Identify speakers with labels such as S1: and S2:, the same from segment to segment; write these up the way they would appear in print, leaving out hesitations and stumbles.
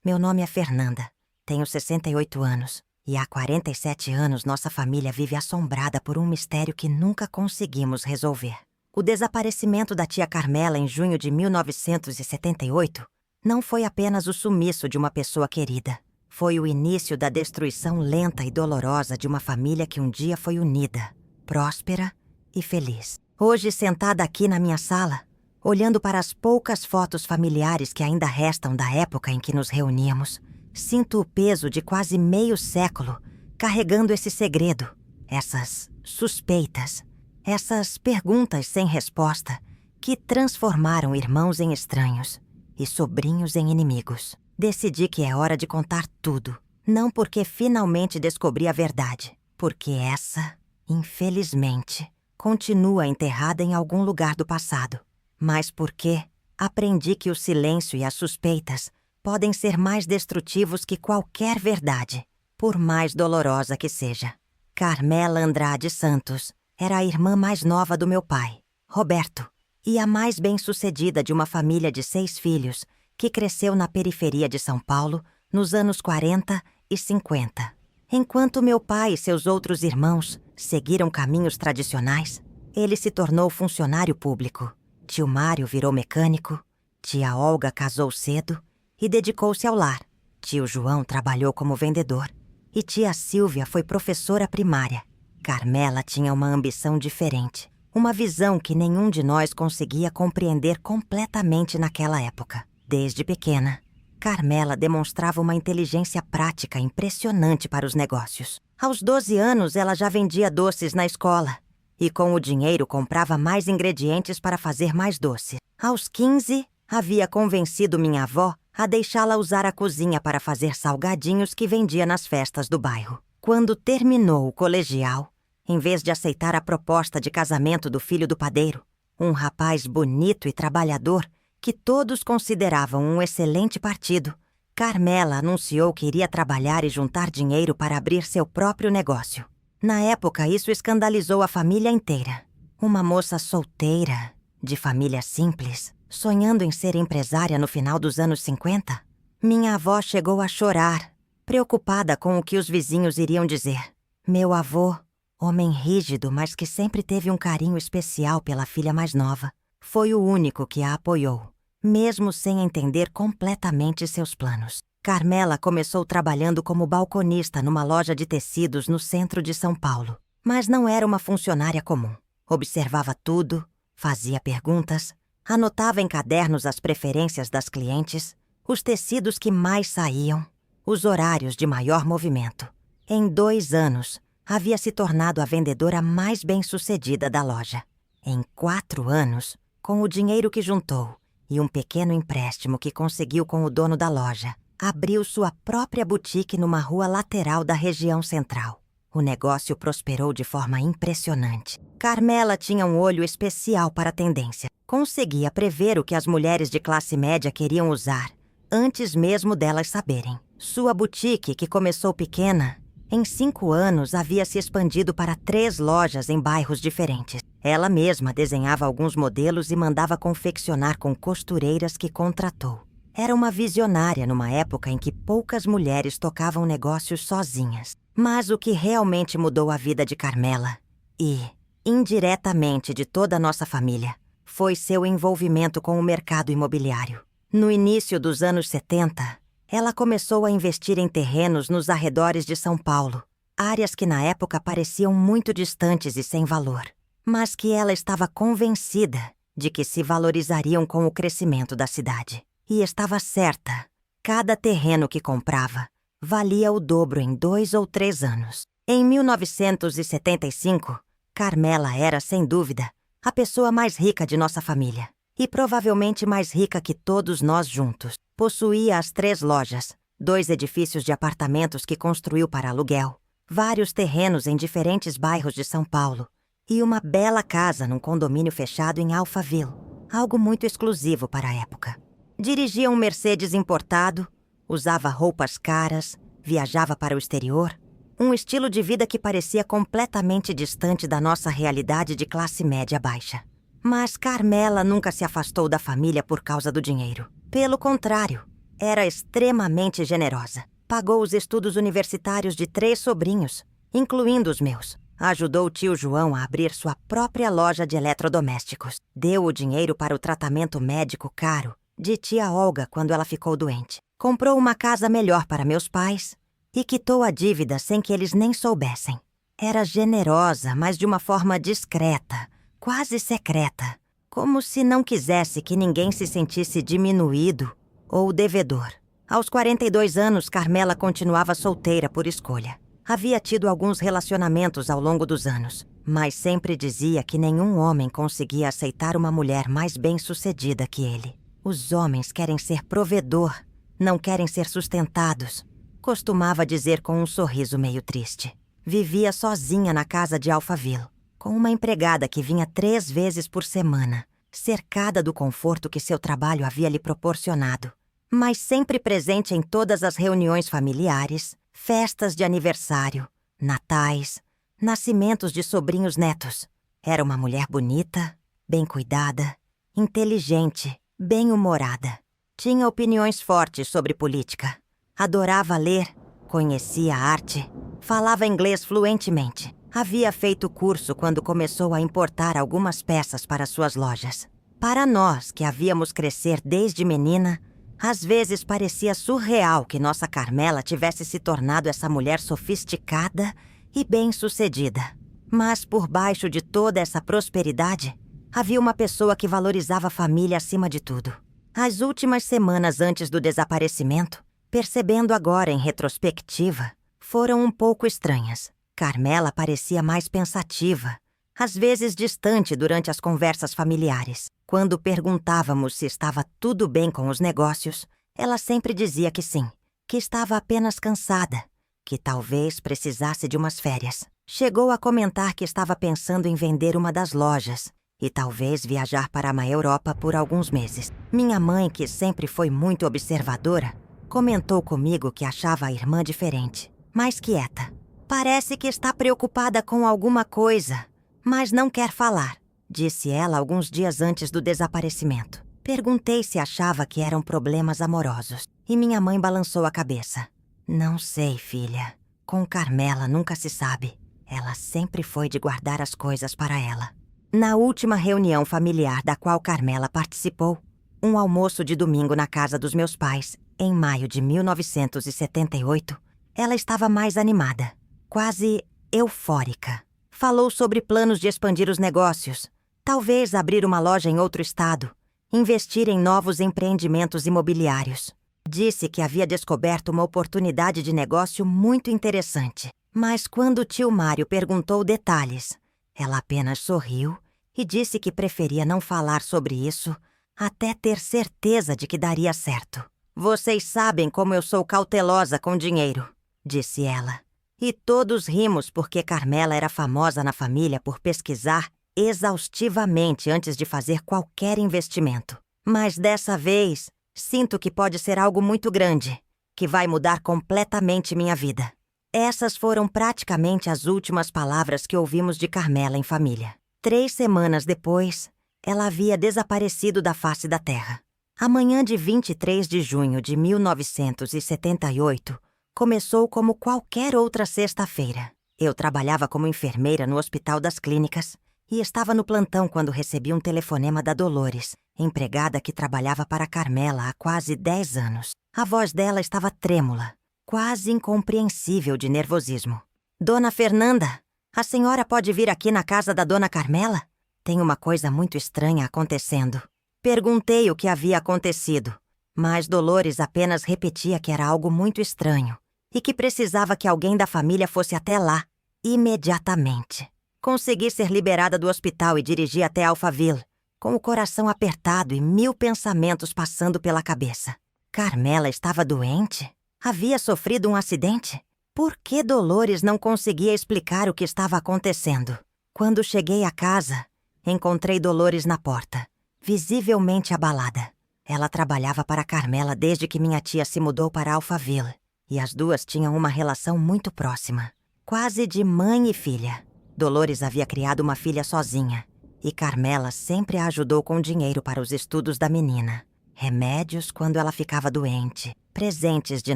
S1: Meu nome é Fernanda, tenho 68 anos e há 47 anos nossa família vive assombrada por um mistério que nunca conseguimos resolver. O desaparecimento da tia Carmela em junho de 1978 não foi apenas o sumiço de uma pessoa querida. Foi o início da destruição lenta e dolorosa de uma família que um dia foi unida, próspera e feliz. Hoje, sentada aqui na minha sala, olhando para as poucas fotos familiares que ainda restam da época em que nos reuníamos, sinto o peso de quase meio século carregando esse segredo, essas suspeitas, essas perguntas sem resposta que transformaram irmãos em estranhos e sobrinhos em inimigos. Decidi que é hora de contar tudo, não porque finalmente descobri a verdade, porque essa, infelizmente, continua enterrada em algum lugar do passado, mas porque aprendi que o silêncio e as suspeitas podem ser mais destrutivos que qualquer verdade, por mais dolorosa que seja. Carmela Andrade Santos era a irmã mais nova do meu pai, Roberto, e a mais bem-sucedida de uma família de 6 filhos que cresceu na periferia de São Paulo nos anos 40 e 50. Enquanto meu pai e seus outros irmãos seguiram caminhos tradicionais, ele se tornou funcionário público. Tio Mário virou mecânico, tia Olga casou cedo e dedicou-se ao lar. Tio João trabalhou como vendedor e tia Silvia foi professora primária. Carmela tinha uma ambição diferente, uma visão que nenhum de nós conseguia compreender completamente naquela época. Desde pequena, Carmela demonstrava uma inteligência prática impressionante para os negócios. Aos 12 anos, ela já vendia doces na escola e com o dinheiro comprava mais ingredientes para fazer mais doces. Aos 15, havia convencido minha avó a deixá-la usar a cozinha para fazer salgadinhos que vendia nas festas do bairro. Quando terminou o colegial, em vez de aceitar a proposta de casamento do filho do padeiro, um rapaz bonito e trabalhador que todos consideravam um excelente partido, Carmela anunciou que iria trabalhar e juntar dinheiro para abrir seu próprio negócio. Na época, isso escandalizou a família inteira. Uma moça solteira, de família simples, sonhando em ser empresária no final dos anos 50? Minha avó chegou a chorar, preocupada com o que os vizinhos iriam dizer. Meu avô, homem rígido, mas que sempre teve um carinho especial pela filha mais nova, foi o único que a apoiou, mesmo sem entender completamente seus planos. Carmela começou trabalhando como balconista numa loja de tecidos no centro de São Paulo, mas não era uma funcionária comum. Observava tudo, fazia perguntas, anotava em cadernos as preferências das clientes, os tecidos que mais saíam, os horários de maior movimento. Em 2 anos, havia se tornado a vendedora mais bem-sucedida da loja. Em 4 anos, com o dinheiro que juntou e um pequeno empréstimo que conseguiu com o dono da loja, abriu sua própria boutique numa rua lateral da região central. O negócio prosperou de forma impressionante. Carmela tinha um olho especial para a tendência. Conseguia prever o que as mulheres de classe média queriam usar, antes mesmo delas saberem. Sua boutique, que começou pequena, em 5 anos havia se expandido para 3 lojas em bairros diferentes. Ela mesma desenhava alguns modelos e mandava confeccionar com costureiras que contratou. Era uma visionária numa época em que poucas mulheres tocavam negócios sozinhas. Mas o que realmente mudou a vida de Carmela, e, indiretamente, de toda a nossa família, foi seu envolvimento com o mercado imobiliário. No início dos anos 70, ela começou a investir em terrenos nos arredores de São Paulo, áreas que na época pareciam muito distantes e sem valor, mas que ela estava convencida de que se valorizariam com o crescimento da cidade. E estava certa, cada terreno que comprava valia o dobro em 2 ou 3 anos. Em 1975, Carmela era, sem dúvida, a pessoa mais rica de nossa família. E provavelmente mais rica que todos nós juntos. Possuía as 3 lojas, 2 edifícios de apartamentos que construiu para aluguel, vários terrenos em diferentes bairros de São Paulo e uma bela casa num condomínio fechado em Alphaville, algo muito exclusivo para a época. Dirigia um Mercedes importado, usava roupas caras, viajava para o exterior, um estilo de vida que parecia completamente distante da nossa realidade de classe média baixa. Mas Carmela nunca se afastou da família por causa do dinheiro. Pelo contrário, Era extremamente generosa. Pagou os estudos universitários de 3 sobrinhos, incluindo os meus. Ajudou o tio João a abrir sua própria loja de eletrodomésticos. Deu o dinheiro para o tratamento médico caro de tia Olga quando ela ficou doente. Comprou uma casa melhor para meus pais e quitou a dívida sem que eles nem soubessem. Era generosa, mas de uma forma discreta, quase secreta, como se não quisesse que ninguém se sentisse diminuído ou devedor. Aos 42 anos, Carmela continuava solteira por escolha. Havia tido alguns relacionamentos ao longo dos anos, mas sempre dizia que nenhum homem conseguia aceitar uma mulher mais bem-sucedida que ele. Os homens querem ser provedor, não querem ser sustentados, costumava dizer com um sorriso meio triste. Vivia sozinha na casa de Alphaville, com uma empregada que vinha 3 vezes por semana, cercada do conforto que seu trabalho havia lhe proporcionado, mas sempre presente em todas as reuniões familiares, festas de aniversário, natais, nascimentos de sobrinhos netos. Era uma mulher bonita, bem cuidada, inteligente, bem-humorada. Tinha opiniões fortes sobre política. Adorava ler, conhecia a arte, falava inglês fluentemente. Havia feito curso quando começou a importar algumas peças para suas lojas. Para nós, que a víamos crescer desde menina, às vezes parecia surreal que nossa Carmela tivesse se tornado essa mulher sofisticada e bem-sucedida. Mas por baixo de toda essa prosperidade, havia uma pessoa que valorizava a família acima de tudo. As últimas semanas antes do desaparecimento, percebendo agora em retrospectiva, foram um pouco estranhas. Carmela parecia mais pensativa, às vezes distante durante as conversas familiares. Quando perguntávamos se estava tudo bem com os negócios, ela sempre dizia que sim, que estava apenas cansada, que talvez precisasse de umas férias. Chegou a comentar que estava pensando em vender uma das lojas e talvez viajar para a Europa por alguns meses. Minha mãe, que sempre foi muito observadora, comentou comigo que achava a irmã diferente, mais quieta. Parece que está preocupada com alguma coisa, mas não quer falar, disse ela alguns dias antes do desaparecimento. Perguntei se achava que eram problemas amorosos, e minha mãe balançou a cabeça. Não sei, filha. Com Carmela nunca se sabe. Ela sempre foi de guardar as coisas para ela. Na última reunião familiar da qual Carmela participou, um almoço de domingo na casa dos meus pais, em maio de 1978, ela estava mais animada, quase eufórica. Falou sobre planos de expandir os negócios, talvez abrir uma loja em outro estado, investir em novos empreendimentos imobiliários. Disse que havia descoberto uma oportunidade de negócio muito interessante. Mas quando o tio Mário perguntou detalhes, ela apenas sorriu e disse que preferia não falar sobre isso até ter certeza de que daria certo. Vocês sabem como eu sou cautelosa com dinheiro, disse ela. E todos rimos porque Carmela era famosa na família por pesquisar exaustivamente antes de fazer qualquer investimento. Mas dessa vez, sinto que pode ser algo muito grande, que vai mudar completamente minha vida. Essas foram praticamente as últimas palavras que ouvimos de Carmela em família. 3 semanas depois, ela havia desaparecido da face da terra. A manhã de 23 de junho de 1978 começou como qualquer outra sexta-feira. Eu trabalhava como enfermeira no Hospital das Clínicas e estava no plantão quando recebi um telefonema da Dolores, empregada que trabalhava para Carmela há quase 10 anos. A voz dela estava trêmula, quase incompreensível de nervosismo. Dona Fernanda, a senhora pode vir aqui na casa da Dona Carmela? Tem uma coisa muito estranha acontecendo. Perguntei o que havia acontecido, mas Dolores apenas repetia que era algo muito estranho e que precisava que alguém da família fosse até lá, imediatamente. Consegui ser liberada do hospital e dirigi até Alphaville, com o coração apertado e 1000 pensamentos passando pela cabeça. Carmela estava doente? Havia sofrido um acidente? Por que Dolores não conseguia explicar o que estava acontecendo? Quando cheguei à casa, encontrei Dolores na porta, visivelmente abalada. Ela trabalhava para Carmela desde que minha tia se mudou para Alphaville, e as duas tinham uma relação muito próxima, quase de mãe e filha. Dolores havia criado uma filha sozinha, e Carmela sempre a ajudou com dinheiro para os estudos da menina. remédios quando ela ficava doente, presentes de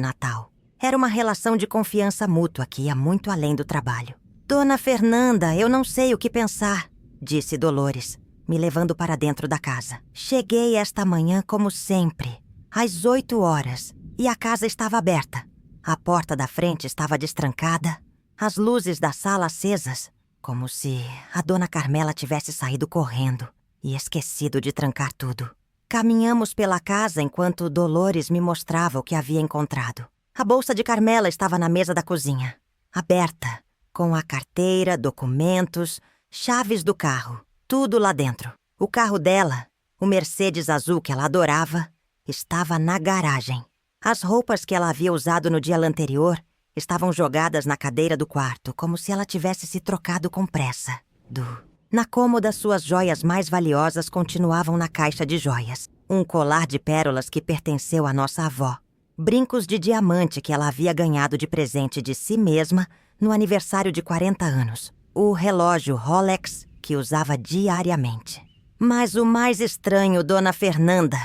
S1: Natal. Era uma relação de confiança mútua que ia muito além do trabalho. Dona Fernanda, eu não sei o que pensar, disse Dolores, me levando para dentro da casa. Cheguei esta manhã como sempre, às 8 horas, e a casa estava aberta. A porta da frente estava destrancada, as luzes da sala acesas, como se a Dona Carmela tivesse saído correndo e esquecido de trancar tudo. Caminhamos pela casa enquanto Dolores me mostrava o que havia encontrado. A bolsa de Carmela estava na mesa da cozinha, aberta, com a carteira, documentos, chaves do carro, tudo lá dentro. O carro dela, o Mercedes azul que ela adorava, estava na garagem. As roupas que ela havia usado no dia anterior estavam jogadas na cadeira do quarto, como se ela tivesse se trocado com pressa. Na cômoda, suas joias mais valiosas continuavam na caixa de joias. Um colar de pérolas que pertenceu à nossa avó. Brincos de diamante que ela havia ganhado de presente de si mesma no aniversário de 40 anos. O relógio Rolex que usava diariamente. Mas o mais estranho, Dona Fernanda,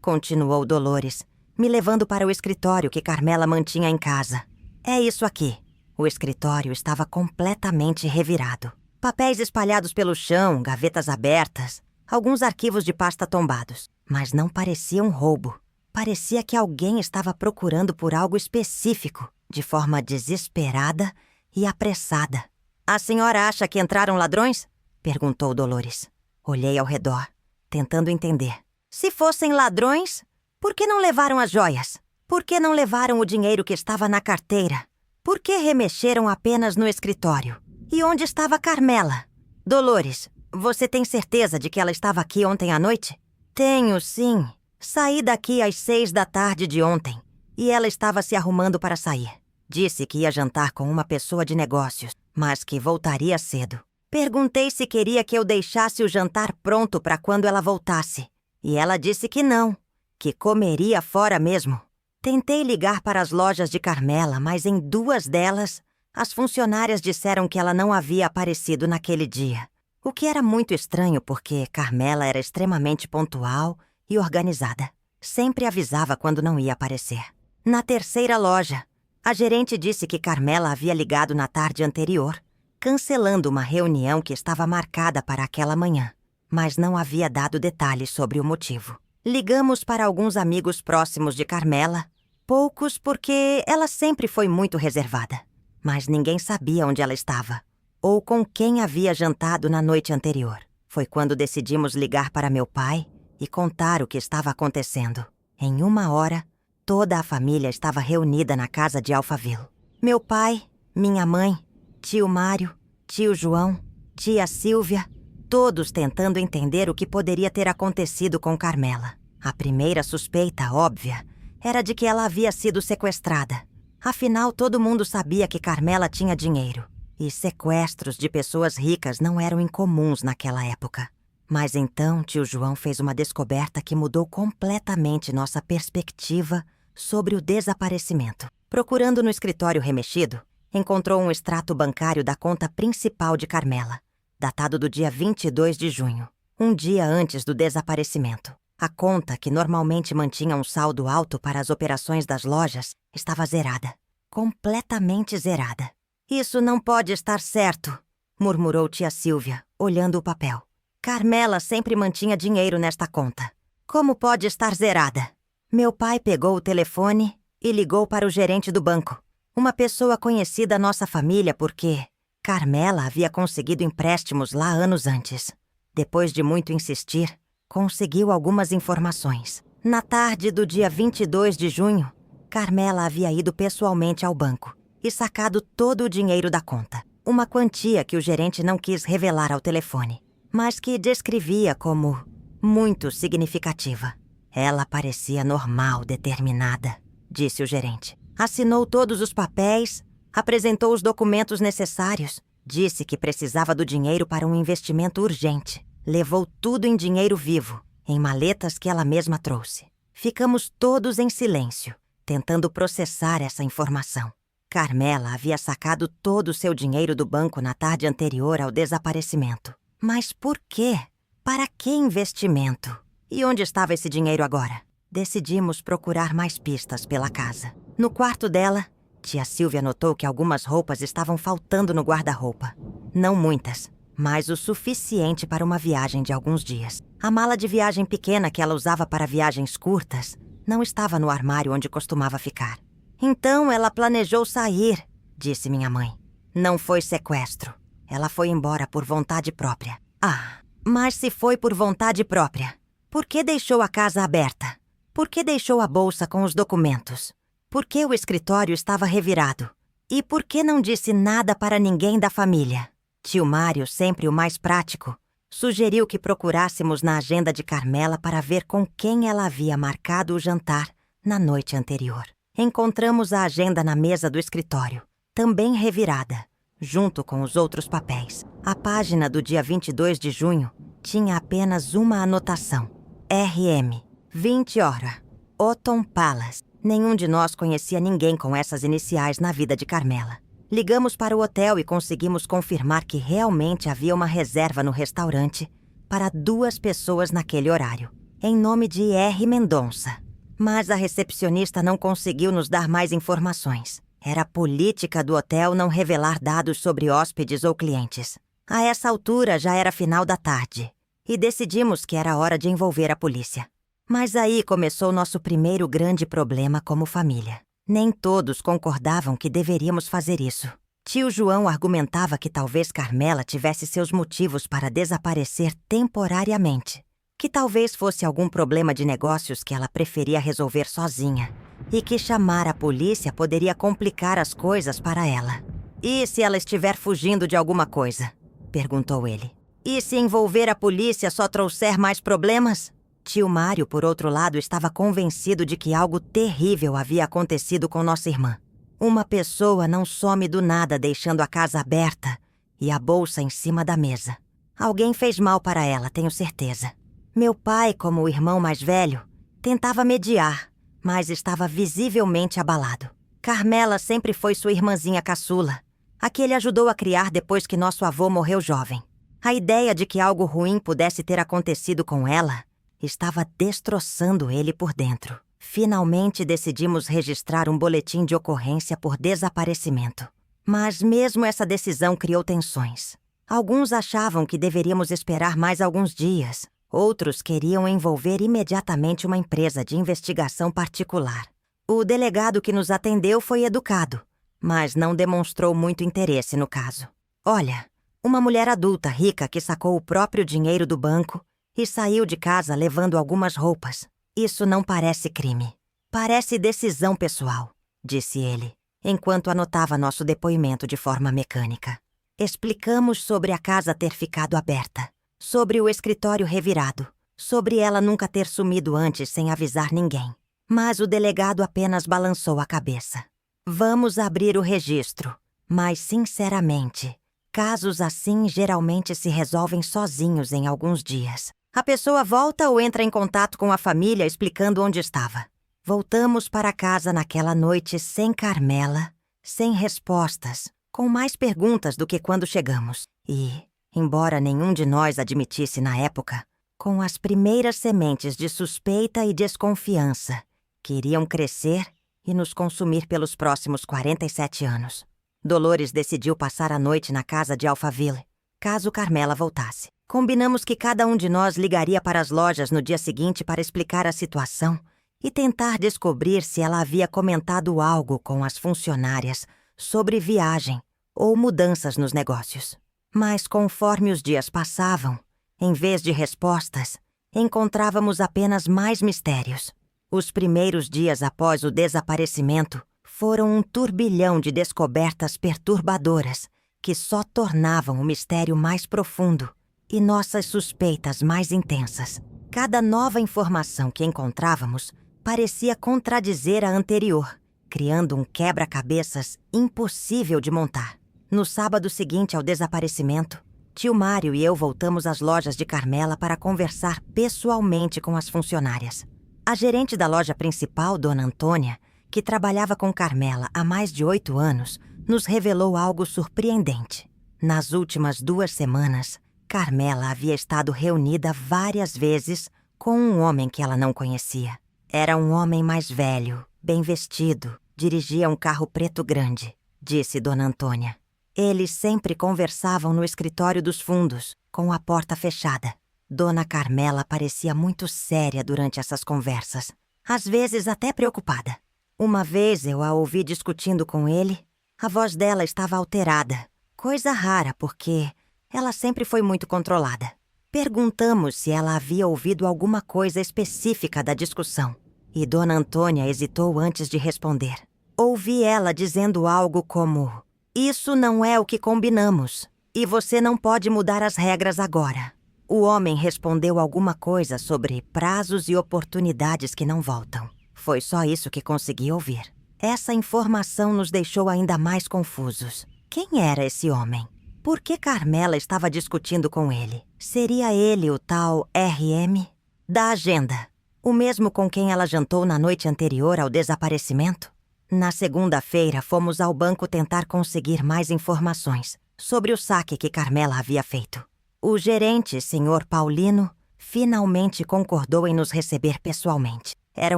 S1: continuou Dolores, me levando para o escritório que Carmela mantinha em casa. É isso aqui. O escritório estava completamente revirado. Papéis espalhados pelo chão, gavetas abertas, alguns arquivos de pasta tombados. Mas não parecia um roubo. Parecia que alguém estava procurando por algo específico, de forma desesperada e apressada. A senhora acha que entraram ladrões? Perguntou Dolores. Olhei ao redor, tentando entender. Se fossem ladrões, por que não levaram as joias? Por que não levaram o dinheiro que estava na carteira? Por que remexeram apenas no escritório? E onde estava Carmela? Dolores, você tem certeza de que ela estava aqui ontem à noite? Tenho, sim. Saí daqui às 6 da tarde de ontem e ela estava se arrumando para sair. Disse que ia jantar com uma pessoa de negócios, mas que voltaria cedo. Perguntei se queria que eu deixasse o jantar pronto para quando ela voltasse. E ela disse que não, que comeria fora mesmo. Tentei ligar para as lojas de Carmela, mas em 2 delas, as funcionárias disseram que ela não havia aparecido naquele dia. O que era muito estranho porque Carmela era extremamente pontual e organizada. Sempre avisava quando não ia aparecer. Na 3ª loja, a gerente disse que Carmela havia ligado na tarde anterior, cancelando uma reunião que estava marcada para aquela manhã, mas não havia dado detalhes sobre o motivo. Ligamos para alguns amigos próximos de Carmela, poucos porque ela sempre foi muito reservada, mas ninguém sabia onde ela estava ou com quem havia jantado na noite anterior. Foi quando decidimos ligar para meu pai e contar o que estava acontecendo. Em 1 hora, toda a família estava reunida na casa de Alphaville. Meu pai, minha mãe, tio Mário, tio João, tia Silvia, todos tentando entender o que poderia ter acontecido com Carmela. A primeira suspeita, óbvia, era de que ela havia sido sequestrada. Afinal, todo mundo sabia que Carmela tinha dinheiro. E sequestros de pessoas ricas não eram incomuns naquela época. Mas então tio João fez uma descoberta que mudou completamente nossa perspectiva sobre o desaparecimento. Procurando no escritório remexido, encontrou um extrato bancário da conta principal de Carmela, datado do dia 22 de junho, um dia antes do desaparecimento. A conta, que normalmente mantinha um saldo alto para as operações das lojas, estava zerada. Completamente zerada. Isso não pode estar certo, murmurou tia Silvia, olhando o papel. Carmela sempre mantinha dinheiro nesta conta. Como pode estar zerada? Meu pai pegou o telefone e ligou para o gerente do banco, uma pessoa conhecida à nossa família porque Carmela havia conseguido empréstimos lá anos antes. Depois de muito insistir, conseguiu algumas informações. Na tarde do dia 22 de junho, Carmela havia ido pessoalmente ao banco e sacado todo o dinheiro da conta. Uma quantia que o gerente não quis revelar ao telefone, mas que descrevia como muito significativa. Ela parecia normal, determinada, disse o gerente. Assinou todos os papéis, apresentou os documentos necessários, disse que precisava do dinheiro para um investimento urgente. Levou tudo em dinheiro vivo, em maletas que ela mesma trouxe. Ficamos todos em silêncio, tentando processar essa informação. Carmela havia sacado todo o seu dinheiro do banco na tarde anterior ao desaparecimento. Mas por quê? Para que investimento? E onde estava esse dinheiro agora? Decidimos procurar mais pistas pela casa. No quarto dela, tia Silvia notou que algumas roupas estavam faltando no guarda-roupa. Não muitas, mas o suficiente para uma viagem de alguns dias. A mala de viagem pequena que ela usava para viagens curtas não estava no armário onde costumava ficar. Então ela planejou sair, disse minha mãe. Não foi sequestro. Ela foi embora por vontade própria. Ah, mas se foi por vontade própria, por que deixou a casa aberta? Por que deixou a bolsa com os documentos? Por que o escritório estava revirado? E por que não disse nada para ninguém da família? Tio Mário, sempre o mais prático, sugeriu que procurássemos na agenda de Carmela para ver com quem ela havia marcado o jantar na noite anterior. Encontramos a agenda na mesa do escritório, também revirada, junto com os outros papéis. A página do dia 22 de junho tinha apenas uma anotação. RM, 20 horas, Otton Palace. Nenhum de nós conhecia ninguém com essas iniciais na vida de Carmela. Ligamos para o hotel e conseguimos confirmar que realmente havia uma reserva no restaurante para 2 pessoas naquele horário, em nome de R. Mendonça. Mas a recepcionista não conseguiu nos dar mais informações. Era política do hotel não revelar dados sobre hóspedes ou clientes. A essa altura já era final da tarde e decidimos que era hora de envolver a polícia. Mas aí começou nosso primeiro grande problema como família. Nem todos concordavam que deveríamos fazer isso. Tio João argumentava que talvez Carmela tivesse seus motivos para desaparecer temporariamente, que talvez fosse algum problema de negócios que ela preferia resolver sozinha e que chamar a polícia poderia complicar as coisas para ela. E se ela estiver fugindo de alguma coisa? Perguntou ele. E se envolver a polícia só trouxer mais problemas? Tio Mário, por outro lado, estava convencido de que algo terrível havia acontecido com nossa irmã. Uma pessoa não some do nada deixando a casa aberta e a bolsa em cima da mesa. Alguém fez mal para ela, tenho certeza. Meu pai, como o irmão mais velho, tentava mediar, mas estava visivelmente abalado. Carmela sempre foi sua irmãzinha caçula, a que ele ajudou a criar depois que nosso avô morreu jovem. A ideia de que algo ruim pudesse ter acontecido com ela estava destroçando ele por dentro. Finalmente decidimos registrar um boletim de ocorrência por desaparecimento. Mas mesmo essa decisão criou tensões. Alguns achavam que deveríamos esperar mais alguns dias. Outros queriam envolver imediatamente uma empresa de investigação particular. O delegado que nos atendeu foi educado, mas não demonstrou muito interesse no caso. Olha, uma mulher adulta rica que sacou o próprio dinheiro do banco e saiu de casa levando algumas roupas. Isso não parece crime. Parece decisão pessoal, disse ele, enquanto anotava nosso depoimento de forma mecânica. Explicamos sobre a casa ter ficado aberta, sobre o escritório revirado, sobre ela nunca ter sumido antes sem avisar ninguém. Mas o delegado apenas balançou a cabeça. Vamos abrir o registro, mas sinceramente, casos assim geralmente se resolvem sozinhos em alguns dias. A pessoa volta ou entra em contato com a família explicando onde estava. Voltamos para casa naquela noite sem Carmela, sem respostas, com mais perguntas do que quando chegamos. E, embora nenhum de nós admitisse na época, com as primeiras sementes de suspeita e desconfiança que iriam crescer e nos consumir pelos próximos 47 anos. Dolores decidiu passar a noite na casa de Alphaville, caso Carmela voltasse. Combinamos que cada um de nós ligaria para as lojas no dia seguinte para explicar a situação e tentar descobrir se ela havia comentado algo com as funcionárias sobre viagem ou mudanças nos negócios. Mas conforme os dias passavam, em vez de respostas, encontrávamos apenas mais mistérios. Os primeiros dias após o desaparecimento foram um turbilhão de descobertas perturbadoras que só tornavam o mistério mais profundo e nossas suspeitas mais intensas. Cada nova informação que encontrávamos parecia contradizer a anterior, criando um quebra-cabeças impossível de montar. No sábado seguinte ao desaparecimento, tio Mário e eu voltamos às lojas de Carmela para conversar pessoalmente com as funcionárias. A gerente da loja principal, Dona Antônia, que trabalhava com Carmela há mais de 8 anos, nos revelou algo surpreendente. Nas últimas 2 semanas, Carmela havia estado reunida várias vezes com um homem que ela não conhecia. Era um homem mais velho, bem vestido, dirigia um carro preto grande, disse Dona Antônia. Eles sempre conversavam no escritório dos fundos, com a porta fechada. Dona Carmela parecia muito séria durante essas conversas, às vezes até preocupada. Uma vez eu a ouvi discutindo com ele. A voz dela estava alterada, coisa rara porque ela sempre foi muito controlada. Perguntamos se ela havia ouvido alguma coisa específica da discussão, e Dona Antônia hesitou antes de responder. Ouvi ela dizendo algo como: "Isso não é o que combinamos, e você não pode mudar as regras agora." O homem respondeu alguma coisa sobre prazos e oportunidades que não voltam. Foi só isso que consegui ouvir. Essa informação nos deixou ainda mais confusos. Quem era esse homem? Por que Carmela estava discutindo com ele? Seria ele o tal RM? Da agenda. O mesmo com quem ela jantou na noite anterior ao desaparecimento? Na segunda-feira, fomos ao banco tentar conseguir mais informações sobre o saque que Carmela havia feito. O gerente, Sr. Paulino, finalmente concordou em nos receber pessoalmente. Era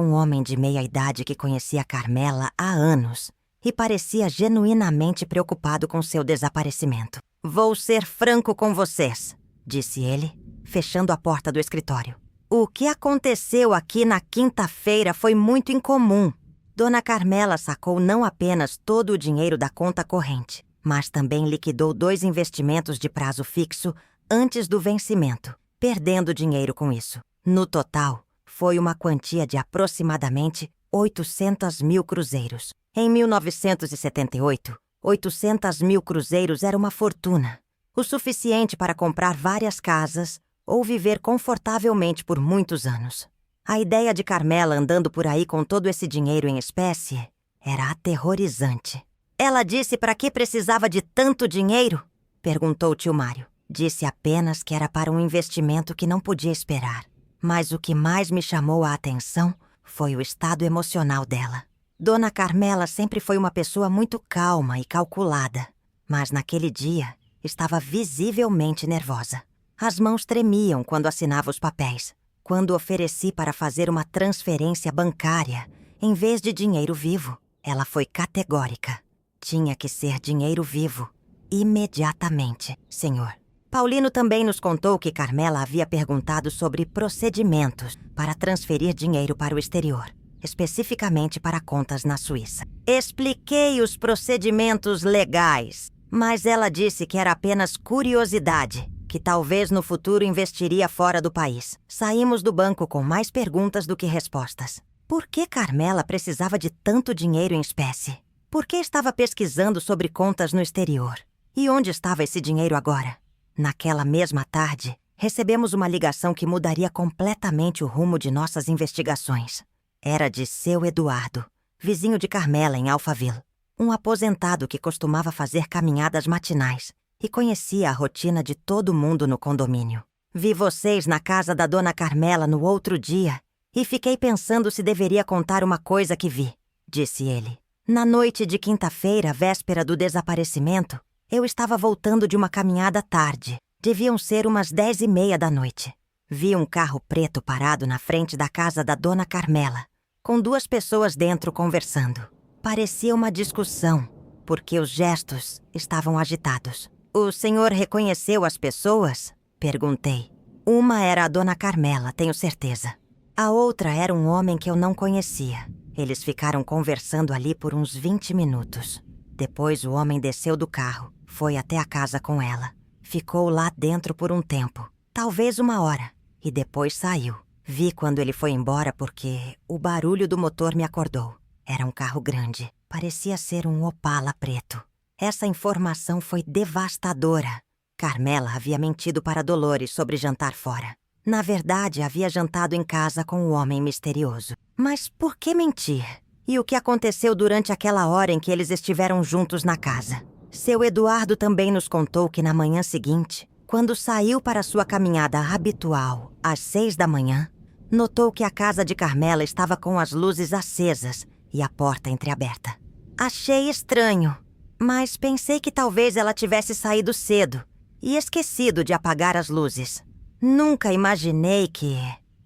S1: um homem de meia idade que conhecia Carmela há anos e parecia genuinamente preocupado com seu desaparecimento. "Vou ser franco com vocês", disse ele, fechando a porta do escritório. "O que aconteceu aqui na quinta-feira foi muito incomum." Dona Carmela sacou não apenas todo o dinheiro da conta corrente, mas também liquidou 2 investimentos de prazo fixo antes do vencimento, perdendo dinheiro com isso. No total, foi uma quantia de aproximadamente 800 mil cruzeiros. Em 1978, 800 mil cruzeiros era uma fortuna, o suficiente para comprar várias casas ou viver confortavelmente por muitos anos. A ideia de Carmela andando por aí com todo esse dinheiro em espécie era aterrorizante. "Ela disse para que precisava de tanto dinheiro?" perguntou o tio Mário. Disse apenas que era para um investimento que não podia esperar. Mas o que mais me chamou a atenção foi o estado emocional dela. Dona Carmela sempre foi uma pessoa muito calma e calculada, mas naquele dia estava visivelmente nervosa. As mãos tremiam quando assinava os papéis. Quando ofereci para fazer uma transferência bancária, em vez de dinheiro vivo, ela foi categórica. Tinha que ser dinheiro vivo, imediatamente, senhor. Paulino também nos contou que Carmela havia perguntado sobre procedimentos para transferir dinheiro para o exterior, especificamente para contas na Suíça. Expliquei os procedimentos legais, mas ela disse que era apenas curiosidade, que talvez no futuro investiria fora do país. Saímos do banco com mais perguntas do que respostas. Por que Carmela precisava de tanto dinheiro em espécie? Por que estava pesquisando sobre contas no exterior? E onde estava esse dinheiro agora? Naquela mesma tarde, recebemos uma ligação que mudaria completamente o rumo de nossas investigações. Era de seu Eduardo, vizinho de Carmela em Alphaville, um aposentado que costumava fazer caminhadas matinais e conhecia a rotina de todo mundo no condomínio. "Vi vocês na casa da Dona Carmela no outro dia e fiquei pensando se deveria contar uma coisa que vi", disse ele. "Na noite de quinta-feira, véspera do desaparecimento, eu estava voltando de uma caminhada tarde. Deviam ser umas 10h30 da noite. Vi um carro preto parado na frente da casa da Dona Carmela, com 2 pessoas dentro conversando. Parecia uma discussão, porque os gestos estavam agitados. "O senhor reconheceu as pessoas?" perguntei. "Uma era a Dona Carmela, tenho certeza. A outra era um homem que eu não conhecia. Eles ficaram conversando ali por uns 20 minutos. Depois o homem desceu do carro, foi até a casa com ela. Ficou lá dentro por um tempo, talvez 1 hora, e depois saiu. Vi quando ele foi embora porque o barulho do motor me acordou. Era um carro grande, parecia ser um Opala preto. Essa informação foi devastadora. Carmela havia mentido para Dolores sobre jantar fora. Na verdade, havia jantado em casa com o homem misterioso. Mas por que mentir? E o que aconteceu durante aquela hora em que eles estiveram juntos na casa? Seu Eduardo também nos contou que na manhã seguinte, quando saiu para sua caminhada habitual, às 6 da manhã, notou que a casa de Carmela estava com as luzes acesas e a porta entreaberta. Achei estranho, mas pensei que talvez ela tivesse saído cedo e esquecido de apagar as luzes. Nunca imaginei que,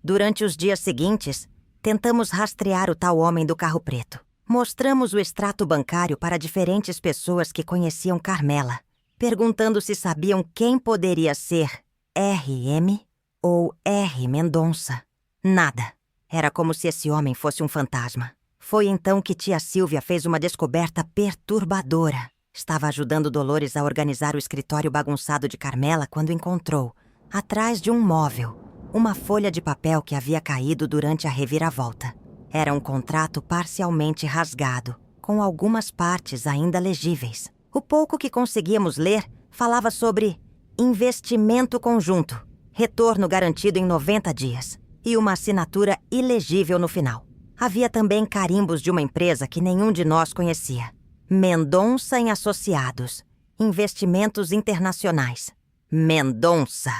S1: durante os dias seguintes, Tentamos rastrear o tal homem do carro preto. Mostramos o extrato bancário para diferentes pessoas que conheciam Carmela, perguntando se sabiam quem poderia ser R.M. ou R. Mendonça. Nada. Era como se esse homem fosse um fantasma. Foi então que tia Silvia fez uma descoberta perturbadora. Estava ajudando Dolores a organizar o escritório bagunçado de Carmela quando encontrou, atrás de um móvel, uma folha de papel que havia caído durante a reviravolta. Era um contrato parcialmente rasgado, com algumas partes ainda legíveis. O pouco que conseguíamos ler falava sobre investimento conjunto, retorno garantido em 90 dias e uma assinatura ilegível no final. Havia também carimbos de uma empresa que nenhum de nós conhecia. Mendonça em Associados, Investimentos Internacionais. Mendonça!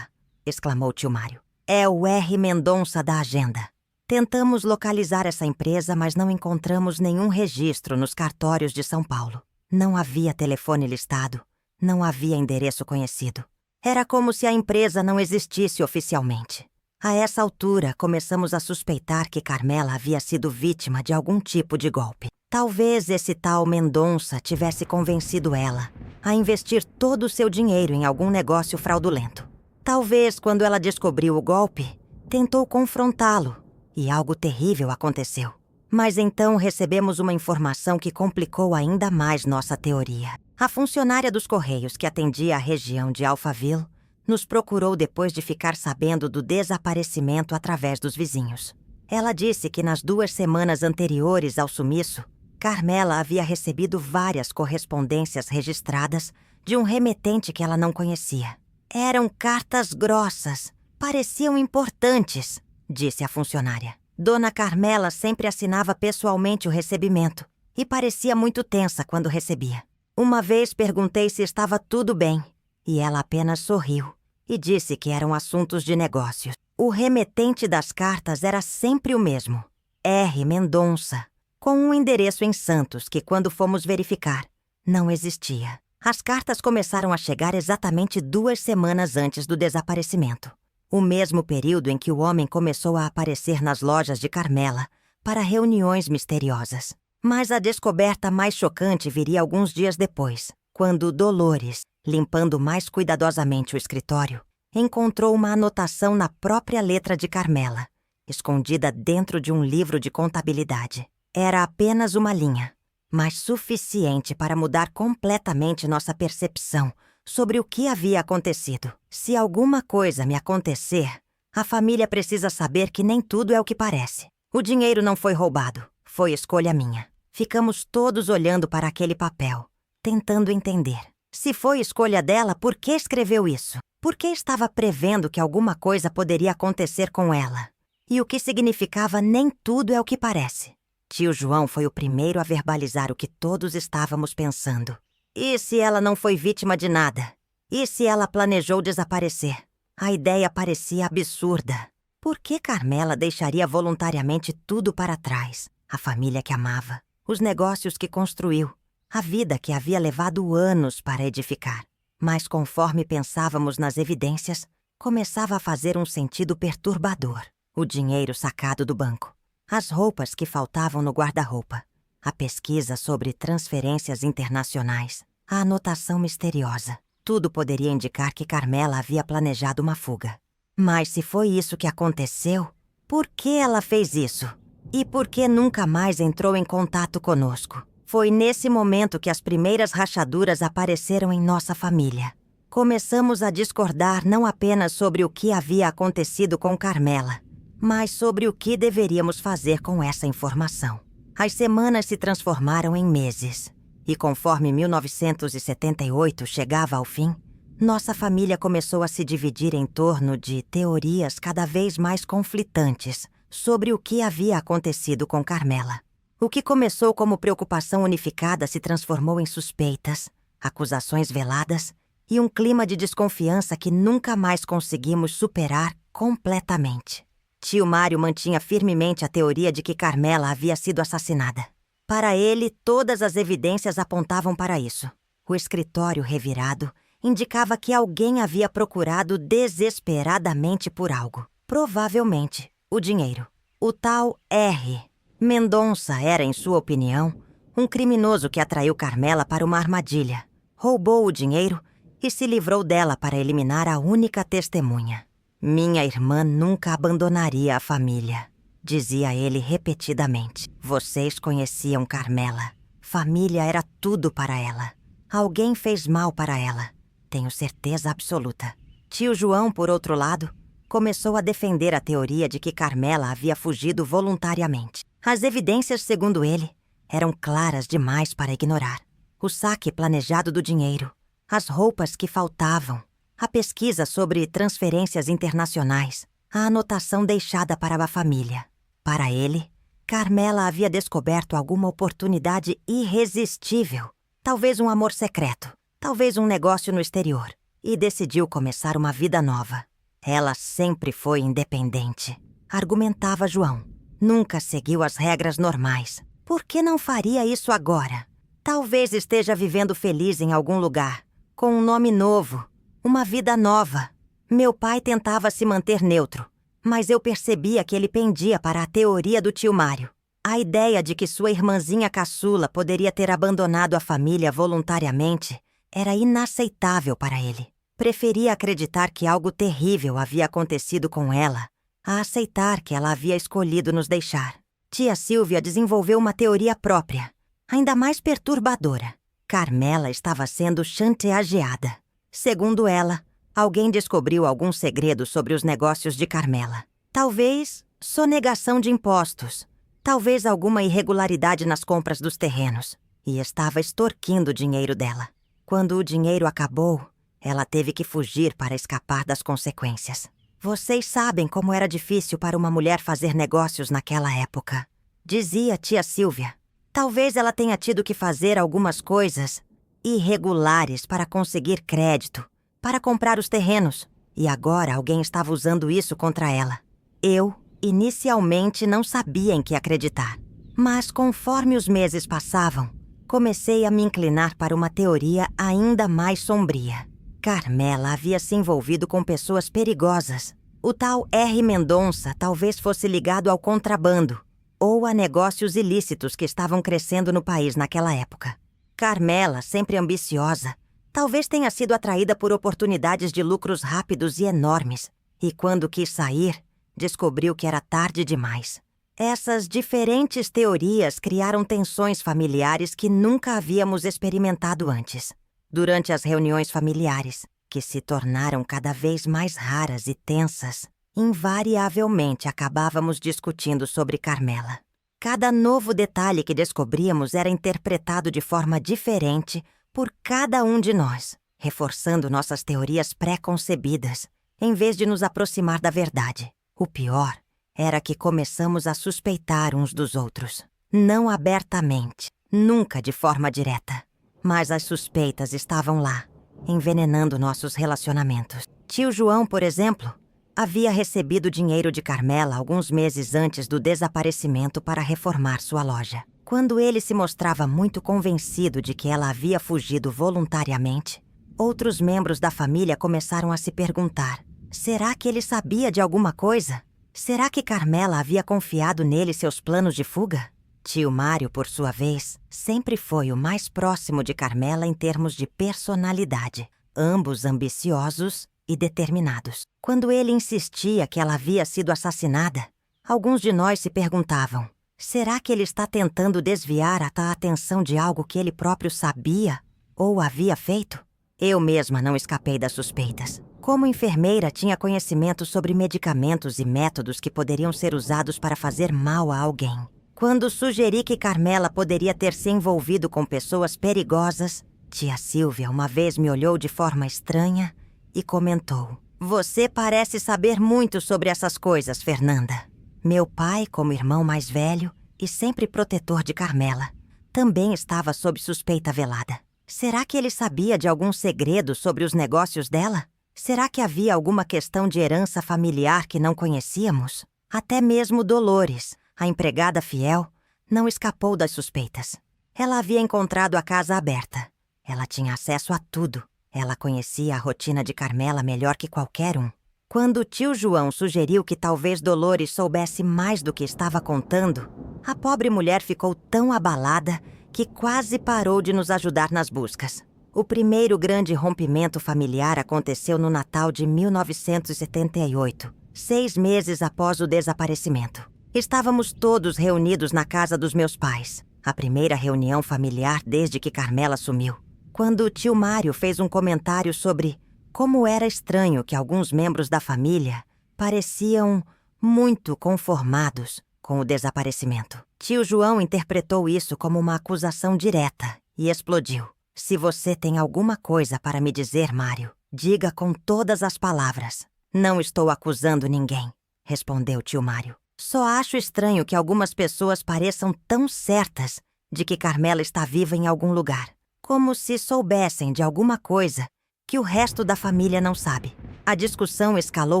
S1: Exclamou tio Mário. É o R. Mendonça da agenda. Tentamos localizar essa empresa, mas não encontramos nenhum registro nos cartórios de São Paulo. Não havia telefone listado, não havia endereço conhecido. Era como se a empresa não existisse oficialmente. A essa altura, começamos a suspeitar que Carmela havia sido vítima de algum tipo de golpe. Talvez esse tal Mendonça tivesse convencido ela a investir todo o seu dinheiro em algum negócio fraudulento. Talvez, quando ela descobriu o golpe, tentou confrontá-lo e algo terrível aconteceu. Mas então recebemos uma informação que complicou ainda mais nossa teoria. A funcionária dos Correios que atendia a região de Alphaville nos procurou depois de ficar sabendo do desaparecimento através dos vizinhos. Ela disse que nas 2 semanas anteriores ao sumiço, Carmela havia recebido várias correspondências registradas de um remetente que ela não conhecia. Eram cartas grossas, pareciam importantes, disse a funcionária. Dona Carmela sempre assinava pessoalmente o recebimento e parecia muito tensa quando recebia. Uma vez perguntei se estava tudo bem e ela apenas sorriu e disse que eram assuntos de negócios. O remetente das cartas era sempre o mesmo, R. Mendonça, com um endereço em Santos que, quando fomos verificar, não existia. As cartas começaram a chegar exatamente 2 semanas antes do desaparecimento. O mesmo período em que o homem começou a aparecer nas lojas de Carmela para reuniões misteriosas. Mas a descoberta mais chocante viria alguns dias depois, quando Dolores, limpando mais cuidadosamente o escritório, encontrou uma anotação na própria letra de Carmela, escondida dentro de um livro de contabilidade. Era apenas uma linha, mas suficiente para mudar completamente nossa percepção sobre o que havia acontecido. Se alguma coisa me acontecer, a família precisa saber que nem tudo é o que parece. O dinheiro não foi roubado, foi escolha minha. Ficamos todos olhando para aquele papel, tentando entender. Se foi escolha dela, por que escreveu isso? Por que estava prevendo que alguma coisa poderia acontecer com ela? E o que significava nem tudo é o que parece? Tio João foi o primeiro a verbalizar o que todos estávamos pensando. E se ela não foi vítima de nada? E se ela planejou desaparecer? A ideia parecia absurda. Por que Carmela deixaria voluntariamente tudo para trás? A família que amava, os negócios que construiu, a vida que havia levado anos para edificar. Mas conforme pensávamos nas evidências, começava a fazer um sentido perturbador. O dinheiro sacado do banco, as roupas que faltavam no guarda-roupa, a pesquisa sobre transferências internacionais, a anotação misteriosa. Tudo poderia indicar que Carmela havia planejado uma fuga. Mas se foi isso que aconteceu, por que ela fez isso? E por que nunca mais entrou em contato conosco? Foi nesse momento que as primeiras rachaduras apareceram em nossa família. Começamos a discordar não apenas sobre o que havia acontecido com Carmela, mas sobre o que deveríamos fazer com essa informação. As semanas se transformaram em meses, e conforme 1978 chegava ao fim, nossa família começou a se dividir em torno de teorias cada vez mais conflitantes sobre o que havia acontecido com Carmela. O que começou como preocupação unificada se transformou em suspeitas, acusações veladas e um clima de desconfiança que nunca mais conseguimos superar completamente. Tio Mário mantinha firmemente a teoria de que Carmela havia sido assassinada. Para ele, todas as evidências apontavam para isso. O escritório revirado indicava que alguém havia procurado desesperadamente por algo. Provavelmente, o dinheiro. O tal R. Mendonça era, em sua opinião, um criminoso que atraiu Carmela para uma armadilha, roubou o dinheiro e se livrou dela para eliminar a única testemunha. Minha irmã nunca abandonaria a família, dizia ele repetidamente. Vocês conheciam Carmela. Família era tudo para ela. Alguém fez mal para ela. Tenho certeza absoluta. Tio João, por outro lado, começou a defender a teoria de que Carmela havia fugido voluntariamente. As evidências, segundo ele, eram claras demais para ignorar. O saque planejado do dinheiro, as roupas que faltavam, a pesquisa sobre transferências internacionais, a anotação deixada para a família. Para ele, Carmela havia descoberto alguma oportunidade irresistível, talvez um amor secreto, talvez um negócio no exterior, e decidiu começar uma vida nova. Ela sempre foi independente, argumentava João. Nunca seguiu as regras normais. Por que não faria isso agora? Talvez esteja vivendo feliz em algum lugar, com um nome novo, uma vida nova. Meu pai tentava se manter neutro, mas eu percebia que ele pendia para a teoria do tio Mário. A ideia de que sua irmãzinha caçula poderia ter abandonado a família voluntariamente era inaceitável para ele. Preferia acreditar que algo terrível havia acontecido com ela, a aceitar que ela havia escolhido nos deixar. Tia Silvia desenvolveu uma teoria própria, ainda mais perturbadora. Carmela estava sendo chantageada. Segundo ela, alguém descobriu algum segredo sobre os negócios de Carmela. Talvez sonegação de impostos, talvez alguma irregularidade nas compras dos terrenos. E estava extorquindo o dinheiro dela. Quando o dinheiro acabou, ela teve que fugir para escapar das consequências. Vocês sabem como era difícil para uma mulher fazer negócios naquela época, dizia tia Silvia. Talvez ela tenha tido que fazer algumas coisas irregulares para conseguir crédito, para comprar os terrenos, e agora alguém estava usando isso contra ela. Eu, inicialmente, não sabia em que acreditar, mas conforme os meses passavam, comecei a me inclinar para uma teoria ainda mais sombria. Carmela havia se envolvido com pessoas perigosas. O tal R. Mendonça talvez fosse ligado ao contrabando ou a negócios ilícitos que estavam crescendo no país naquela época. Carmela, sempre ambiciosa, talvez tenha sido atraída por oportunidades de lucros rápidos e enormes, e quando quis sair, descobriu que era tarde demais. Essas diferentes teorias criaram tensões familiares que nunca havíamos experimentado antes. Durante as reuniões familiares, que se tornaram cada vez mais raras e tensas, invariavelmente acabávamos discutindo sobre Carmela. Cada novo detalhe que descobríamos era interpretado de forma diferente por cada um de nós, reforçando nossas teorias pré-concebidas, em vez de nos aproximar da verdade. O pior era que começamos a suspeitar uns dos outros. Não abertamente, nunca de forma direta. Mas as suspeitas estavam lá, envenenando nossos relacionamentos. Tio João, por exemplo, havia recebido dinheiro de Carmela alguns meses antes do desaparecimento para reformar sua loja. Quando ele se mostrava muito convencido de que ela havia fugido voluntariamente, outros membros da família começaram a se perguntar: será que ele sabia de alguma coisa? Será que Carmela havia confiado nele seus planos de fuga? Tio Mário, por sua vez, sempre foi o mais próximo de Carmela em termos de personalidade, ambos ambiciosos e determinados. Quando ele insistia que ela havia sido assassinada, alguns de nós se perguntavam: será que ele está tentando desviar a atenção de algo que ele próprio sabia ou havia feito? Eu mesma não escapei das suspeitas. Como enfermeira, tinha conhecimento sobre medicamentos e métodos que poderiam ser usados para fazer mal a alguém. Quando sugeri que Carmela poderia ter se envolvido com pessoas perigosas, tia Silvia uma vez me olhou de forma estranha e comentou: você parece saber muito sobre essas coisas, Fernanda. Meu pai, como irmão mais velho e sempre protetor de Carmela, também estava sob suspeita velada. Será que ele sabia de algum segredo sobre os negócios dela? Será que havia alguma questão de herança familiar que não conhecíamos? Até mesmo Dolores, a empregada fiel, não escapou das suspeitas. Ela havia encontrado a casa aberta. Ela tinha acesso a tudo. Ela conhecia a rotina de Carmela melhor que qualquer um. Quando o tio João sugeriu que talvez Dolores soubesse mais do que estava contando, a pobre mulher ficou tão abalada que quase parou de nos ajudar nas buscas. O primeiro grande rompimento familiar aconteceu no Natal de 1978, 6 meses após o desaparecimento. Estávamos todos reunidos na casa dos meus pais, a primeira reunião familiar desde que Carmela sumiu, quando o tio Mário fez um comentário sobre como era estranho que alguns membros da família pareciam muito conformados com o desaparecimento. Tio João interpretou isso como uma acusação direta e explodiu. Se você tem alguma coisa para me dizer, Mário, diga com todas as palavras. Não estou acusando ninguém, respondeu tio Mário. Só acho estranho que algumas pessoas pareçam tão certas de que Carmela está viva em algum lugar, como se soubessem de alguma coisa que o resto da família não sabe. A discussão escalou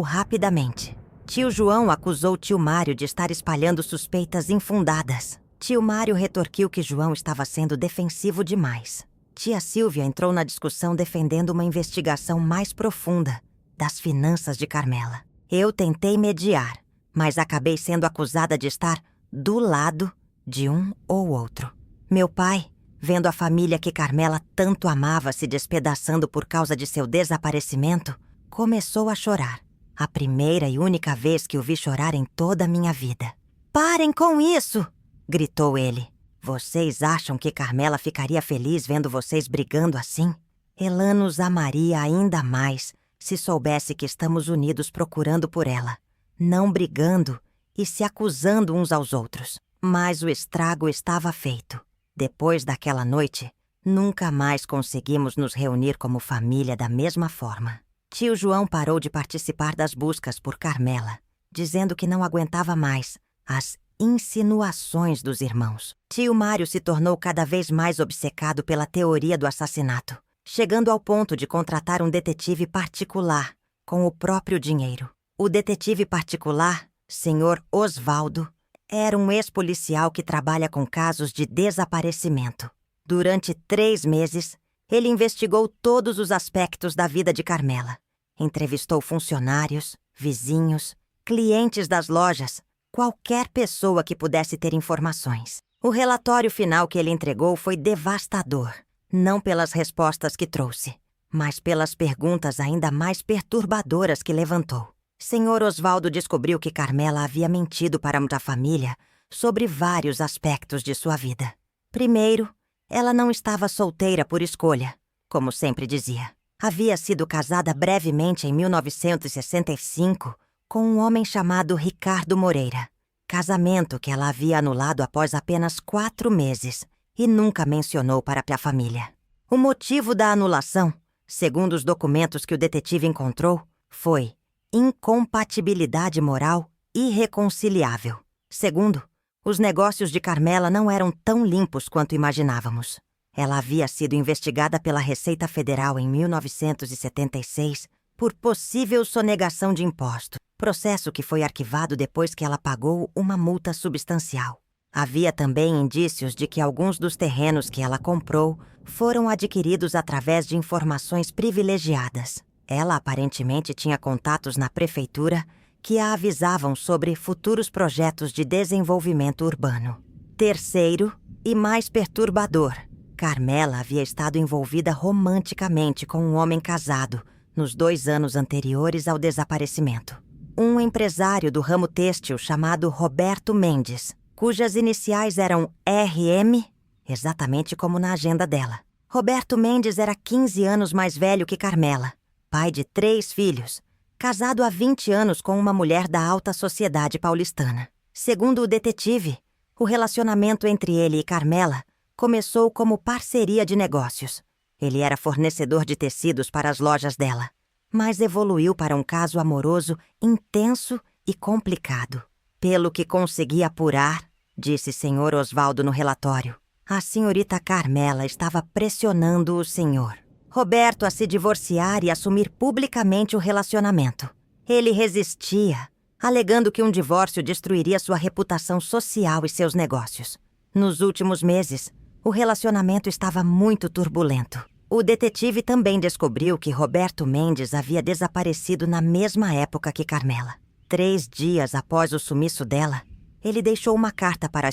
S1: rapidamente. Tio João acusou tio Mário de estar espalhando suspeitas infundadas. Tio Mário retorquiu que João estava sendo defensivo demais. Tia Silvia entrou na discussão defendendo uma investigação mais profunda das finanças de Carmela. Eu tentei mediar, mas acabei sendo acusada de estar do lado de um ou outro. Meu pai, vendo a família que Carmela tanto amava se despedaçando por causa de seu desaparecimento, começou a chorar. A primeira e única vez que o vi chorar em toda a minha vida. "Parem com isso!" gritou ele. "Vocês acham que Carmela ficaria feliz vendo vocês brigando assim? Ela nos amaria ainda mais se soubesse que estamos unidos procurando por ela, não brigando e se acusando uns aos outros." Mas o estrago estava feito. Depois daquela noite, nunca mais conseguimos nos reunir como família da mesma forma. Tio João parou de participar das buscas por Carmela, dizendo que não aguentava mais as insinuações dos irmãos. Tio Mário se tornou cada vez mais obcecado pela teoria do assassinato, chegando ao ponto de contratar um detetive particular com o próprio dinheiro. O detetive particular, Sr. Osvaldo, era um ex-policial que trabalha com casos de desaparecimento. Durante 3 meses, ele investigou todos os aspectos da vida de Carmela. Entrevistou funcionários, vizinhos, clientes das lojas, qualquer pessoa que pudesse ter informações. O relatório final que ele entregou foi devastador, não pelas respostas que trouxe, mas pelas perguntas ainda mais perturbadoras que levantou. Senhor Osvaldo descobriu que Carmela havia mentido para a família sobre vários aspectos de sua vida. Primeiro, ela não estava solteira por escolha, como sempre dizia. Havia sido casada brevemente em 1965 com um homem chamado Ricardo Moreira. Casamento que ela havia anulado após apenas 4 meses e nunca mencionou para a família. O motivo da anulação, segundo os documentos que o detetive encontrou, foi incompatibilidade moral irreconciliável. Segundo, os negócios de Carmela não eram tão limpos quanto imaginávamos. Ela havia sido investigada pela Receita Federal em 1976 por possível sonegação de imposto, processo que foi arquivado depois que ela pagou uma multa substancial. Havia também indícios de que alguns dos terrenos que ela comprou foram adquiridos através de informações privilegiadas. Ela aparentemente tinha contatos na prefeitura que a avisavam sobre futuros projetos de desenvolvimento urbano. Terceiro, e mais perturbador, Carmela havia estado envolvida romanticamente com um homem casado nos 2 anos anteriores ao desaparecimento. Um empresário do ramo têxtil chamado Roberto Mendes, cujas iniciais eram RM, exatamente como na agenda dela. Roberto Mendes era 15 anos mais velho que Carmela, pai de 3 filhos, casado há 20 anos com uma mulher da alta sociedade paulistana. Segundo o detetive, o relacionamento entre ele e Carmela começou como parceria de negócios. Ele era fornecedor de tecidos para as lojas dela, mas evoluiu para um caso amoroso intenso e complicado. Pelo que consegui apurar, disse Sr. Osvaldo no relatório, a senhorita Carmela estava pressionando o senhor Roberto a se divorciar e assumir publicamente o relacionamento. Ele resistia, alegando que um divórcio destruiria sua reputação social e seus negócios. Nos últimos meses, o relacionamento estava muito turbulento. O detetive também descobriu que Roberto Mendes havia desaparecido na mesma época que Carmela. 3 dias após o sumiço dela, ele deixou uma carta para a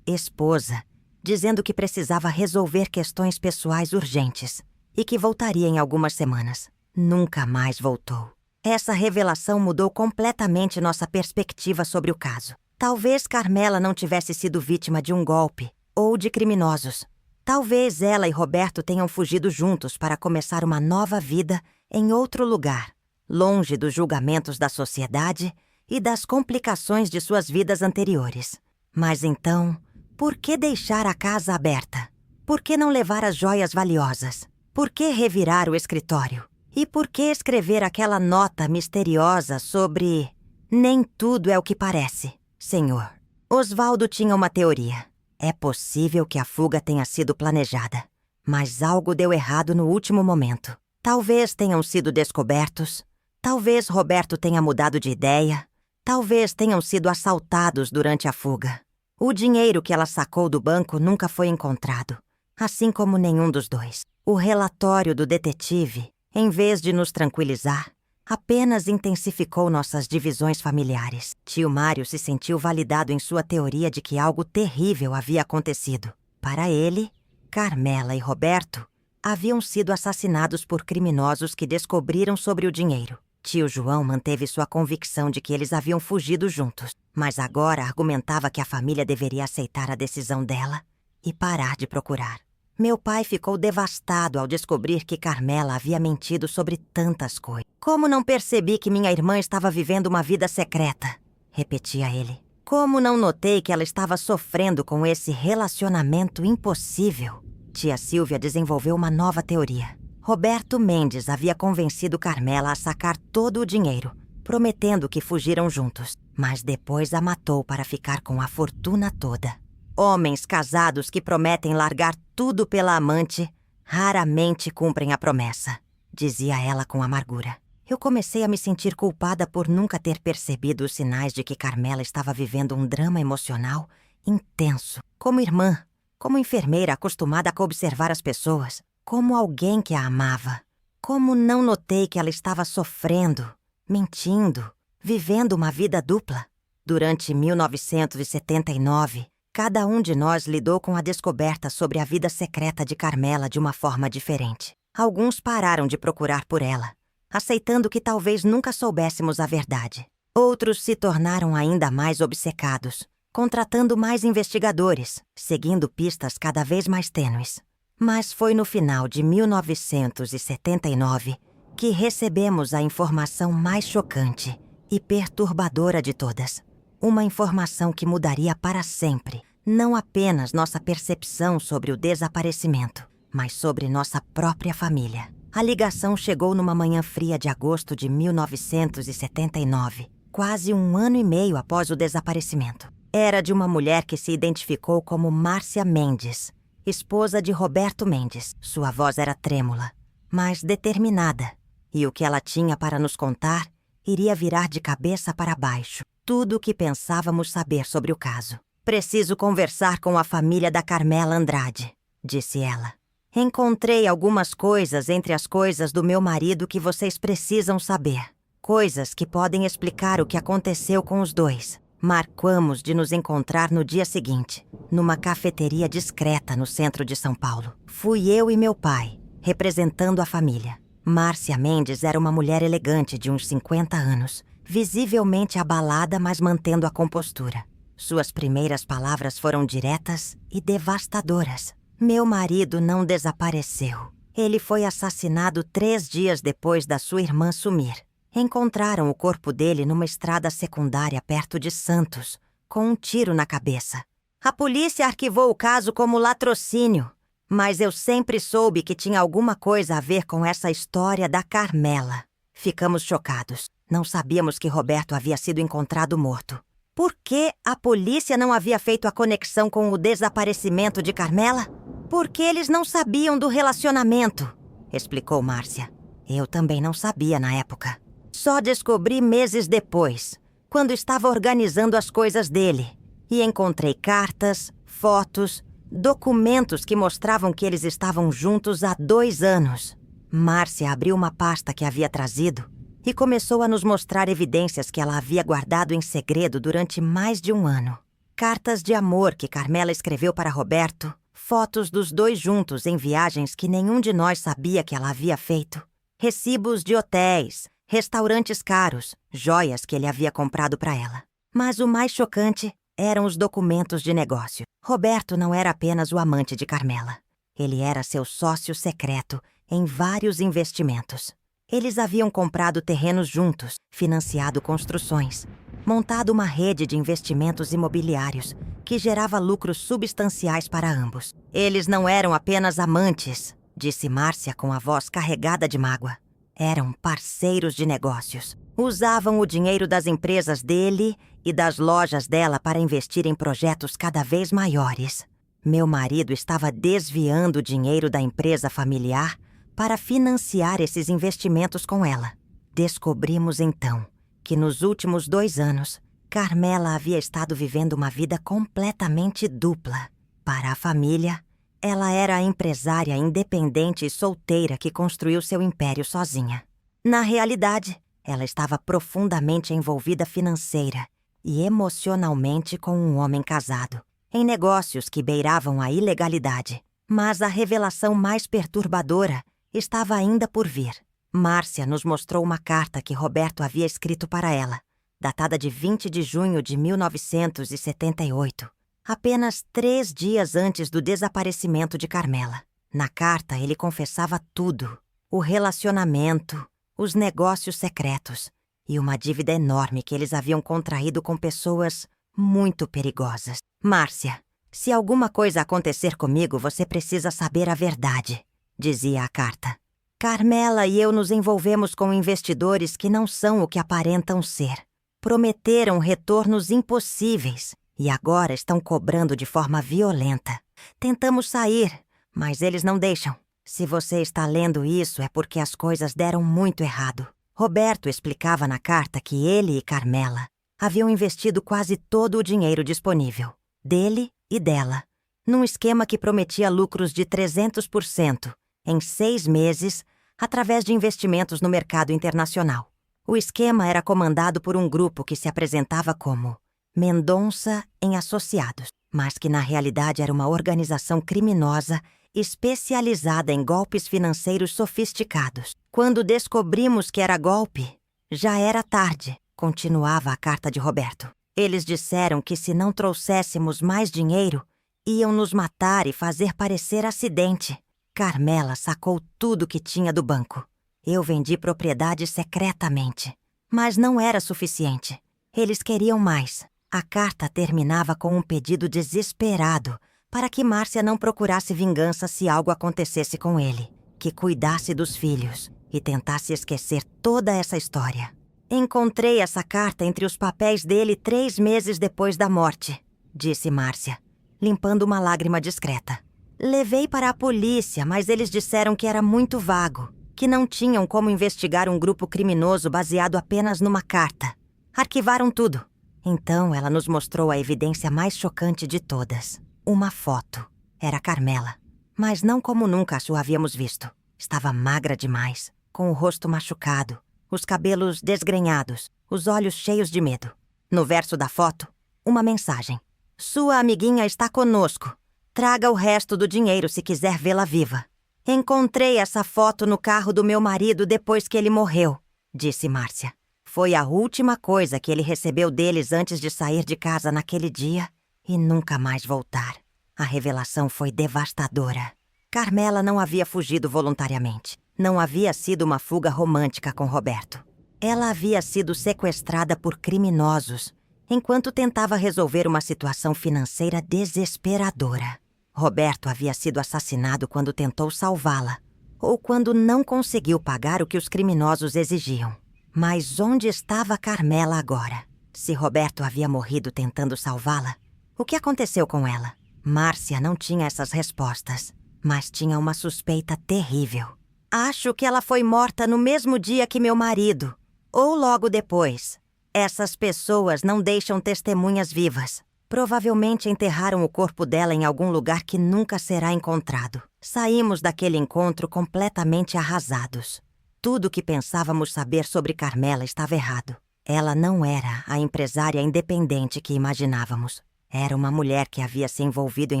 S1: esposa, dizendo que precisava resolver questões pessoais urgentes e que voltaria em algumas semanas. Nunca mais voltou. Essa revelação mudou completamente nossa perspectiva sobre o caso. Talvez Carmela não tivesse sido vítima de um golpe ou de criminosos. Talvez ela e Roberto tenham fugido juntos para começar uma nova vida em outro lugar, longe dos julgamentos da sociedade e das complicações de suas vidas anteriores. Mas então, por que deixar a casa aberta? Por que não levar as joias valiosas? Por que revirar o escritório? E por que escrever aquela nota misteriosa sobre "Nem tudo é o que parece, senhor"? Osvaldo tinha uma teoria. É possível que a fuga tenha sido planejada, mas algo deu errado no último momento. Talvez tenham sido descobertos, talvez Roberto tenha mudado de ideia, talvez tenham sido assaltados durante a fuga. O dinheiro que ela sacou do banco nunca foi encontrado, assim como nenhum dos dois. O relatório do detetive, em vez de nos tranquilizar, apenas intensificou nossas divisões familiares. Tio Mário se sentiu validado em sua teoria de que algo terrível havia acontecido. Para ele, Carmela e Roberto haviam sido assassinados por criminosos que descobriram sobre o dinheiro. Tio João manteve sua convicção de que eles haviam fugido juntos, mas agora argumentava que a família deveria aceitar a decisão dela e parar de procurar. Meu pai ficou devastado ao descobrir que Carmela havia mentido sobre tantas coisas. Como não percebi que minha irmã estava vivendo uma vida secreta? Repetia ele. Como não notei que ela estava sofrendo com esse relacionamento impossível? Tia Silvia desenvolveu uma nova teoria. Roberto Mendes havia convencido Carmela a sacar todo o dinheiro, prometendo que fugiram juntos, mas depois a matou para ficar com a fortuna toda. Homens casados que prometem largar tudo pela amante raramente cumprem a promessa, dizia ela com amargura. Eu comecei a me sentir culpada por nunca ter percebido os sinais de que Carmela estava vivendo um drama emocional intenso. Como irmã, como enfermeira acostumada a observar as pessoas, como alguém que a amava. Como não notei que ela estava sofrendo, mentindo, vivendo uma vida dupla? Durante 1979, cada um de nós lidou com a descoberta sobre a vida secreta de Carmela de uma forma diferente. Alguns pararam de procurar por ela, aceitando que talvez nunca soubéssemos a verdade. Outros se tornaram ainda mais obcecados, contratando mais investigadores, seguindo pistas cada vez mais tênues. Mas foi no final de 1979 que recebemos a informação mais chocante e perturbadora de todas. Uma informação que mudaria para sempre, não apenas nossa percepção sobre o desaparecimento, mas sobre nossa própria família. A ligação chegou numa manhã fria de agosto de 1979, quase 1 ano e meio após o desaparecimento. Era de uma mulher que se identificou como Márcia Mendes, esposa de Roberto Mendes. Sua voz era trêmula, mas determinada, e o que ela tinha para nos contar iria virar de cabeça para baixo tudo o que pensávamos saber sobre o caso. Preciso conversar com a família da Carmela Andrade, disse ela. Encontrei algumas coisas entre as coisas do meu marido que vocês precisam saber. Coisas que podem explicar o que aconteceu com os dois. Marcamos de nos encontrar no dia seguinte, numa cafeteria discreta no centro de São Paulo. Fui eu e meu pai, representando a família. Márcia Mendes era uma mulher elegante de uns 50 anos, visivelmente abalada, mas mantendo a compostura. Suas primeiras palavras foram diretas e devastadoras. Meu marido não desapareceu. Ele foi assassinado 3 dias depois da sua irmã sumir. Encontraram o corpo dele numa estrada secundária perto de Santos, com um tiro na cabeça. A polícia arquivou o caso como latrocínio, mas eu sempre soube que tinha alguma coisa a ver com essa história da Carmela. Ficamos chocados. Não sabíamos que Roberto havia sido encontrado morto. Por que a polícia não havia feito a conexão com o desaparecimento de Carmela? Porque eles não sabiam do relacionamento, explicou Márcia. Eu também não sabia na época. Só descobri meses depois, quando estava organizando as coisas dele, e encontrei cartas, fotos, Documentos que mostravam que eles estavam juntos há 2 anos. Márcia abriu uma pasta que havia trazido e começou a nos mostrar evidências que ela havia guardado em segredo durante mais de 1 ano. Cartas de amor que Carmela escreveu para Roberto, fotos dos 2 juntos em viagens que nenhum de nós sabia que ela havia feito, recibos de hotéis, restaurantes caros, joias que ele havia comprado para ela. Mas o mais chocante eram os documentos de negócio. Roberto não era apenas o amante de Carmela. Ele era seu sócio secreto em vários investimentos. Eles haviam comprado terrenos juntos, financiado construções, montado uma rede de investimentos imobiliários que gerava lucros substanciais para ambos. Eles não eram apenas amantes, disse Márcia com a voz carregada de mágoa. Eram parceiros de negócios. Usavam o dinheiro das empresas dele e das lojas dela para investir em projetos cada vez maiores. Meu marido estava desviando o dinheiro da empresa familiar para financiar esses investimentos com ela. Descobrimos então que nos últimos 2 anos, Carmela havia estado vivendo uma vida completamente dupla. Para a família, ela era a empresária independente e solteira que construiu seu império sozinha. Na realidade, ela estava profundamente envolvida financeira e emocionalmente com um homem casado, em negócios que beiravam a ilegalidade. Mas a revelação mais perturbadora estava ainda por vir. Márcia nos mostrou uma carta que Roberto havia escrito para ela, datada de 20 de junho de 1978, apenas 3 dias antes do desaparecimento de Carmela. Na carta, ele confessava tudo: o relacionamento, os negócios secretos e uma dívida enorme que eles haviam contraído com pessoas muito perigosas. Márcia, se alguma coisa acontecer comigo, você precisa saber a verdade, dizia a carta. Carmela e eu nos envolvemos com investidores que não são o que aparentam ser. Prometeram retornos impossíveis e agora estão cobrando de forma violenta. Tentamos sair, mas eles não deixam. Se você está lendo isso, é porque as coisas deram muito errado. Roberto explicava na carta que ele e Carmela haviam investido quase todo o dinheiro disponível, dele e dela, num esquema que prometia lucros de 300% em 6 meses, através de investimentos no mercado internacional. O esquema era comandado por um grupo que se apresentava como Mendonça em Associados, mas que na realidade era uma organização criminosa especializada em golpes financeiros sofisticados. Quando descobrimos que era golpe, já era tarde, continuava a carta de Roberto. Eles disseram que se não trouxéssemos mais dinheiro, iam nos matar e fazer parecer acidente. Carmela sacou tudo que tinha do banco. Eu vendi propriedade secretamente. Mas não era suficiente. Eles queriam mais. A carta terminava com um pedido desesperado para que Márcia não procurasse vingança se algo acontecesse com ele, que cuidasse dos filhos e tentasse esquecer toda essa história. Encontrei essa carta entre os papéis dele 3 meses depois da morte, disse Márcia, limpando uma lágrima discreta. Levei para a polícia, mas eles disseram que era muito vago, que não tinham como investigar um grupo criminoso baseado apenas numa carta. Arquivaram tudo. Então ela nos mostrou a evidência mais chocante de todas. Uma foto. Era Carmela, mas não como nunca a havíamos visto. Estava magra demais, com o rosto machucado, os cabelos desgrenhados, os olhos cheios de medo. No verso da foto, uma mensagem. Sua amiguinha está conosco. Traga o resto do dinheiro se quiser vê-la viva. Encontrei essa foto no carro do meu marido depois que ele morreu, disse Márcia. Foi a última coisa que ele recebeu deles antes de sair de casa naquele dia e nunca mais voltar. A revelação foi devastadora. Carmela não havia fugido voluntariamente. Não havia sido uma fuga romântica com Roberto. Ela havia sido sequestrada por criminosos enquanto tentava resolver uma situação financeira desesperadora. Roberto havia sido assassinado quando tentou salvá-la, ou quando não conseguiu pagar o que os criminosos exigiam. Mas onde estava Carmela agora? Se Roberto havia morrido tentando salvá-la, o que aconteceu com ela? Márcia não tinha essas respostas, mas tinha uma suspeita terrível. Acho que ela foi morta no mesmo dia que meu marido, ou logo depois. Essas pessoas não deixam testemunhas vivas. Provavelmente enterraram o corpo dela em algum lugar que nunca será encontrado. Saímos daquele encontro completamente arrasados. Tudo o que pensávamos saber sobre Carmela estava errado. Ela não era a empresária independente que imaginávamos. Era uma mulher que havia se envolvido em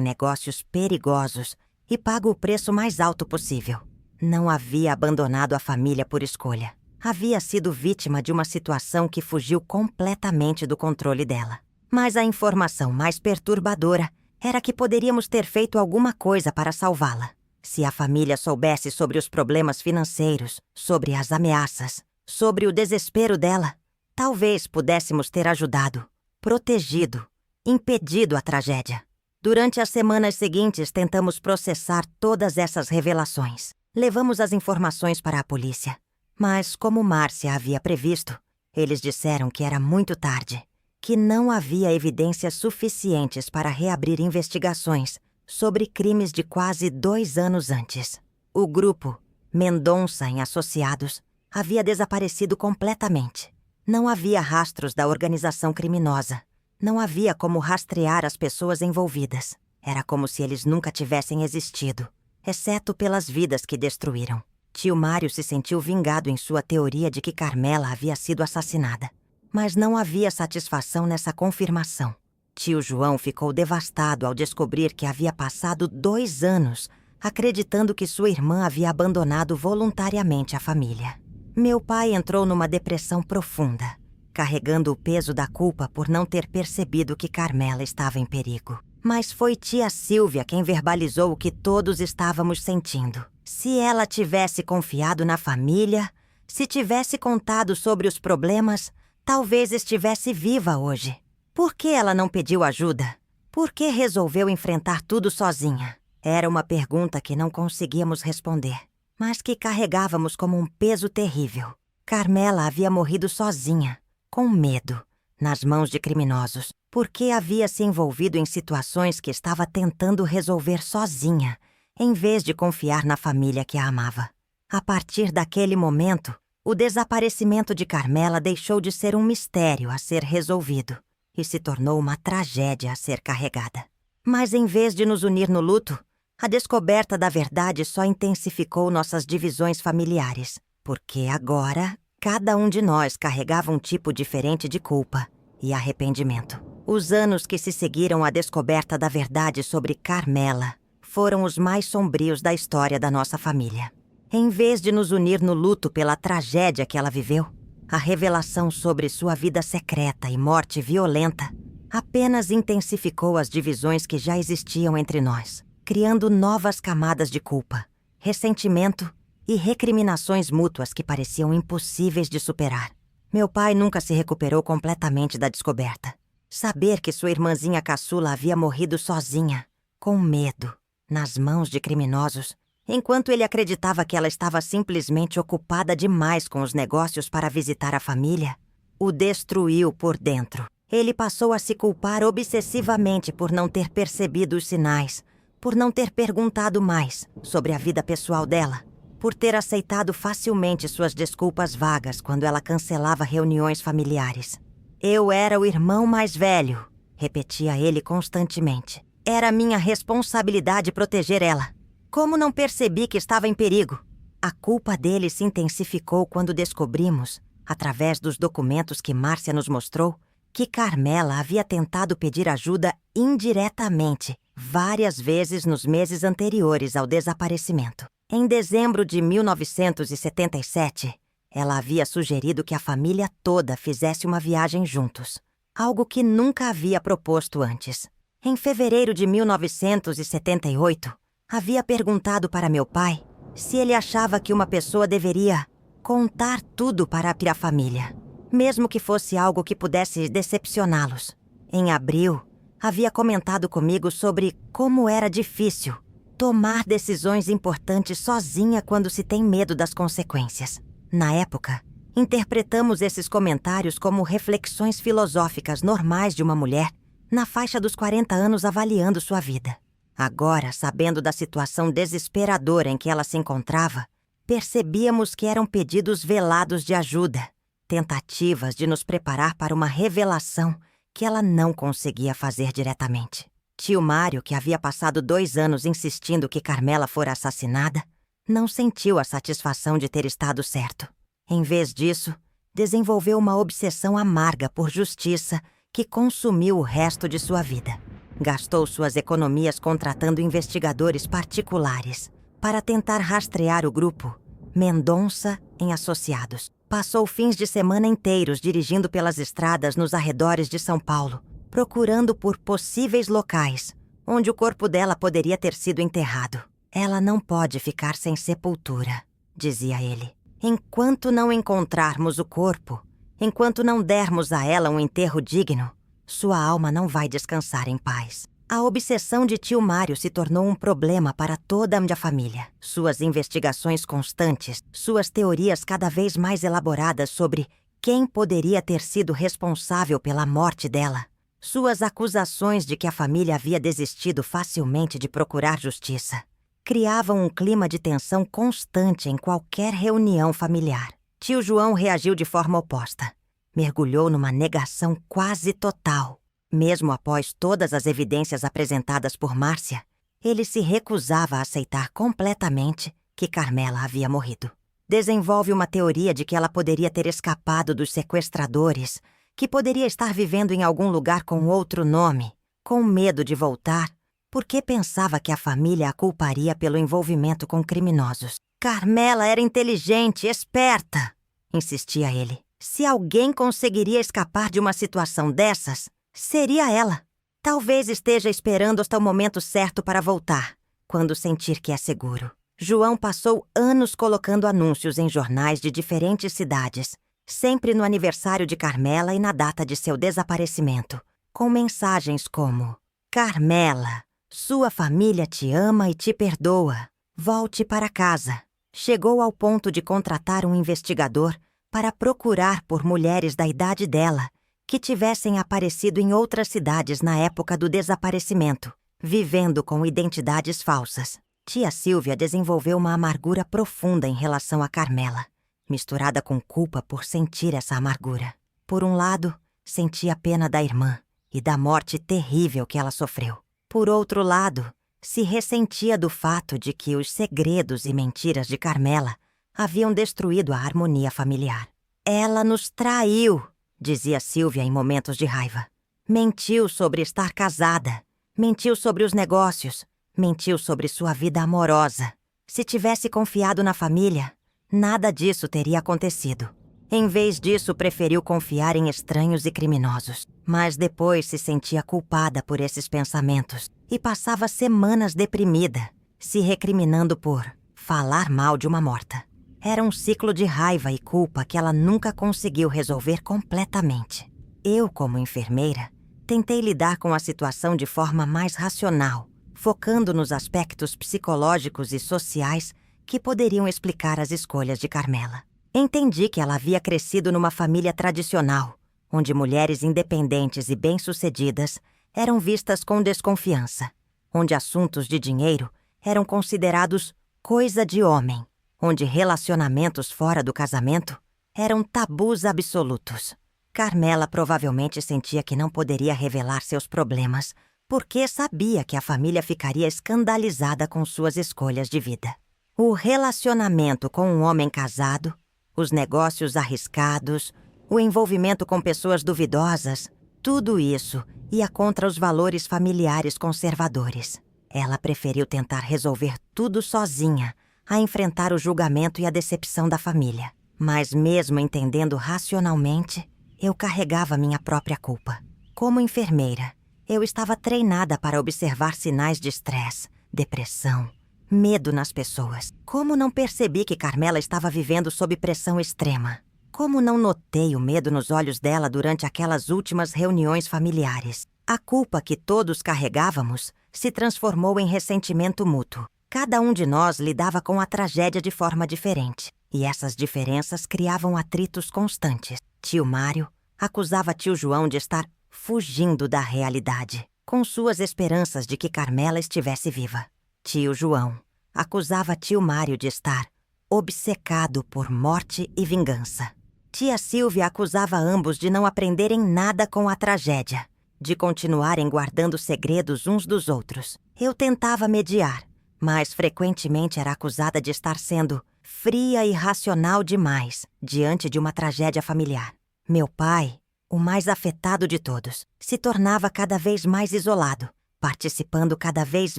S1: negócios perigosos e pago o preço mais alto possível. Não havia abandonado a família por escolha. Havia sido vítima de uma situação que fugiu completamente do controle dela. Mas a informação mais perturbadora era que poderíamos ter feito alguma coisa para salvá-la. Se a família soubesse sobre os problemas financeiros, sobre as ameaças, sobre o desespero dela, talvez pudéssemos ter ajudado, protegido, impedido a tragédia. Durante as semanas seguintes, tentamos processar todas essas revelações. Levamos as informações para a polícia. Mas, como Márcia havia previsto, eles disseram que era muito tarde, que não havia evidências suficientes para reabrir investigações sobre crimes de quase 2 anos antes. O grupo, Mendonça em Associados, havia desaparecido completamente. Não havia rastros da organização criminosa. Não havia como rastrear as pessoas envolvidas. Era como se eles nunca tivessem existido, exceto pelas vidas que destruíram. Tio Mário se sentiu vingado em sua teoria de que Carmela havia sido assassinada. Mas não havia satisfação nessa confirmação. Tio João ficou devastado ao descobrir que havia passado 2 anos acreditando que sua irmã havia abandonado voluntariamente a família. Meu pai entrou numa depressão profunda, carregando o peso da culpa por não ter percebido que Carmela estava em perigo. Mas foi tia Silvia quem verbalizou o que todos estávamos sentindo. Se ela tivesse confiado na família, se tivesse contado sobre os problemas, talvez estivesse viva hoje. Por que ela não pediu ajuda? Por que resolveu enfrentar tudo sozinha? Era uma pergunta que não conseguíamos responder, mas que carregávamos como um peso terrível. Carmela havia morrido sozinha, com medo, nas mãos de criminosos, porque havia se envolvido em situações que estava tentando resolver sozinha, em vez de confiar na família que a amava. A partir daquele momento, o desaparecimento de Carmela deixou de ser um mistério a ser resolvido e se tornou uma tragédia a ser carregada. Mas em vez de nos unir no luto, a descoberta da verdade só intensificou nossas divisões familiares, porque agora cada um de nós carregava um tipo diferente de culpa e arrependimento. Os anos que se seguiram à descoberta da verdade sobre Carmela foram os mais sombrios da história da nossa família. Em vez de nos unir no luto pela tragédia que ela viveu, a revelação sobre sua vida secreta e morte violenta apenas intensificou as divisões que já existiam entre nós, criando novas camadas de culpa, ressentimento e recriminações mútuas que pareciam impossíveis de superar. Meu pai nunca se recuperou completamente da descoberta. Saber que sua irmãzinha caçula havia morrido sozinha, com medo, nas mãos de criminosos, enquanto ele acreditava que ela estava simplesmente ocupada demais com os negócios para visitar a família, o destruiu por dentro. Ele passou a se culpar obsessivamente por não ter percebido os sinais, por não ter perguntado mais sobre a vida pessoal dela, por ter aceitado facilmente suas desculpas vagas quando ela cancelava reuniões familiares. Eu era o irmão mais velho, repetia ele constantemente. Era minha responsabilidade proteger ela. Como não percebi que estava em perigo? A culpa dele se intensificou quando descobrimos, através dos documentos que Márcia nos mostrou, que Carmela havia tentado pedir ajuda indiretamente várias vezes nos meses anteriores ao desaparecimento. Em dezembro de 1977, ela havia sugerido que a família toda fizesse uma viagem juntos, algo que nunca havia proposto antes. Em fevereiro de 1978, havia perguntado para meu pai se ele achava que uma pessoa deveria contar tudo para a família, mesmo que fosse algo que pudesse decepcioná-los. Em abril, havia comentado comigo sobre como era difícil tomar decisões importantes sozinha quando se tem medo das consequências. Na época, interpretamos esses comentários como reflexões filosóficas normais de uma mulher na faixa dos 40 anos avaliando sua vida. Agora, sabendo da situação desesperadora em que ela se encontrava, percebíamos que eram pedidos velados de ajuda, tentativas de nos preparar para uma revelação que ela não conseguia fazer diretamente. Tio Mário, que havia passado 2 anos insistindo que Carmela fora assassinada, não sentiu a satisfação de ter estado certo. Em vez disso, desenvolveu uma obsessão amarga por justiça que consumiu o resto de sua vida. Gastou suas economias contratando investigadores particulares para tentar rastrear o grupo Mendonça em Associados. Passou fins de semana inteiros dirigindo pelas estradas nos arredores de São Paulo, procurando por possíveis locais onde o corpo dela poderia ter sido enterrado. Ela não pode ficar sem sepultura, dizia ele. Enquanto não encontrarmos o corpo, enquanto não dermos a ela um enterro digno, sua alma não vai descansar em paz. A obsessão de tio Mário se tornou um problema para toda a família. Suas investigações constantes, suas teorias cada vez mais elaboradas sobre quem poderia ter sido responsável pela morte dela, suas acusações de que a família havia desistido facilmente de procurar justiça, criavam um clima de tensão constante em qualquer reunião familiar. Tio João reagiu de forma oposta. Mergulhou numa negação quase total. Mesmo após todas as evidências apresentadas por Márcia, ele se recusava a aceitar completamente que Carmela havia morrido. Desenvolve uma teoria de que ela poderia ter escapado dos sequestradores, que poderia estar vivendo em algum lugar com outro nome, com medo de voltar, porque pensava que a família a culparia pelo envolvimento com criminosos. Carmela era inteligente, esperta, insistia ele. Se alguém conseguiria escapar de uma situação dessas, seria ela. Talvez esteja esperando hasta o momento certo para voltar, quando sentir que é seguro. João passou anos colocando anúncios em jornais de diferentes cidades, sempre no aniversário de Carmela e na data de seu desaparecimento, com mensagens como: Carmela, sua família te ama e te perdoa. Volte para casa. Chegou ao ponto de contratar um investigador para procurar por mulheres da idade dela que tivessem aparecido em outras cidades na época do desaparecimento, vivendo com identidades falsas. Tia Silvia desenvolveu uma amargura profunda em relação a Carmela, misturada com culpa por sentir essa amargura. Por um lado, sentia pena da irmã e da morte terrível que ela sofreu. Por outro lado, se ressentia do fato de que os segredos e mentiras de Carmela haviam destruído a harmonia familiar. Ela nos traiu, dizia Silvia em momentos de raiva. Mentiu sobre estar casada, mentiu sobre os negócios, mentiu sobre sua vida amorosa. Se tivesse confiado na família, nada disso teria acontecido. Em vez disso, preferiu confiar em estranhos e criminosos. Mas depois se sentia culpada por esses pensamentos e passava semanas deprimida, se recriminando por falar mal de uma morta. Era um ciclo de raiva e culpa que ela nunca conseguiu resolver completamente. Eu, como enfermeira, tentei lidar com a situação de forma mais racional, focando nos aspectos psicológicos e sociais que poderiam explicar as escolhas de Carmela. Entendi que ela havia crescido numa família tradicional, onde mulheres independentes e bem-sucedidas eram vistas com desconfiança, onde assuntos de dinheiro eram considerados coisa de homem, onde relacionamentos fora do casamento eram tabus absolutos. Carmela provavelmente sentia que não poderia revelar seus problemas, porque sabia que a família ficaria escandalizada com suas escolhas de vida. O relacionamento com um homem casado, os negócios arriscados, o envolvimento com pessoas duvidosas, tudo isso ia contra os valores familiares conservadores. Ela preferiu tentar resolver tudo sozinha, a enfrentar o julgamento e a decepção da família. Mas mesmo entendendo racionalmente, eu carregava minha própria culpa. Como enfermeira, eu estava treinada para observar sinais de estresse, depressão, medo nas pessoas. Como não percebi que Carmela estava vivendo sob pressão extrema? Como não notei o medo nos olhos dela durante aquelas últimas reuniões familiares? A culpa que todos carregávamos se transformou em ressentimento mútuo. Cada um de nós lidava com a tragédia de forma diferente, e essas diferenças criavam atritos constantes. Tio Mário acusava tio João de estar fugindo da realidade, com suas esperanças de que Carmela estivesse viva. Tio João acusava tio Mário de estar obcecado por morte e vingança. Tia Silvia acusava ambos de não aprenderem nada com a tragédia, de continuarem guardando segredos uns dos outros. Eu tentava mediar, mas frequentemente era acusada de estar sendo fria e racional demais diante de uma tragédia familiar. Meu pai, o mais afetado de todos, se tornava cada vez mais isolado, participando cada vez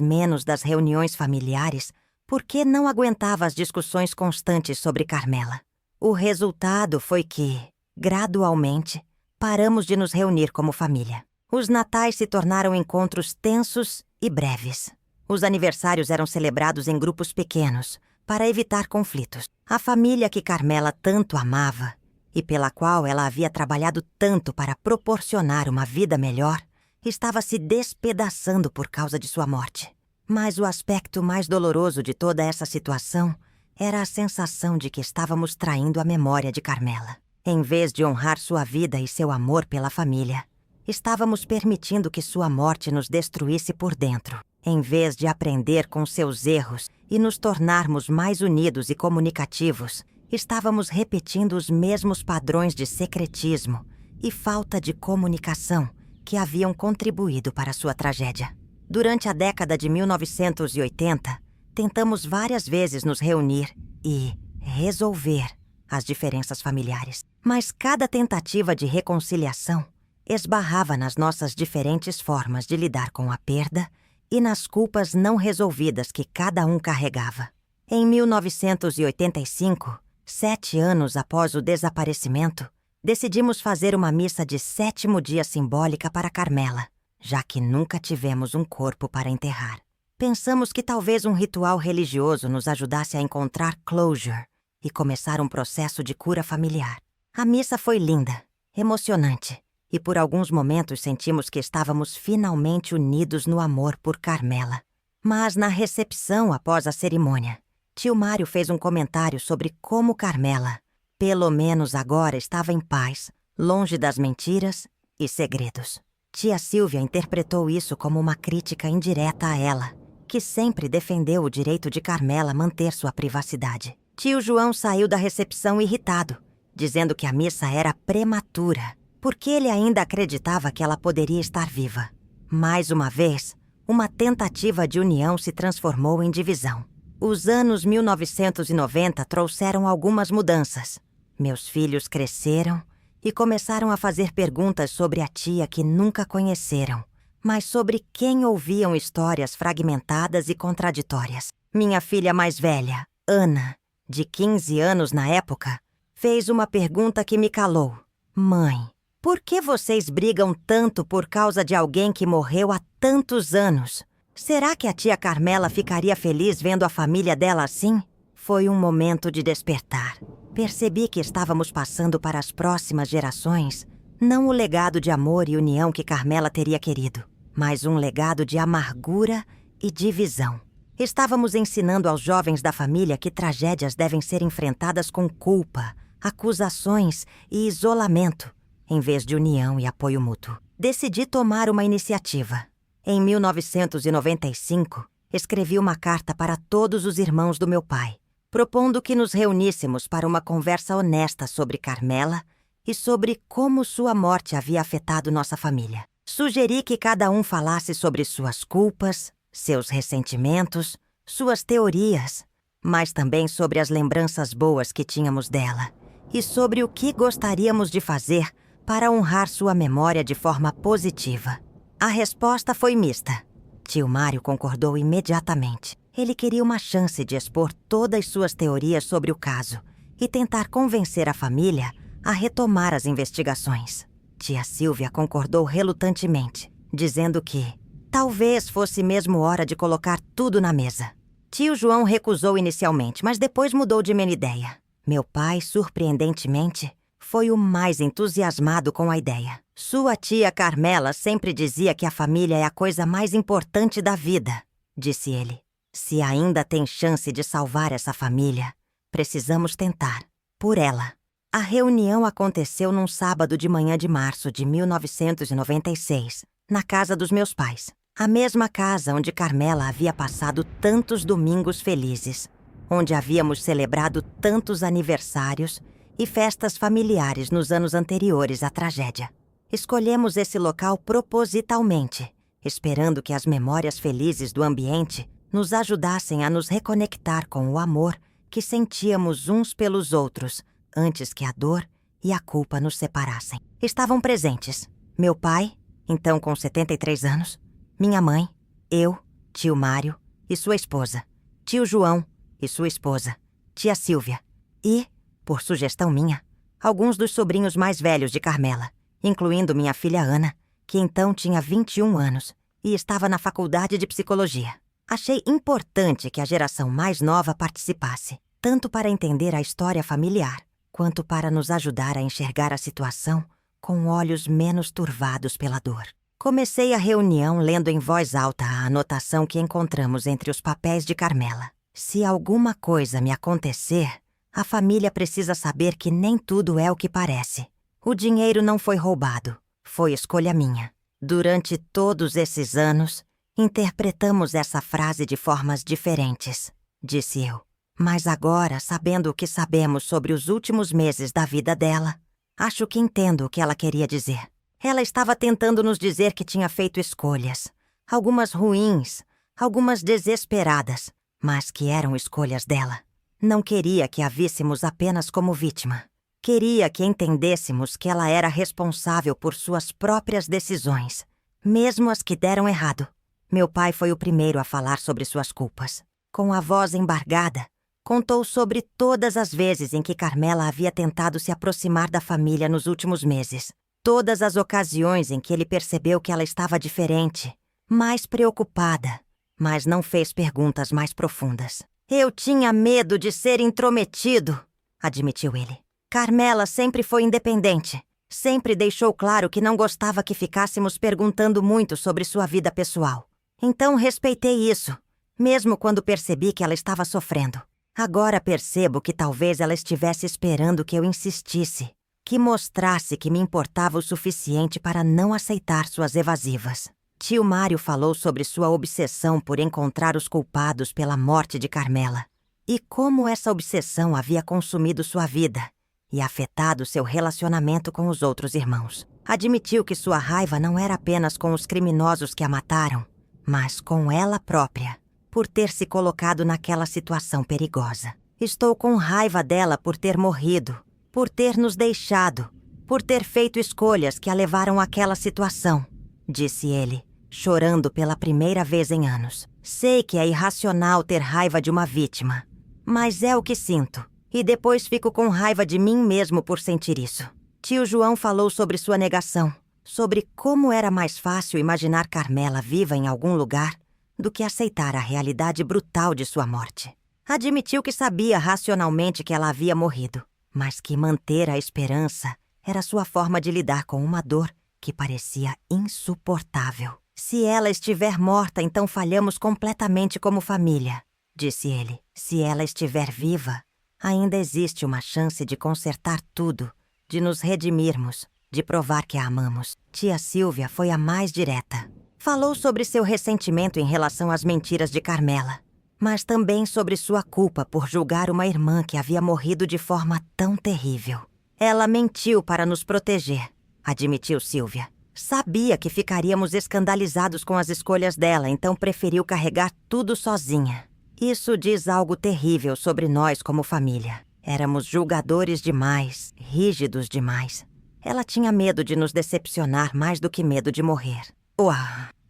S1: menos das reuniões familiares porque não aguentava as discussões constantes sobre Carmela. O resultado foi que, gradualmente, paramos de nos reunir como família. Os natais se tornaram encontros tensos e breves. Os aniversários eram celebrados em grupos pequenos, para evitar conflitos. A família que Carmela tanto amava, e pela qual ela havia trabalhado tanto para proporcionar uma vida melhor, estava se despedaçando por causa de sua morte. Mas o aspecto mais doloroso de toda essa situação era a sensação de que estávamos traindo a memória de Carmela. Em vez de honrar sua vida e seu amor pela família, estávamos permitindo que sua morte nos destruísse por dentro. Em vez de aprender com seus erros e nos tornarmos mais unidos e comunicativos, estávamos repetindo os mesmos padrões de secretismo e falta de comunicação que haviam contribuído para sua tragédia. Durante a década de 1980, tentamos várias vezes nos reunir e resolver as diferenças familiares. Mas cada tentativa de reconciliação esbarrava nas nossas diferentes formas de lidar com a perda e nas culpas não resolvidas que cada um carregava. Em 1985, 7 anos após o desaparecimento, decidimos fazer uma missa de 7º dia simbólica para Carmela, já que nunca tivemos um corpo para enterrar. Pensamos que talvez um ritual religioso nos ajudasse a encontrar closure e começar um processo de cura familiar. A missa foi linda, emocionante, e por alguns momentos sentimos que estávamos finalmente unidos no amor por Carmela. Mas na recepção após a cerimônia, tio Mário fez um comentário sobre como Carmela, pelo menos agora, estava em paz, longe das mentiras e segredos. Tia Silvia interpretou isso como uma crítica indireta a ela, que sempre defendeu o direito de Carmela manter sua privacidade. Tio João saiu da recepção irritado, dizendo que a missa era prematura, porque ele ainda acreditava que ela poderia estar viva. Mais uma vez, uma tentativa de união se transformou em divisão. Os anos 1990 trouxeram algumas mudanças. Meus filhos cresceram e começaram a fazer perguntas sobre a tia que nunca conheceram, mas sobre quem ouviam histórias fragmentadas e contraditórias. Minha filha mais velha, Ana, de 15 anos na época, fez uma pergunta que me calou. Mãe, por que vocês brigam tanto por causa de alguém que morreu há tantos anos? Será que a tia Carmela ficaria feliz vendo a família dela assim? Foi um momento de despertar. Percebi que estávamos passando para as próximas gerações não o legado de amor e união que Carmela teria querido, mas um legado de amargura e divisão. Estávamos ensinando aos jovens da família que tragédias devem ser enfrentadas com culpa, acusações e isolamento, em vez de união e apoio mútuo. Decidi tomar uma iniciativa. Em 1995, escrevi uma carta para todos os irmãos do meu pai, propondo que nos reuníssemos para uma conversa honesta sobre Carmela e sobre como sua morte havia afetado nossa família. Sugeri que cada um falasse sobre suas culpas, seus ressentimentos, suas teorias, mas também sobre as lembranças boas que tínhamos dela e sobre o que gostaríamos de fazer para honrar sua memória de forma positiva. A resposta foi mista. Tio Mário concordou imediatamente. Ele queria uma chance de expor todas suas teorias sobre o caso e tentar convencer a família a retomar as investigações. Tia Silvia concordou relutantemente, dizendo que talvez fosse mesmo hora de colocar tudo na mesa. Tio João recusou inicialmente, mas depois mudou de ideia. Meu pai, surpreendentemente, foi o mais entusiasmado com a ideia. Sua tia Carmela sempre dizia que a família é a coisa mais importante da vida, disse ele. Se ainda tem chance de salvar essa família, precisamos tentar. Por ela. A reunião aconteceu num sábado de manhã de março de 1996, na casa dos meus pais. A mesma casa onde Carmela havia passado tantos domingos felizes, onde havíamos celebrado tantos aniversários e festas familiares nos anos anteriores à tragédia. Escolhemos esse local propositalmente, esperando que as memórias felizes do ambiente nos ajudassem a nos reconectar com o amor que sentíamos uns pelos outros antes que a dor e a culpa nos separassem. Estavam presentes meu pai, então com 73 anos, minha mãe, eu, tio Mário e sua esposa, tio João e sua esposa, tia Silvia e, por sugestão minha, alguns dos sobrinhos mais velhos de Carmela, incluindo minha filha Ana, que então tinha 21 anos e estava na faculdade de psicologia. Achei importante que a geração mais nova participasse, tanto para entender a história familiar, quanto para nos ajudar a enxergar a situação com olhos menos turvados pela dor. Comecei a reunião lendo em voz alta a anotação que encontramos entre os papéis de Carmela. Se alguma coisa me acontecer, a família precisa saber que nem tudo é o que parece. O dinheiro não foi roubado, foi escolha minha. Durante todos esses anos, interpretamos essa frase de formas diferentes, disse eu. Mas agora, sabendo o que sabemos sobre os últimos meses da vida dela, acho que entendo o que ela queria dizer. Ela estava tentando nos dizer que tinha feito escolhas, algumas ruins, algumas desesperadas, mas que eram escolhas dela. Não queria que a víssemos apenas como vítima. Queria que entendêssemos que ela era responsável por suas próprias decisões, mesmo as que deram errado. Meu pai foi o primeiro a falar sobre suas culpas. Com a voz embargada, contou sobre todas as vezes em que Carmela havia tentado se aproximar da família nos últimos meses. Todas as ocasiões em que ele percebeu que ela estava diferente, mais preocupada, mas não fez perguntas mais profundas. Eu tinha medo de ser intrometido, admitiu ele. Carmela sempre foi independente. Sempre deixou claro que não gostava que ficássemos perguntando muito sobre sua vida pessoal. Então respeitei isso, mesmo quando percebi que ela estava sofrendo. Agora percebo que talvez ela estivesse esperando que eu insistisse, que mostrasse que me importava o suficiente para não aceitar suas evasivas. Tio Mário falou sobre sua obsessão por encontrar os culpados pela morte de Carmela e como essa obsessão havia consumido sua vida e afetado seu relacionamento com os outros irmãos. Admitiu que sua raiva não era apenas com os criminosos que a mataram, mas com ela própria, por ter se colocado naquela situação perigosa. Estou com raiva dela por ter morrido, por ter nos deixado, por ter feito escolhas que a levaram àquela situação, disse ele, chorando pela primeira vez em anos. Sei que é irracional ter raiva de uma vítima, mas é o que sinto, e depois fico com raiva de mim mesmo por sentir isso. Tio João falou sobre sua negação, sobre como era mais fácil imaginar Carmela viva em algum lugar do que aceitar a realidade brutal de sua morte. Admitiu que sabia racionalmente que ela havia morrido, mas que manter a esperança era sua forma de lidar com uma dor que parecia insuportável. Se ela estiver morta, então falhamos completamente como família, disse ele. Se ela estiver viva, ainda existe uma chance de consertar tudo, de nos redimirmos, de provar que a amamos. Tia Silvia foi a mais direta. Falou sobre seu ressentimento em relação às mentiras de Carmela, mas também sobre sua culpa por julgar uma irmã que havia morrido de forma tão terrível. Ela mentiu para nos proteger, admitiu Silvia. Sabia que ficaríamos escandalizados com as escolhas dela, então preferiu carregar tudo sozinha. Isso diz algo terrível sobre nós como família. Éramos julgadores demais, rígidos demais. Ela tinha medo de nos decepcionar mais do que medo de morrer.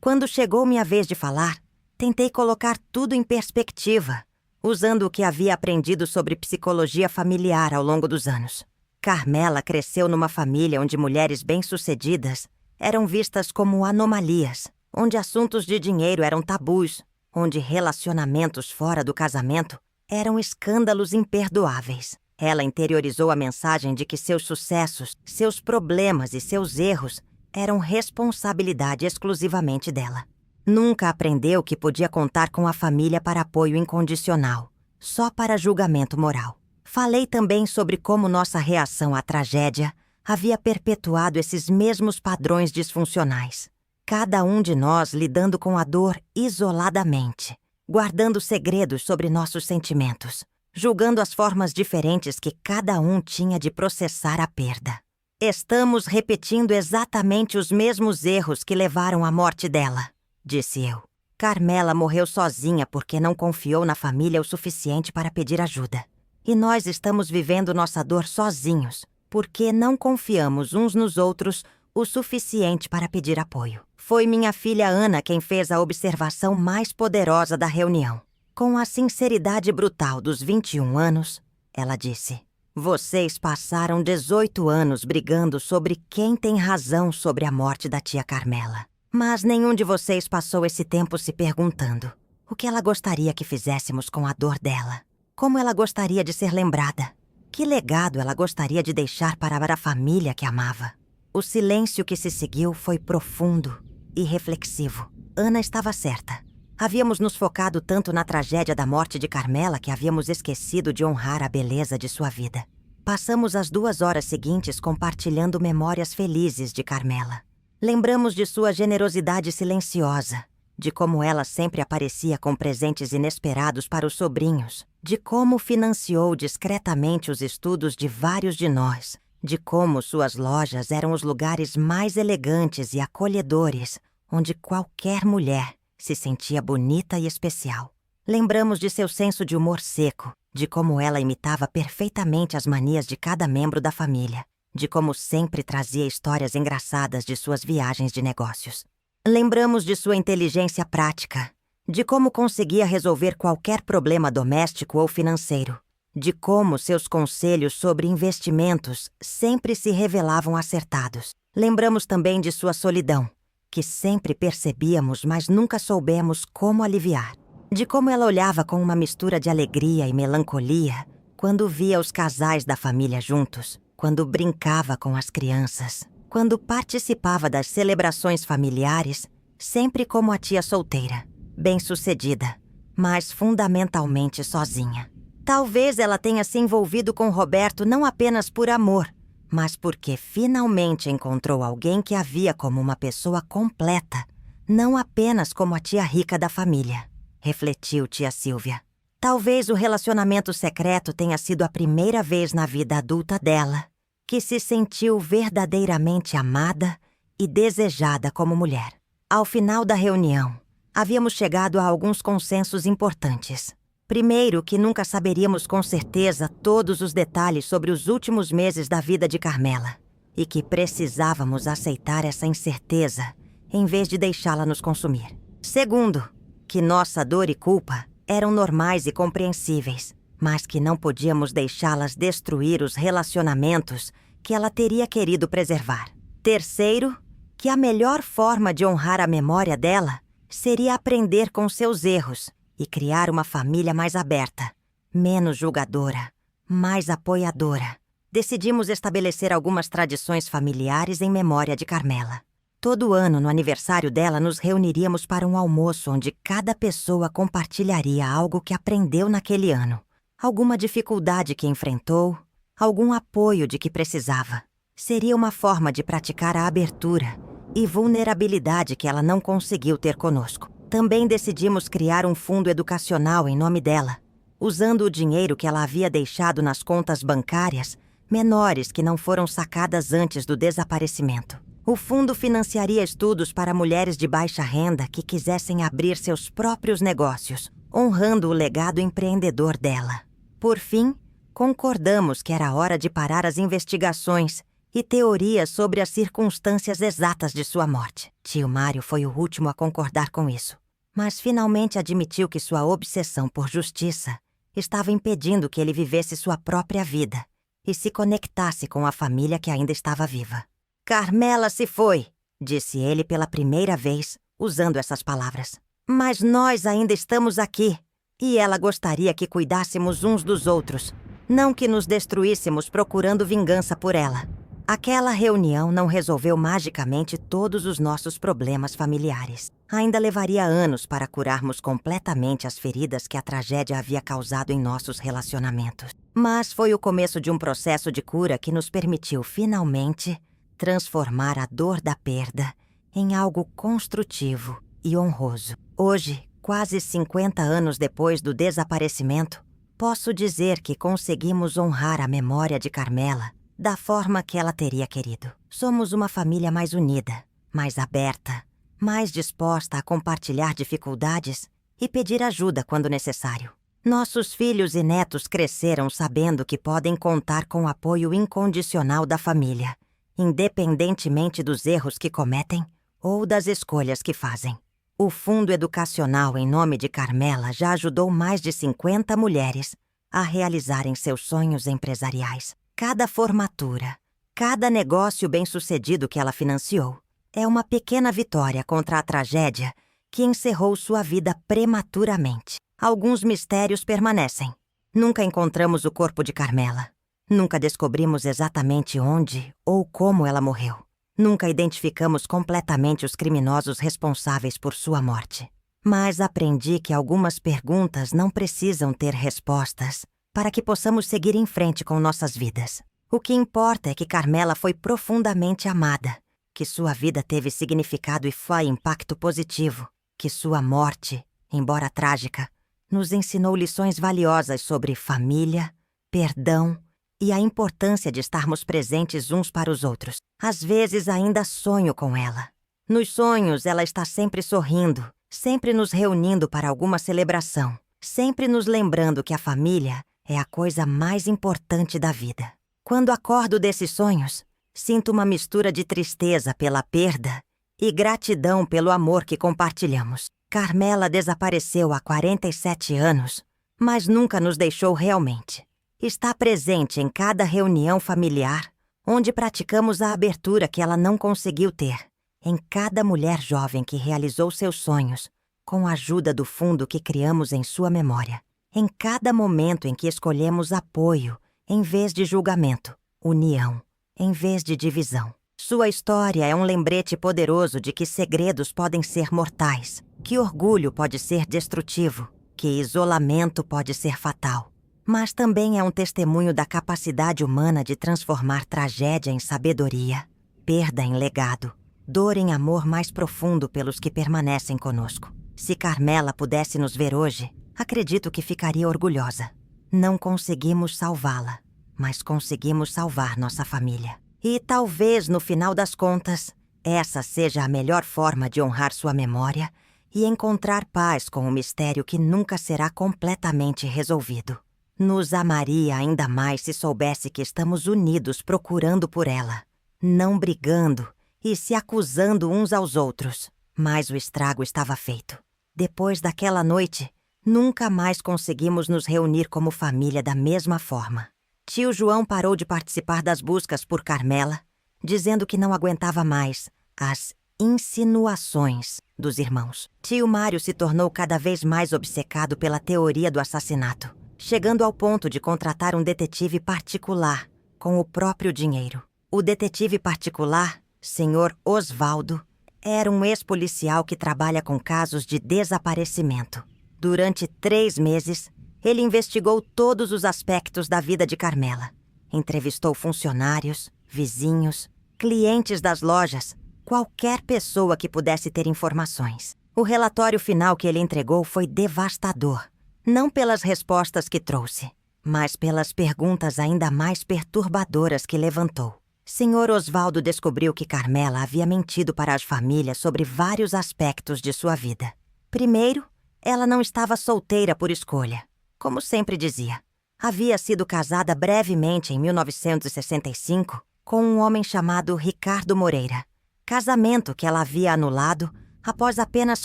S1: Quando chegou minha vez de falar, tentei colocar tudo em perspectiva, usando o que havia aprendido sobre psicologia familiar ao longo dos anos. Carmela cresceu numa família onde mulheres bem-sucedidas eram vistas como anomalias, onde assuntos de dinheiro eram tabus, onde relacionamentos fora do casamento eram escândalos imperdoáveis. Ela interiorizou a mensagem de que seus sucessos, seus problemas e seus erros eram responsabilidade exclusivamente dela. Nunca aprendeu que podia contar com a família para apoio incondicional, só para julgamento moral. Falei também sobre como nossa reação à tragédia havia perpetuado esses mesmos padrões disfuncionais. Cada um de nós lidando com a dor isoladamente, guardando segredos sobre nossos sentimentos, julgando as formas diferentes que cada um tinha de processar a perda. Estamos repetindo exatamente os mesmos erros que levaram à morte dela, disse eu. Carmela morreu sozinha porque não confiou na família o suficiente para pedir ajuda. E nós estamos vivendo nossa dor sozinhos, porque não confiamos uns nos outros o suficiente para pedir apoio. Foi minha filha Ana quem fez a observação mais poderosa da reunião. Com a sinceridade brutal dos 21 anos, ela disse: "Vocês passaram 18 anos brigando sobre quem tem razão sobre a morte da tia Carmela. Mas nenhum de vocês passou esse tempo se perguntando o que ela gostaria que fizéssemos com a dor dela. Como ela gostaria de ser lembrada. Que legado ela gostaria de deixar para a família que amava." O silêncio que se seguiu foi profundo e reflexivo. Ana estava certa. Havíamos nos focado tanto na tragédia da morte de Carmela que havíamos esquecido de honrar a beleza de sua vida. Passamos as 2 horas seguintes compartilhando memórias felizes de Carmela. Lembramos de sua generosidade silenciosa, de como ela sempre aparecia com presentes inesperados para os sobrinhos, de como financiou discretamente os estudos de vários de nós, de como suas lojas eram os lugares mais elegantes e acolhedores onde qualquer mulher se sentia bonita e especial. Lembramos de seu senso de humor seco, de como ela imitava perfeitamente as manias de cada membro da família, de como sempre trazia histórias engraçadas de suas viagens de negócios. Lembramos de sua inteligência prática, de como conseguia resolver qualquer problema doméstico ou financeiro, de como seus conselhos sobre investimentos sempre se revelavam acertados. Lembramos também de sua solidão, que sempre percebíamos, mas nunca soubemos como aliviar. De como ela olhava com uma mistura de alegria e melancolia quando via os casais da família juntos, quando brincava com as crianças, quando participava das celebrações familiares, sempre como a tia solteira, bem-sucedida, mas fundamentalmente sozinha. Talvez ela tenha se envolvido com Roberto não apenas por amor, mas porque finalmente encontrou alguém que a via como uma pessoa completa, não apenas como a tia rica da família, refletiu tia Silvia. Talvez o relacionamento secreto tenha sido a primeira vez na vida adulta dela que se sentiu verdadeiramente amada e desejada como mulher. Ao final da reunião, havíamos chegado a alguns consensos importantes. Primeiro, que nunca saberíamos com certeza todos os detalhes sobre os últimos meses da vida de Carmela e que precisávamos aceitar essa incerteza em vez de deixá-la nos consumir. Segundo, que nossa dor e culpa eram normais e compreensíveis, mas que não podíamos deixá-las destruir os relacionamentos que ela teria querido preservar. Terceiro, que a melhor forma de honrar a memória dela seria aprender com seus erros e criar uma família mais aberta, menos julgadora, mais apoiadora. Decidimos estabelecer algumas tradições familiares em memória de Carmela. Todo ano, no aniversário dela, nos reuniríamos para um almoço onde cada pessoa compartilharia algo que aprendeu naquele ano, alguma dificuldade que enfrentou, algum apoio de que precisava. Seria uma forma de praticar a abertura e vulnerabilidade que ela não conseguiu ter conosco. Também decidimos criar um fundo educacional em nome dela, usando o dinheiro que ela havia deixado nas contas bancárias menores que não foram sacadas antes do desaparecimento. O fundo financiaria estudos para mulheres de baixa renda que quisessem abrir seus próprios negócios, honrando o legado empreendedor dela. Por fim, concordamos que era hora de parar as investigações e teorias sobre as circunstâncias exatas de sua morte. Tio Mário foi o último a concordar com isso, mas finalmente admitiu que sua obsessão por justiça estava impedindo que ele vivesse sua própria vida e se conectasse com a família que ainda estava viva. "Carmela se foi", disse ele pela primeira vez, usando essas palavras. "Mas nós ainda estamos aqui, e ela gostaria que cuidássemos uns dos outros, não que nos destruíssemos procurando vingança por ela." Aquela reunião não resolveu magicamente todos os nossos problemas familiares. Ainda levaria anos para curarmos completamente as feridas que a tragédia havia causado em nossos relacionamentos. Mas foi o começo de um processo de cura que nos permitiu, finalmente, transformar a dor da perda em algo construtivo e honroso. Hoje, quase 50 anos depois do desaparecimento, Posso dizer que conseguimos honrar a memória de Carmela da forma que ela teria querido. Somos uma família mais unida, mais aberta, mais disposta a compartilhar dificuldades e pedir ajuda quando necessário. Nossos filhos e netos cresceram sabendo que podem contar com o apoio incondicional da família, independentemente dos erros que cometem ou das escolhas que fazem. O Fundo Educacional em nome de Carmela já ajudou mais de 50 mulheres a realizarem seus sonhos empresariais. Cada formatura, cada negócio bem-sucedido que ela financiou é uma pequena vitória contra a tragédia que encerrou sua vida prematuramente. Alguns mistérios permanecem. Nunca encontramos o corpo de Carmela. Nunca descobrimos exatamente onde ou como ela morreu. Nunca identificamos completamente os criminosos responsáveis por sua morte. Mas aprendi que algumas perguntas não precisam ter respostas para que possamos seguir em frente com nossas vidas. O que importa é que Carmela foi profundamente amada, que sua vida teve significado e foi impacto positivo, que sua morte, embora trágica, nos ensinou lições valiosas sobre família, perdão e a importância de estarmos presentes uns para os outros. Às vezes ainda sonho com ela. Nos sonhos, ela está sempre sorrindo, sempre nos reunindo para alguma celebração, sempre nos lembrando que a família é a coisa mais importante da vida. Quando acordo desses sonhos, sinto uma mistura de tristeza pela perda e gratidão pelo amor que compartilhamos. Carmela desapareceu há 47 anos, mas nunca nos deixou realmente. Está presente em cada reunião familiar, onde praticamos a abertura que ela não conseguiu ter, em cada mulher jovem que realizou seus sonhos, com a ajuda do fundo que criamos em sua memória, em cada momento em que escolhemos apoio em vez de julgamento, união em vez de divisão. Sua história é um lembrete poderoso de que segredos podem ser mortais, que orgulho pode ser destrutivo, que isolamento pode ser fatal. Mas também é um testemunho da capacidade humana de transformar tragédia em sabedoria, perda em legado, dor em amor mais profundo pelos que permanecem conosco. Se Carmela pudesse nos ver hoje, acredito que ficaria orgulhosa. Não conseguimos salvá-la, mas conseguimos salvar nossa família. E talvez, no final das contas, essa seja a melhor forma de honrar sua memória e encontrar paz com o mistério que nunca será completamente resolvido. Nos amaria ainda mais se soubesse que estamos unidos procurando por ela, não brigando e se acusando uns aos outros. Mas o estrago estava feito. Depois daquela noite, nunca mais conseguimos nos reunir como família da mesma forma. Tio João parou de participar das buscas por Carmela, dizendo que não aguentava mais as insinuações dos irmãos. Tio Mário se tornou cada vez mais obcecado pela teoria do assassinato, chegando ao ponto de contratar um detetive particular com o próprio dinheiro. O detetive particular, Sr. Osvaldo, era um ex-policial que trabalha com casos de desaparecimento. Durante 3 meses, ele investigou todos os aspectos da vida de Carmela. Entrevistou funcionários, vizinhos, clientes das lojas, qualquer pessoa que pudesse ter informações. O relatório final que ele entregou foi devastador. Não pelas respostas que trouxe, mas pelas perguntas ainda mais perturbadoras que levantou. Sr. Osvaldo descobriu que Carmela havia mentido para as famílias sobre vários aspectos de sua vida. Primeiro, ela não estava solteira por escolha, como sempre dizia. Havia sido casada brevemente em 1965 com um homem chamado Ricardo Moreira. Casamento que ela havia anulado após apenas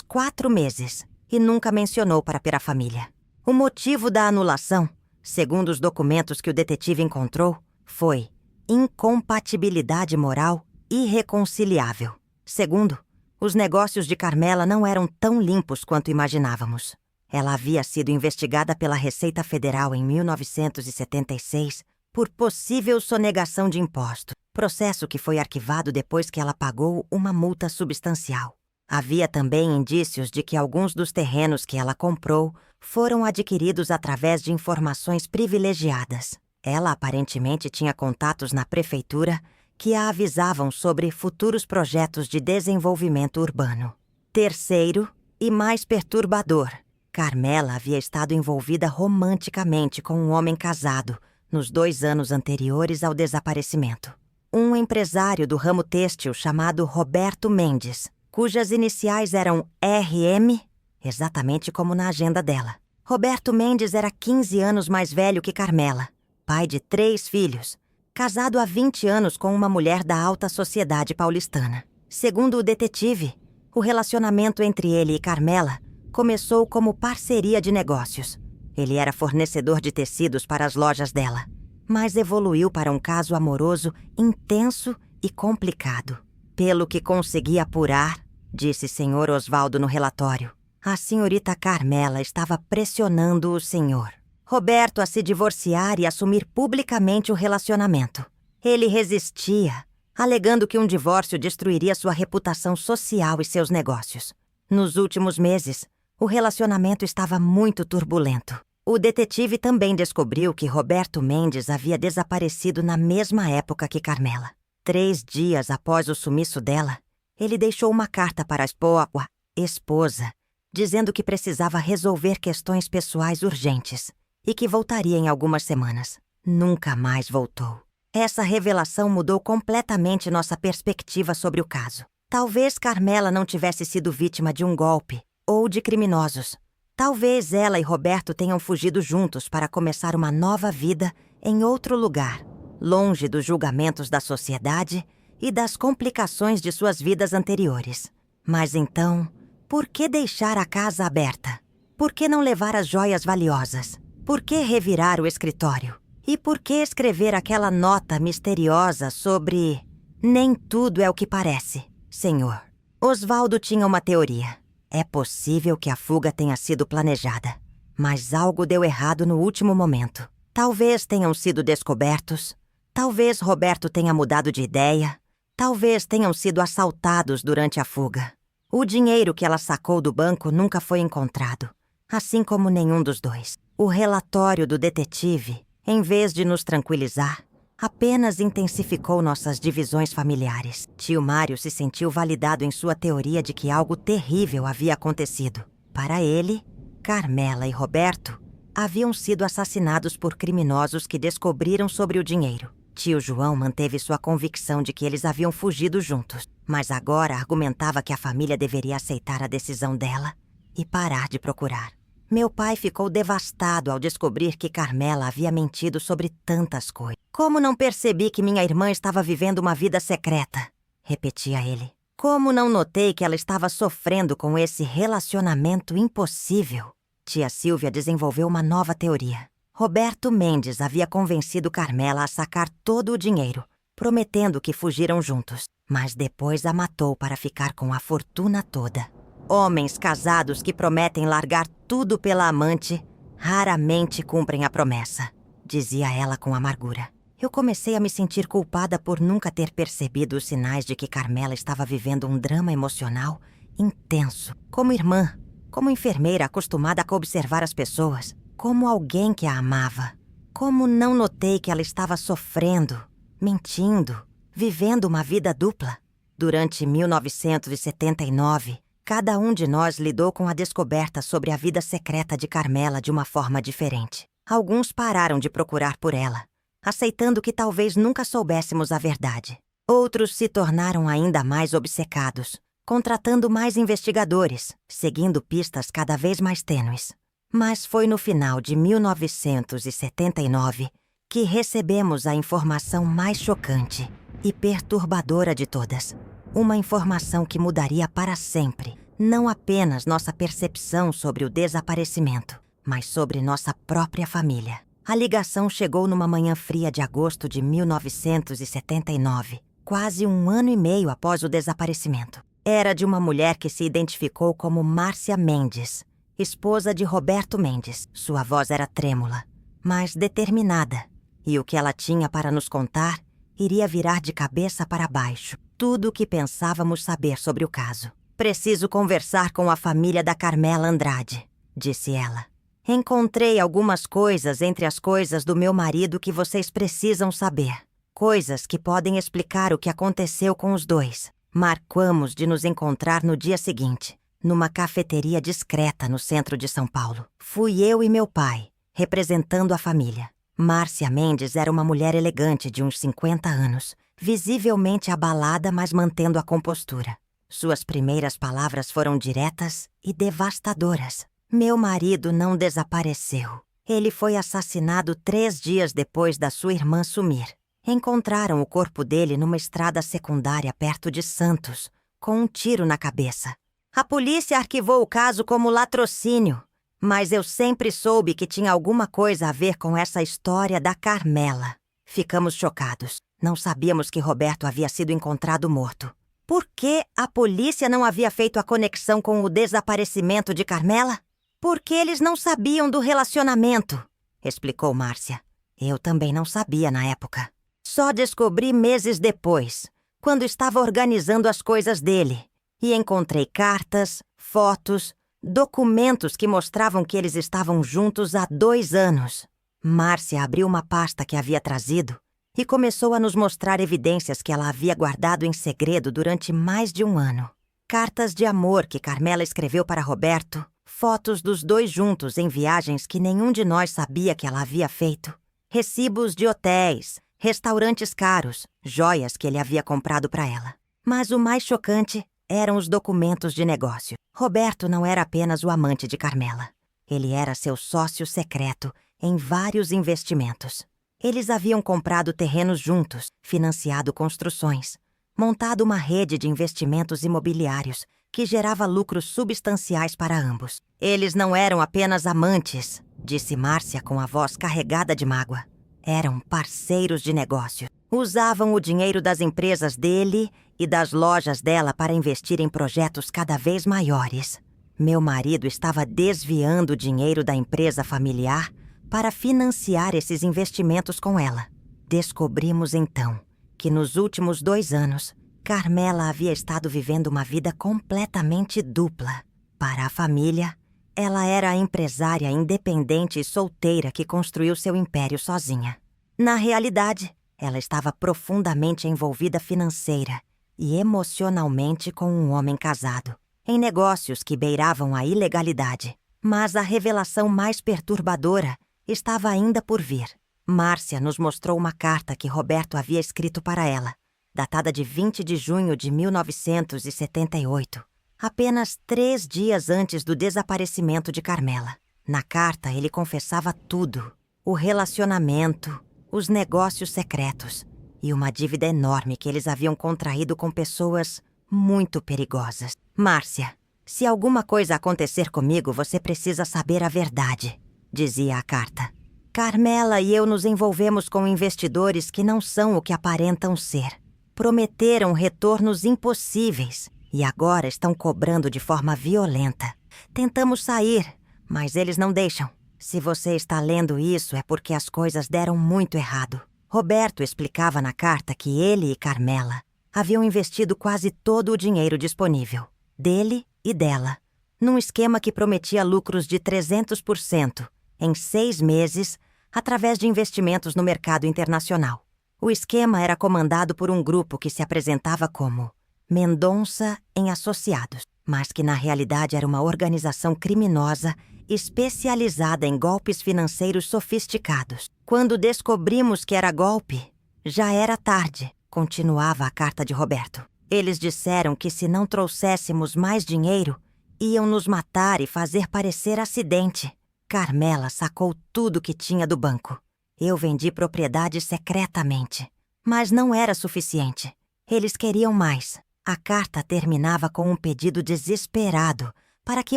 S1: 4 meses e nunca mencionou para a família. O motivo da anulação, segundo os documentos que o detetive encontrou, foi incompatibilidade moral irreconciliável. Segundo, os negócios de Carmela não eram tão limpos quanto imaginávamos. Ela havia sido investigada pela Receita Federal em 1976 por possível sonegação de imposto, processo que foi arquivado depois que ela pagou uma multa substancial. Havia também indícios de que alguns dos terrenos que ela comprou foram adquiridos através de informações privilegiadas. Ela aparentemente tinha contatos na prefeitura que a avisavam sobre futuros projetos de desenvolvimento urbano. Terceiro, e mais perturbador, Carmela havia estado envolvida romanticamente com um homem casado nos 2 anos anteriores ao desaparecimento. Um empresário do ramo têxtil chamado Roberto Mendes, cujas iniciais eram RM, exatamente como na agenda dela. Roberto Mendes era 15 anos mais velho que Carmela, pai de 3 filhos, casado há 20 anos com uma mulher da alta sociedade paulistana. Segundo o detetive, o relacionamento entre ele e Carmela começou como parceria de negócios. Ele era fornecedor de tecidos para as lojas dela, mas evoluiu para um caso amoroso intenso e complicado. Pelo que consegui apurar, disse Sr. Osvaldo no relatório, a senhorita Carmela estava pressionando o senhor Roberto a se divorciar e assumir publicamente o relacionamento. Ele resistia, alegando que um divórcio destruiria sua reputação social e seus negócios. Nos últimos meses, o relacionamento estava muito turbulento. O detetive também descobriu que Roberto Mendes havia desaparecido na mesma época que Carmela. 3 dias após o sumiço dela, ele deixou uma carta para a esposa, dizendo que precisava resolver questões pessoais urgentes e que voltaria em algumas semanas. Nunca mais voltou. Essa revelação mudou completamente nossa perspectiva sobre o caso. Talvez Carmela não tivesse sido vítima de um golpe ou de criminosos. Talvez ela e Roberto tenham fugido juntos para começar uma nova vida em outro lugar, longe dos julgamentos da sociedade e das complicações de suas vidas anteriores. Mas então, por que deixar a casa aberta? Por que não levar as joias valiosas? Por que revirar o escritório? E por que escrever aquela nota misteriosa sobre "nem tudo é o que parece"? Senhor, Osvaldo tinha uma teoria. É possível que a fuga tenha sido planejada, mas algo deu errado no último momento. Talvez tenham sido descobertos, talvez Roberto tenha mudado de ideia, talvez tenham sido assaltados durante a fuga. O dinheiro que ela sacou do banco nunca foi encontrado, assim como nenhum dos dois. O relatório do detetive, em vez de nos tranquilizar, apenas intensificou nossas divisões familiares. Tio Mário se sentiu validado em sua teoria de que algo terrível havia acontecido. Para ele, Carmela e Roberto haviam sido assassinados por criminosos que descobriram sobre o dinheiro. Tio João manteve sua convicção de que eles haviam fugido juntos, mas agora argumentava que a família deveria aceitar a decisão dela e parar de procurar. Meu pai ficou devastado ao descobrir que Carmela havia mentido sobre tantas coisas. Como não percebi que minha irmã estava vivendo uma vida secreta? Repetia ele. Como não notei que ela estava sofrendo com esse relacionamento impossível? Tia Silvia desenvolveu uma nova teoria. Roberto Mendes havia convencido Carmela a sacar todo o dinheiro, prometendo que fugiram juntos, mas depois a matou para ficar com a fortuna toda. Homens casados que prometem largar tudo pela amante raramente cumprem a promessa, dizia ela com amargura. Eu comecei a me sentir culpada por nunca ter percebido os sinais de que Carmela estava vivendo um drama emocional intenso. Como irmã, como enfermeira acostumada a observar as pessoas, como alguém que a amava. Como não notei que ela estava sofrendo, mentindo, vivendo uma vida dupla? Durante 1979, cada um de nós lidou com a descoberta sobre a vida secreta de Carmela de uma forma diferente. Alguns pararam de procurar por ela, aceitando que talvez nunca soubéssemos a verdade. Outros se tornaram ainda mais obcecados, contratando mais investigadores, seguindo pistas cada vez mais tênues. Mas foi no final de 1979 que recebemos a informação mais chocante e perturbadora de todas. Uma informação que mudaria para sempre, não apenas nossa percepção sobre o desaparecimento, mas sobre nossa própria família. A ligação chegou numa manhã fria de agosto de 1979, quase 1 ano e meio após o desaparecimento. Era de uma mulher que se identificou como Márcia Mendes, esposa de Roberto Mendes. Sua voz era trêmula, mas determinada, e o que ela tinha para nos contar iria virar de cabeça para baixo tudo o que pensávamos saber sobre o caso. Preciso conversar com a família da Carmela Andrade, disse ela. Encontrei algumas coisas entre as coisas do meu marido que vocês precisam saber. Coisas que podem explicar o que aconteceu com os dois. Marcamos de nos encontrar no dia seguinte, numa cafeteria discreta no centro de São Paulo. Fui eu e meu pai, representando a família. Márcia Mendes era uma mulher elegante de uns 50 anos, visivelmente abalada, mas mantendo a compostura. Suas primeiras palavras foram diretas e devastadoras. Meu marido não desapareceu. Ele foi assassinado 3 dias depois da sua irmã sumir. Encontraram o corpo dele numa estrada secundária perto de Santos, com um tiro na cabeça. A polícia arquivou o caso como latrocínio, mas eu sempre soube que tinha alguma coisa a ver com essa história da Carmela. Ficamos chocados. Não sabíamos que Roberto havia sido encontrado morto. Por que a polícia não havia feito a conexão com o desaparecimento de Carmela? Porque eles não sabiam do relacionamento, explicou Márcia. Eu também não sabia na época. Só descobri meses depois, quando estava organizando as coisas dele, e encontrei cartas, fotos, documentos que mostravam que eles estavam juntos há 2 anos. Márcia abriu uma pasta que havia trazido e começou a nos mostrar evidências que ela havia guardado em segredo durante mais de 1 ano. Cartas de amor que Carmela escreveu para Roberto, fotos dos 2 juntos em viagens que nenhum de nós sabia que ela havia feito, recibos de hotéis, restaurantes caros, joias que ele havia comprado para ela. Mas o mais chocante eram os documentos de negócio. Roberto não era apenas o amante de Carmela. Ele era seu sócio secreto em vários investimentos. Eles haviam comprado terrenos juntos, financiado construções, montado uma rede de investimentos imobiliários que gerava lucros substanciais para ambos. Eles não eram apenas amantes, disse Márcia com a voz carregada de mágoa. Eram parceiros de negócio. Usavam o dinheiro das empresas dele e das lojas dela para investir em projetos cada vez maiores. Meu marido estava desviando o dinheiro da empresa familiar para financiar esses investimentos com ela. Descobrimos então que nos últimos 2 anos, Carmela havia estado vivendo uma vida completamente dupla. Para a família, ela era a empresária independente e solteira que construiu seu império sozinha. Na realidade, ela estava profundamente envolvida financeira e emocionalmente com um homem casado, em negócios que beiravam a ilegalidade. Mas a revelação mais perturbadora estava ainda por vir. Márcia nos mostrou uma carta que Roberto havia escrito para ela, datada de 20 de junho de 1978, apenas 3 dias antes do desaparecimento de Carmela. Na carta, ele confessava tudo: o relacionamento, os negócios secretos e uma dívida enorme que eles haviam contraído com pessoas muito perigosas. Márcia, se alguma coisa acontecer comigo, você precisa saber a verdade, dizia a carta. Carmela e eu nos envolvemos com investidores que não são o que aparentam ser. Prometeram retornos impossíveis e agora estão cobrando de forma violenta. Tentamos sair, mas eles não deixam. Se você está lendo isso, é porque as coisas deram muito errado. Roberto explicava na carta que ele e Carmela haviam investido quase todo o dinheiro disponível, dele e dela, num esquema que prometia lucros de 300% em 6 meses através de investimentos no mercado internacional. O esquema era comandado por um grupo que se apresentava como Mendonça em Associados, mas que na realidade era uma organização criminosa especializada em golpes financeiros sofisticados. Quando descobrimos que era golpe, já era tarde, continuava a carta de Roberto. Eles disseram que se não trouxéssemos mais dinheiro, iam nos matar e fazer parecer acidente. Carmela sacou tudo que tinha do banco. Eu vendi propriedade secretamente, mas não era suficiente. Eles queriam mais. A carta terminava com um pedido desesperado para que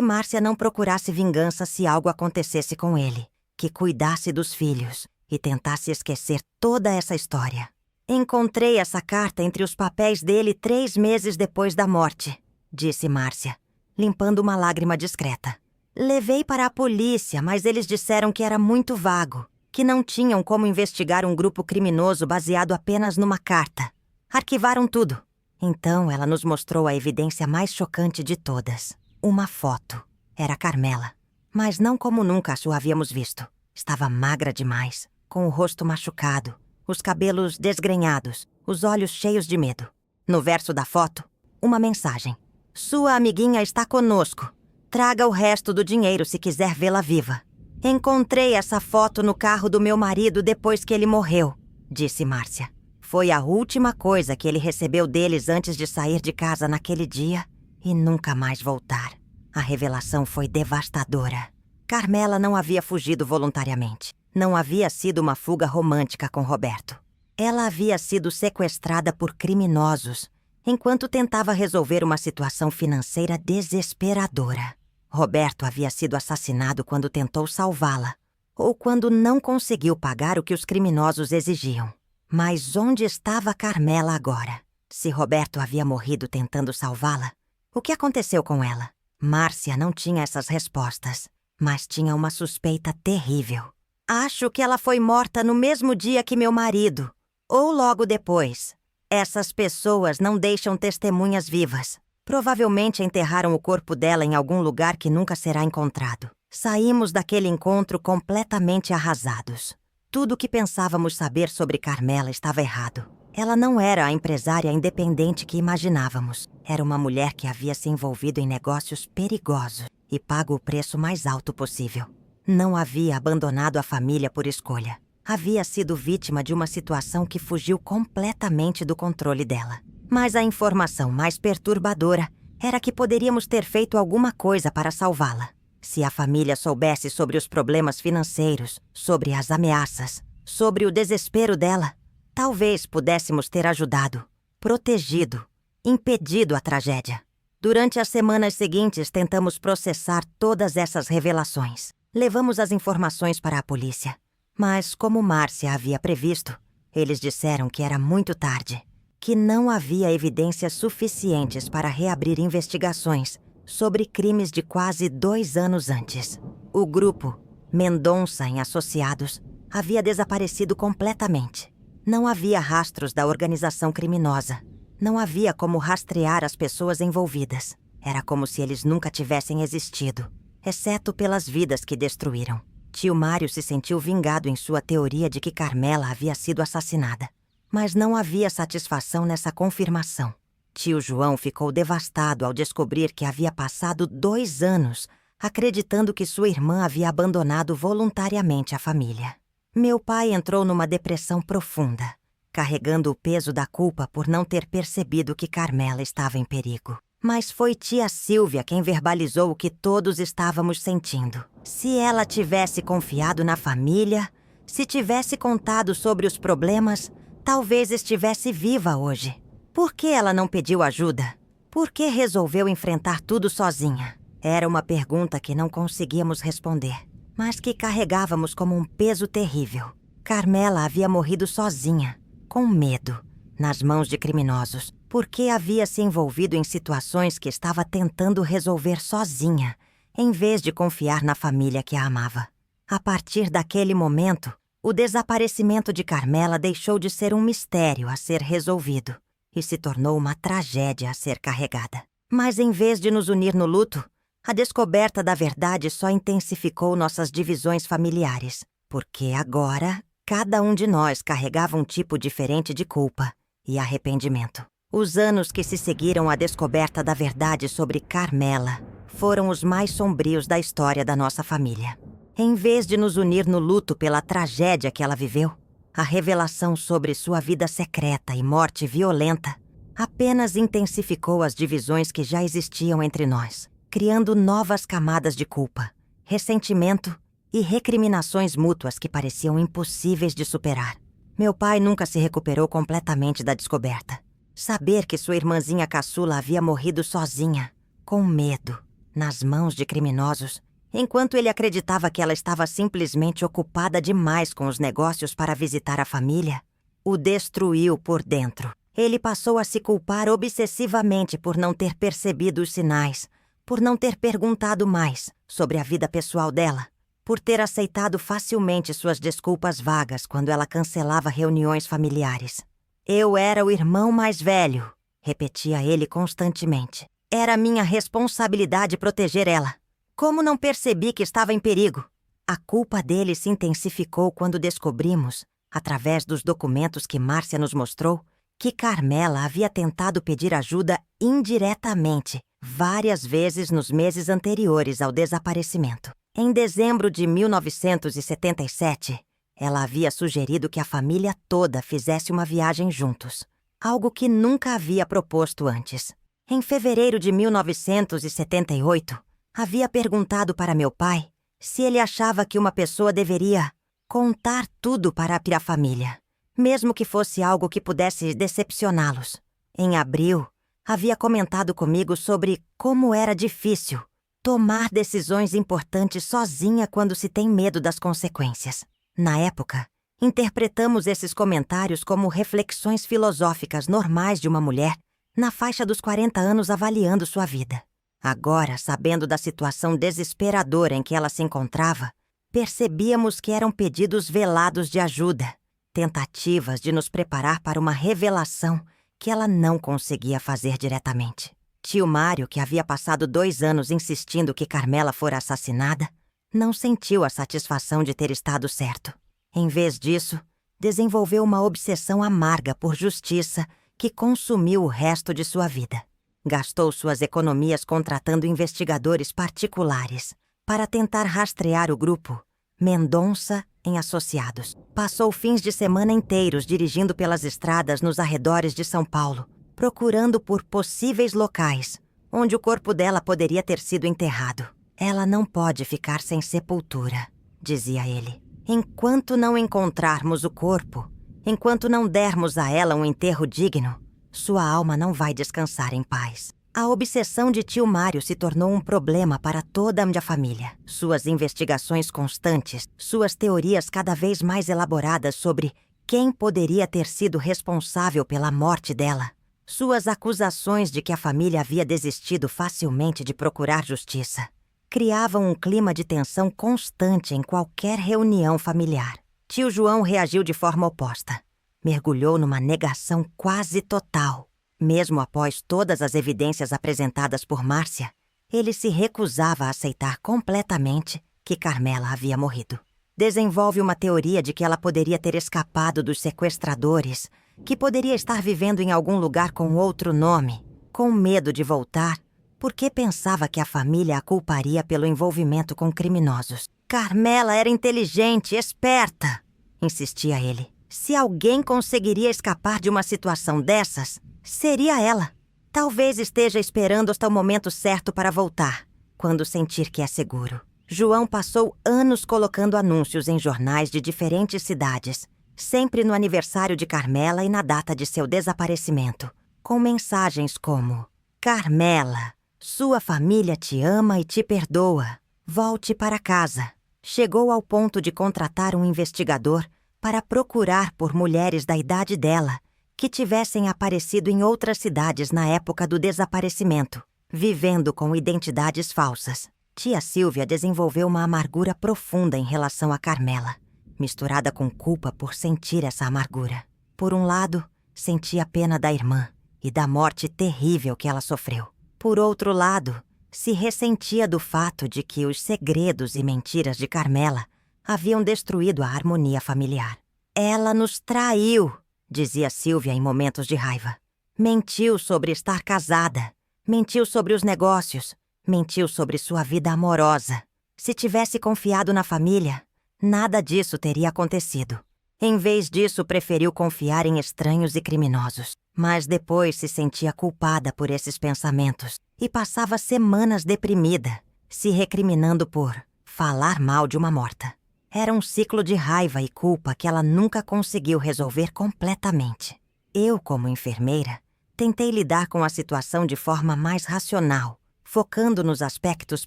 S1: Márcia não procurasse vingança se algo acontecesse com ele, que cuidasse dos filhos e tentasse esquecer toda essa história. Encontrei essa carta entre os papéis dele 3 meses depois da morte, disse Márcia, limpando uma lágrima discreta. Levei para a polícia, mas eles disseram que era muito vago, que não tinham como investigar um grupo criminoso baseado apenas numa carta. Arquivaram tudo. Então ela nos mostrou a evidência mais chocante de todas. Uma foto. Era Carmela, mas não como nunca a havíamos visto. Estava magra demais, com o rosto machucado, os cabelos desgrenhados, os olhos cheios de medo. No verso da foto, uma mensagem. Sua amiguinha está conosco. Traga o resto do dinheiro se quiser vê-la viva. Encontrei essa foto no carro do meu marido depois que ele morreu, disse Márcia. Foi a última coisa que ele recebeu deles antes de sair de casa naquele dia e nunca mais voltar. A revelação foi devastadora. Carmela não havia fugido voluntariamente. Não havia sido uma fuga romântica com Roberto. Ela havia sido sequestrada por criminosos, enquanto tentava resolver uma situação financeira desesperadora. Roberto havia sido assassinado quando tentou salvá-la, ou quando não conseguiu pagar o que os criminosos exigiam. Mas onde estava Carmela agora? Se Roberto havia morrido tentando salvá-la, o que aconteceu com ela? Márcia não tinha essas respostas, mas tinha uma suspeita terrível. Acho que ela foi morta no mesmo dia que meu marido, ou logo depois. Essas pessoas não deixam testemunhas vivas. Provavelmente enterraram o corpo dela em algum lugar que nunca será encontrado. Saímos daquele encontro completamente arrasados. Tudo o que pensávamos saber sobre Carmela estava errado. Ela não era a empresária independente que imaginávamos. Era uma mulher que havia se envolvido em negócios perigosos e pago o preço mais alto possível. Não havia abandonado a família por escolha. Havia sido vítima de uma situação que fugiu completamente do controle dela. Mas a informação mais perturbadora era que poderíamos ter feito alguma coisa para salvá-la. Se a família soubesse sobre os problemas financeiros, sobre as ameaças, sobre o desespero dela, talvez pudéssemos ter ajudado, protegido, impedido a tragédia. Durante as semanas seguintes, tentamos processar todas essas revelações. Levamos as informações para a polícia. Mas, como Márcia havia previsto, eles disseram que era muito tarde, que não havia evidências suficientes para reabrir investigações sobre crimes de quase 2 anos antes. O grupo, Mendonça em Associados, havia desaparecido completamente. Não havia rastros da organização criminosa. Não havia como rastrear as pessoas envolvidas. Era como se eles nunca tivessem existido, exceto pelas vidas que destruíram. Tio Mário se sentiu vingado em sua teoria de que Carmela havia sido assassinada. Mas não havia satisfação nessa confirmação. Tio João ficou devastado ao descobrir que havia passado 2 anos acreditando que sua irmã havia abandonado voluntariamente a família. Meu pai entrou numa depressão profunda, carregando o peso da culpa por não ter percebido que Carmela estava em perigo. Mas foi tia Silvia quem verbalizou o que todos estávamos sentindo. Se ela tivesse confiado na família, se tivesse contado sobre os problemas, talvez estivesse viva hoje. Por que ela não pediu ajuda? Por que resolveu enfrentar tudo sozinha? Era uma pergunta que não conseguíamos responder, mas que carregávamos como um peso terrível. Carmela havia morrido sozinha, com medo, nas mãos de criminosos, porque havia se envolvido em situações que estava tentando resolver sozinha, em vez de confiar na família que a amava. A partir daquele momento, o desaparecimento de Carmela deixou de ser um mistério a ser resolvido e se tornou uma tragédia a ser carregada. Mas em vez de nos unir no luto, a descoberta da verdade só intensificou nossas divisões familiares, porque agora cada um de nós carregava um tipo diferente de culpa e arrependimento. Os anos que se seguiram à descoberta da verdade sobre Carmela foram os mais sombrios da história da nossa família. Em vez de nos unir no luto pela tragédia que ela viveu, a revelação sobre sua vida secreta e morte violenta apenas intensificou as divisões que já existiam entre nós, criando novas camadas de culpa, ressentimento e recriminações mútuas que pareciam impossíveis de superar. Meu pai nunca se recuperou completamente da descoberta. Saber que sua irmãzinha caçula havia morrido sozinha, com medo, nas mãos de criminosos, enquanto ele acreditava que ela estava simplesmente ocupada demais com os negócios para visitar a família, o destruiu por dentro. Ele passou a se culpar obsessivamente por não ter percebido os sinais, por não ter perguntado mais sobre a vida pessoal dela, por ter aceitado facilmente suas desculpas vagas quando ela cancelava reuniões familiares. Eu era o irmão mais velho, repetia ele constantemente. Era minha responsabilidade proteger ela. Como não percebi que estava em perigo? A culpa dele se intensificou quando descobrimos, através dos documentos que Márcia nos mostrou, que Carmela havia tentado pedir ajuda indiretamente várias vezes nos meses anteriores ao desaparecimento. Em dezembro de 1977, ela havia sugerido que a família toda fizesse uma viagem juntos, algo que nunca havia proposto antes. Em fevereiro de 1978, havia perguntado para meu pai se ele achava que uma pessoa deveria contar tudo para a família, mesmo que fosse algo que pudesse decepcioná-los. Em abril, havia comentado comigo sobre como era difícil tomar decisões importantes sozinha quando se tem medo das consequências. Na época, interpretamos esses comentários como reflexões filosóficas normais de uma mulher na faixa dos 40 anos avaliando sua vida. Agora, sabendo da situação desesperadora em que ela se encontrava, percebíamos que eram pedidos velados de ajuda, tentativas de nos preparar para uma revelação que ela não conseguia fazer diretamente. Tio Mário, que havia passado 2 anos insistindo que Carmela fora assassinada, não sentiu a satisfação de ter estado certo. Em vez disso, desenvolveu uma obsessão amarga por justiça que consumiu o resto de sua vida. Gastou suas economias contratando investigadores particulares para tentar rastrear o grupo Mendonça em Associados. Passou fins de semana inteiros dirigindo pelas estradas nos arredores de São Paulo, procurando por possíveis locais onde o corpo dela poderia ter sido enterrado. Ela não pode ficar sem sepultura, dizia ele. Enquanto não encontrarmos o corpo, enquanto não dermos a ela um enterro digno, sua alma não vai descansar em paz. A obsessão de tio Mário se tornou um problema para toda a minha família. Suas investigações constantes, suas teorias cada vez mais elaboradas sobre quem poderia ter sido responsável pela morte dela, suas acusações de que a família havia desistido facilmente de procurar justiça, criavam um clima de tensão constante em qualquer reunião familiar. Tio João reagiu de forma oposta. Mergulhou numa negação quase total. Mesmo após todas as evidências apresentadas por Márcia, ele se recusava a aceitar completamente que Carmela havia morrido. Desenvolve uma teoria de que ela poderia ter escapado dos sequestradores, que poderia estar vivendo em algum lugar com outro nome, com medo de voltar, porque pensava que a família a culparia pelo envolvimento com criminosos. Carmela era inteligente, esperta, insistia ele. Se alguém conseguiria escapar de uma situação dessas, seria ela. Talvez esteja esperando hasta o momento certo para voltar, quando sentir que é seguro. João passou anos colocando anúncios em jornais de diferentes cidades, sempre no aniversário de Carmela e na data de seu desaparecimento, com mensagens como: Carmela, sua família te ama e te perdoa. Volte para casa. Chegou ao ponto de contratar um investigador para procurar por mulheres da idade dela que tivessem aparecido em outras cidades na época do desaparecimento, vivendo com identidades falsas. Tia Silvia desenvolveu uma amargura profunda em relação a Carmela, misturada com culpa por sentir essa amargura. Por um lado, sentia pena da irmã e da morte terrível que ela sofreu. Por outro lado, se ressentia do fato de que os segredos e mentiras de Carmela haviam destruído a harmonia familiar. Ela nos traiu, dizia Silvia em momentos de raiva. Mentiu sobre estar casada, mentiu sobre os negócios, mentiu sobre sua vida amorosa. Se tivesse confiado na família, nada disso teria acontecido. Em vez disso, preferiu confiar em estranhos e criminosos. Mas depois se sentia culpada por esses pensamentos e passava semanas deprimida, se recriminando por falar mal de uma morta. Era um ciclo de raiva e culpa que ela nunca conseguiu resolver completamente. Eu, como enfermeira, tentei lidar com a situação de forma mais racional, focando nos aspectos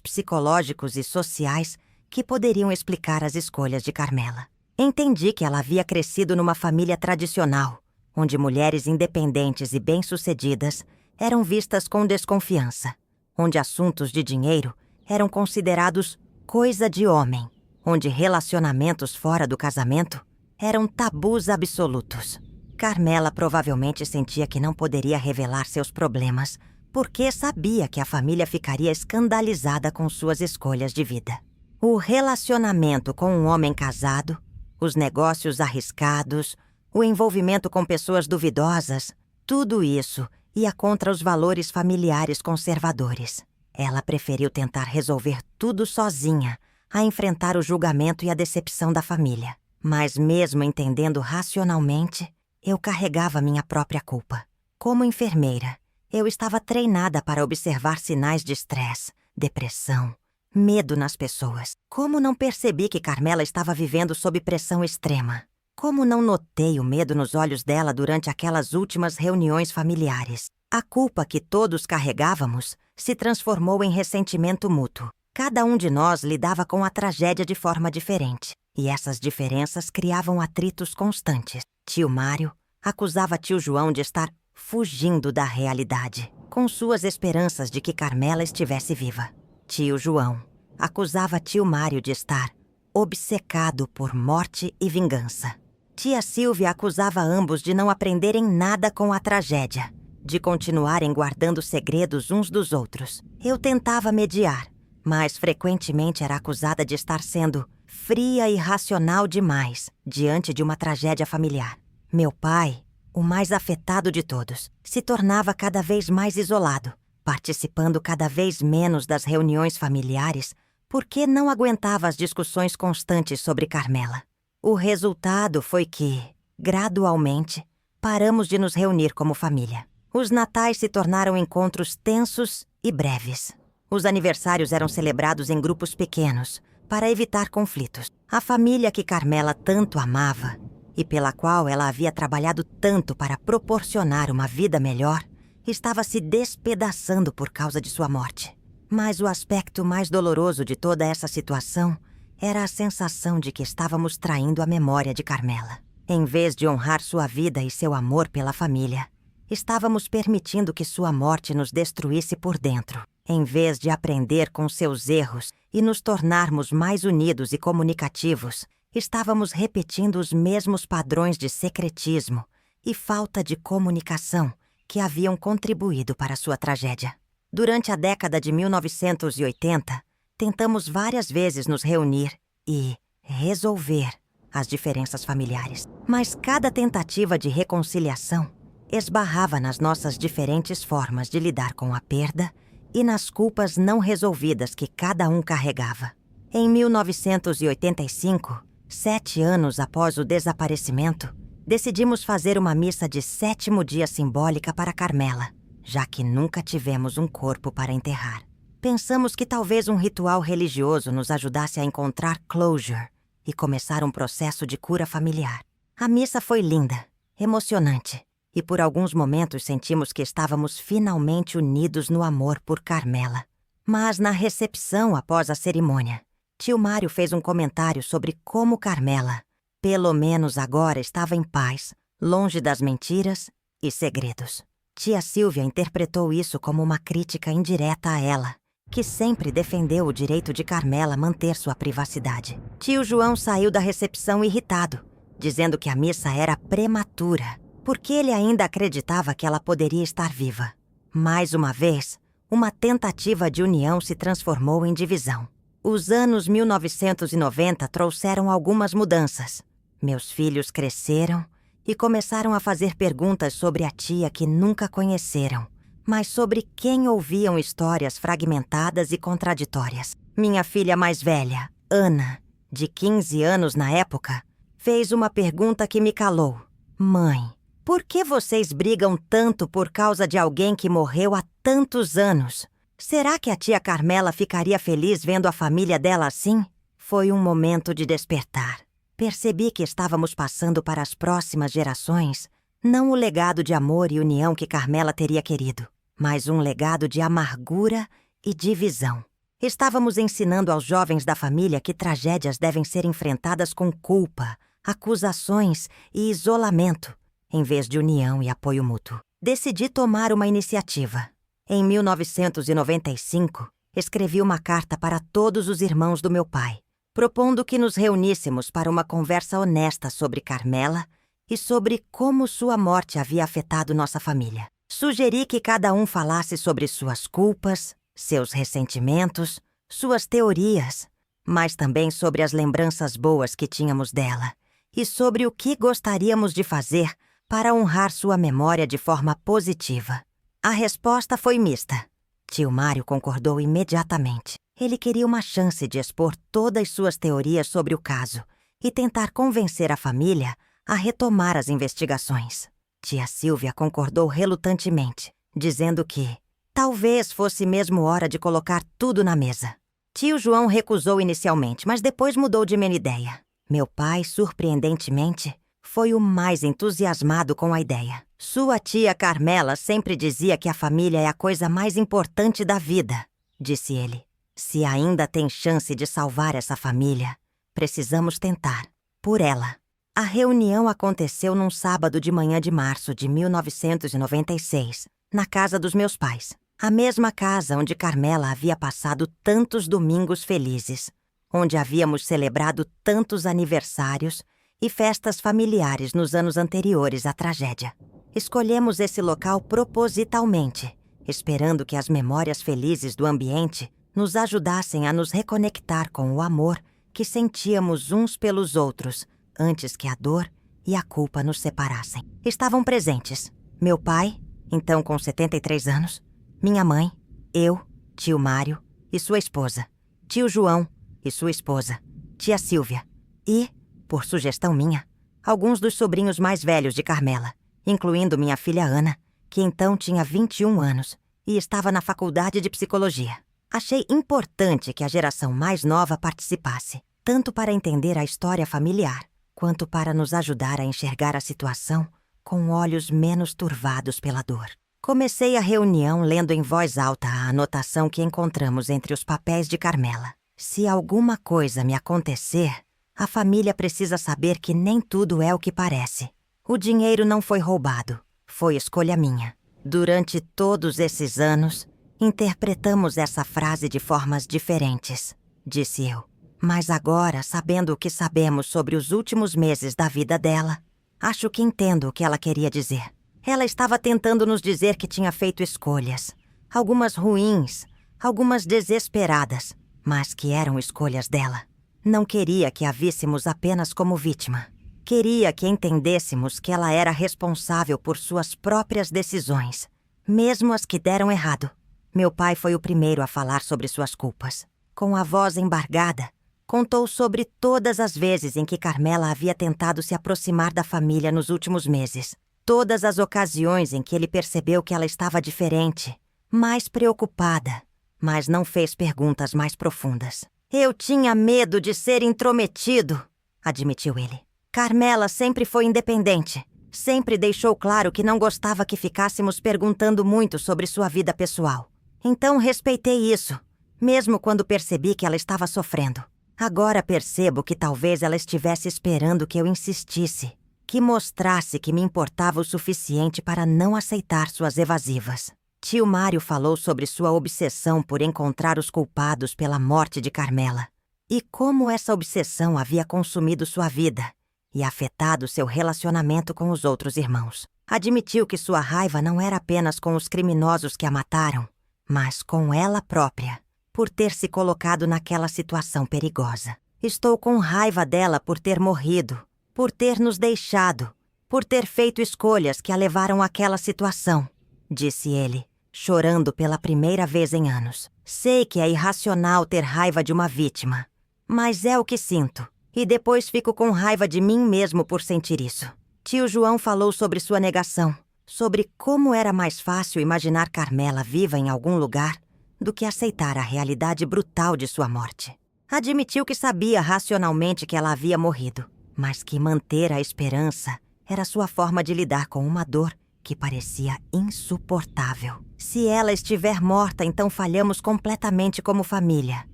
S1: psicológicos e sociais que poderiam explicar as escolhas de Carmela. Entendi que ela havia crescido numa família tradicional, onde mulheres independentes e bem-sucedidas eram vistas com desconfiança, onde assuntos de dinheiro eram considerados coisa de homem, onde relacionamentos fora do casamento eram tabus absolutos. Carmela provavelmente sentia que não poderia revelar seus problemas, porque sabia que a família ficaria escandalizada com suas escolhas de vida. O relacionamento com um homem casado, os negócios arriscados, o envolvimento com pessoas duvidosas, Tudo isso ia contra os valores familiares conservadores. Ela preferiu tentar resolver tudo sozinha, a enfrentar o julgamento e a decepção da família. Mas mesmo entendendo racionalmente, eu carregava minha própria culpa. Como enfermeira, eu estava treinada para observar sinais de estresse, depressão, medo nas pessoas. Como não percebi que Carmela estava vivendo sob pressão extrema? Como não notei o medo nos olhos dela durante aquelas últimas reuniões familiares? A culpa que todos carregávamos se transformou em ressentimento mútuo. Cada um de nós lidava com a tragédia de forma diferente, e essas diferenças criavam atritos constantes. Tio Mário acusava tio João de estar fugindo da realidade, com suas esperanças de que Carmela estivesse viva. Tio João acusava tio Mário de estar obcecado por morte e vingança. Tia Silvia acusava ambos de não aprenderem nada com a tragédia, de continuarem guardando segredos uns dos outros. Eu tentava mediar, mas frequentemente era acusada de estar sendo fria e racional demais diante de uma tragédia familiar. Meu pai, o mais afetado de todos, se tornava cada vez mais isolado, participando cada vez menos das reuniões familiares porque não aguentava as discussões constantes sobre Carmela. O resultado foi que, gradualmente, paramos de nos reunir como família. Os natais se tornaram encontros tensos e breves. Os aniversários eram celebrados em grupos pequenos, para evitar conflitos. A família que Carmela tanto amava e pela qual ela havia trabalhado tanto para proporcionar uma vida melhor, estava se despedaçando por causa de sua morte. Mas o aspecto mais doloroso de toda essa situação era a sensação de que estávamos traindo a memória de Carmela. Em vez de honrar sua vida e seu amor pela família, estávamos permitindo que sua morte nos destruísse por dentro. Em vez de aprender com seus erros e nos tornarmos mais unidos e comunicativos, estávamos repetindo os mesmos padrões de secretismo e falta de comunicação que haviam contribuído para sua tragédia. Durante a década de 1980, tentamos várias vezes nos reunir e resolver as diferenças familiares. Mas cada tentativa de reconciliação esbarrava nas nossas diferentes formas de lidar com a perda e nas culpas não resolvidas que cada um carregava. Em 1985, 7 anos após o desaparecimento, decidimos fazer uma missa de 7º dia simbólica para Carmela, já que nunca tivemos um corpo para enterrar. Pensamos que talvez um ritual religioso nos ajudasse a encontrar closure e começar um processo de cura familiar. A missa foi linda, emocionante, e por alguns momentos sentimos que estávamos finalmente unidos no amor por Carmela. Mas na recepção após a cerimônia, tio Mário fez um comentário sobre como Carmela, pelo menos agora, estava em paz, longe das mentiras e segredos. Tia Silvia interpretou isso como uma crítica indireta a ela, que sempre defendeu o direito de Carmela manter sua privacidade. Tio João saiu da recepção irritado, dizendo que a missa era prematura, porque ele ainda acreditava que ela poderia estar viva. Mais uma vez, uma tentativa de união se transformou em divisão. Os anos 1990 trouxeram algumas mudanças. Meus filhos cresceram e começaram a fazer perguntas sobre a tia que nunca conheceram, mas sobre quem ouviam histórias fragmentadas e contraditórias. Minha filha mais velha, Ana, de 15 anos na época, fez uma pergunta que me calou. Mãe, por que vocês brigam tanto por causa de alguém que morreu há tantos anos? Será que a tia Carmela ficaria feliz vendo a família dela assim? Foi um momento de despertar. Percebi que estávamos passando para as próximas gerações não o legado de amor e união que Carmela teria querido, mas um legado de amargura e divisão. Estávamos ensinando aos jovens da família que tragédias devem ser enfrentadas com culpa, acusações e isolamento, em vez de união e apoio mútuo. Decidi tomar uma iniciativa. Em 1995, escrevi uma carta para todos os irmãos do meu pai, propondo que nos reuníssemos para uma conversa honesta sobre Carmela e sobre como sua morte havia afetado nossa família. Sugeri que cada um falasse sobre suas culpas, seus ressentimentos, suas teorias, mas também sobre as lembranças boas que tínhamos dela e sobre o que gostaríamos de fazer para honrar sua memória de forma positiva. A resposta foi mista. Tio Mário concordou imediatamente. Ele queria uma chance de expor todas suas teorias sobre o caso e tentar convencer a família a retomar as investigações. Tia Sílvia concordou relutantemente, dizendo que talvez fosse mesmo hora de colocar tudo na mesa. Tio João recusou inicialmente, mas depois mudou de ideia. Meu pai, surpreendentemente, foi o mais entusiasmado com a ideia. Sua tia Carmela sempre dizia que a família é a coisa mais importante da vida, disse ele. Se ainda tem chance de salvar essa família, precisamos tentar. Por ela. A reunião aconteceu num sábado de manhã de março de 1996, na casa dos meus pais. A mesma casa onde Carmela havia passado tantos domingos felizes, onde havíamos celebrado tantos aniversários e festas familiares nos anos anteriores à tragédia. Escolhemos esse local propositalmente, esperando que as memórias felizes do ambiente nos ajudassem a nos reconectar com o amor que sentíamos uns pelos outros antes que a dor e a culpa nos separassem. Estavam presentes meu pai, então com 73 anos, minha mãe, eu, tio Mário e sua esposa, tio João e sua esposa, tia Sílvia e, por sugestão minha, alguns dos sobrinhos mais velhos de Carmela, incluindo minha filha Ana, que então tinha 21 anos e estava na faculdade de psicologia. Achei importante que a geração mais nova participasse, tanto para entender a história familiar, quanto para nos ajudar a enxergar a situação com olhos menos turvados pela dor. Comecei a reunião lendo em voz alta a anotação que encontramos entre os papéis de Carmela. Se alguma coisa me acontecer, a família precisa saber que nem tudo é o que parece. O dinheiro não foi roubado, foi escolha minha. Durante todos esses anos, interpretamos essa frase de formas diferentes, disse eu. Mas agora, sabendo o que sabemos sobre os últimos meses da vida dela, acho que entendo o que ela queria dizer. Ela estava tentando nos dizer que tinha feito escolhas. Algumas ruins, algumas desesperadas, mas que eram escolhas dela. Não queria que a víssemos apenas como vítima. Queria que entendêssemos que ela era responsável por suas próprias decisões, mesmo as que deram errado. Meu pai foi o primeiro a falar sobre suas culpas. Com a voz embargada, contou sobre todas as vezes em que Carmela havia tentado se aproximar da família nos últimos meses. Todas as ocasiões em que ele percebeu que ela estava diferente, mais preocupada, mas não fez perguntas mais profundas. Eu tinha medo de ser intrometido, admitiu ele. Carmela sempre foi independente. Sempre deixou claro que não gostava que ficássemos perguntando muito sobre sua vida pessoal. Então respeitei isso, mesmo quando percebi que ela estava sofrendo. Agora percebo que talvez ela estivesse esperando que eu insistisse, que mostrasse que me importava o suficiente para não aceitar suas evasivas. Tio Mário falou sobre sua obsessão por encontrar os culpados pela morte de Carmela e como essa obsessão havia consumido sua vida e afetado seu relacionamento com os outros irmãos. Admitiu que sua raiva não era apenas com os criminosos que a mataram, mas com ela própria, por ter se colocado naquela situação perigosa. Estou com raiva dela por ter morrido, por ter nos deixado, por ter feito escolhas que a levaram àquela situação, disse ele, chorando pela primeira vez em anos. Sei que é irracional ter raiva de uma vítima, mas é o que sinto, e depois fico com raiva de mim mesmo por sentir isso. Tio João falou sobre sua negação, sobre como era mais fácil imaginar Carmela viva em algum lugar do que aceitar a realidade brutal de sua morte. Admitiu que sabia racionalmente que ela havia morrido, mas que manter a esperança era sua forma de lidar com uma dor que parecia insuportável. Se ela estiver morta, então falhamos completamente como família,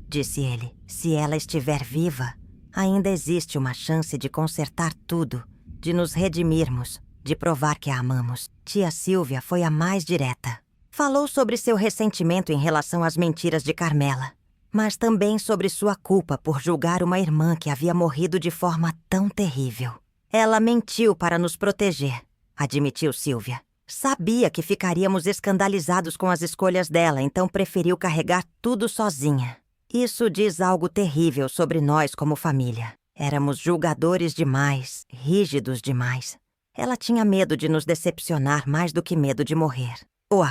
S1: disse ele. Se ela estiver viva, ainda existe uma chance de consertar tudo, de nos redimirmos, de provar que a amamos. Tia Sílvia foi a mais direta. Falou sobre seu ressentimento em relação às mentiras de Carmela, mas também sobre sua culpa por julgar uma irmã que havia morrido de forma tão terrível. Ela mentiu para nos proteger, admitiu Sílvia. Sabia que ficaríamos escandalizados com as escolhas dela, então preferiu carregar tudo sozinha. Isso diz algo terrível sobre nós como família. Éramos julgadores demais, rígidos demais. Ela tinha medo de nos decepcionar mais do que medo de morrer. Uau!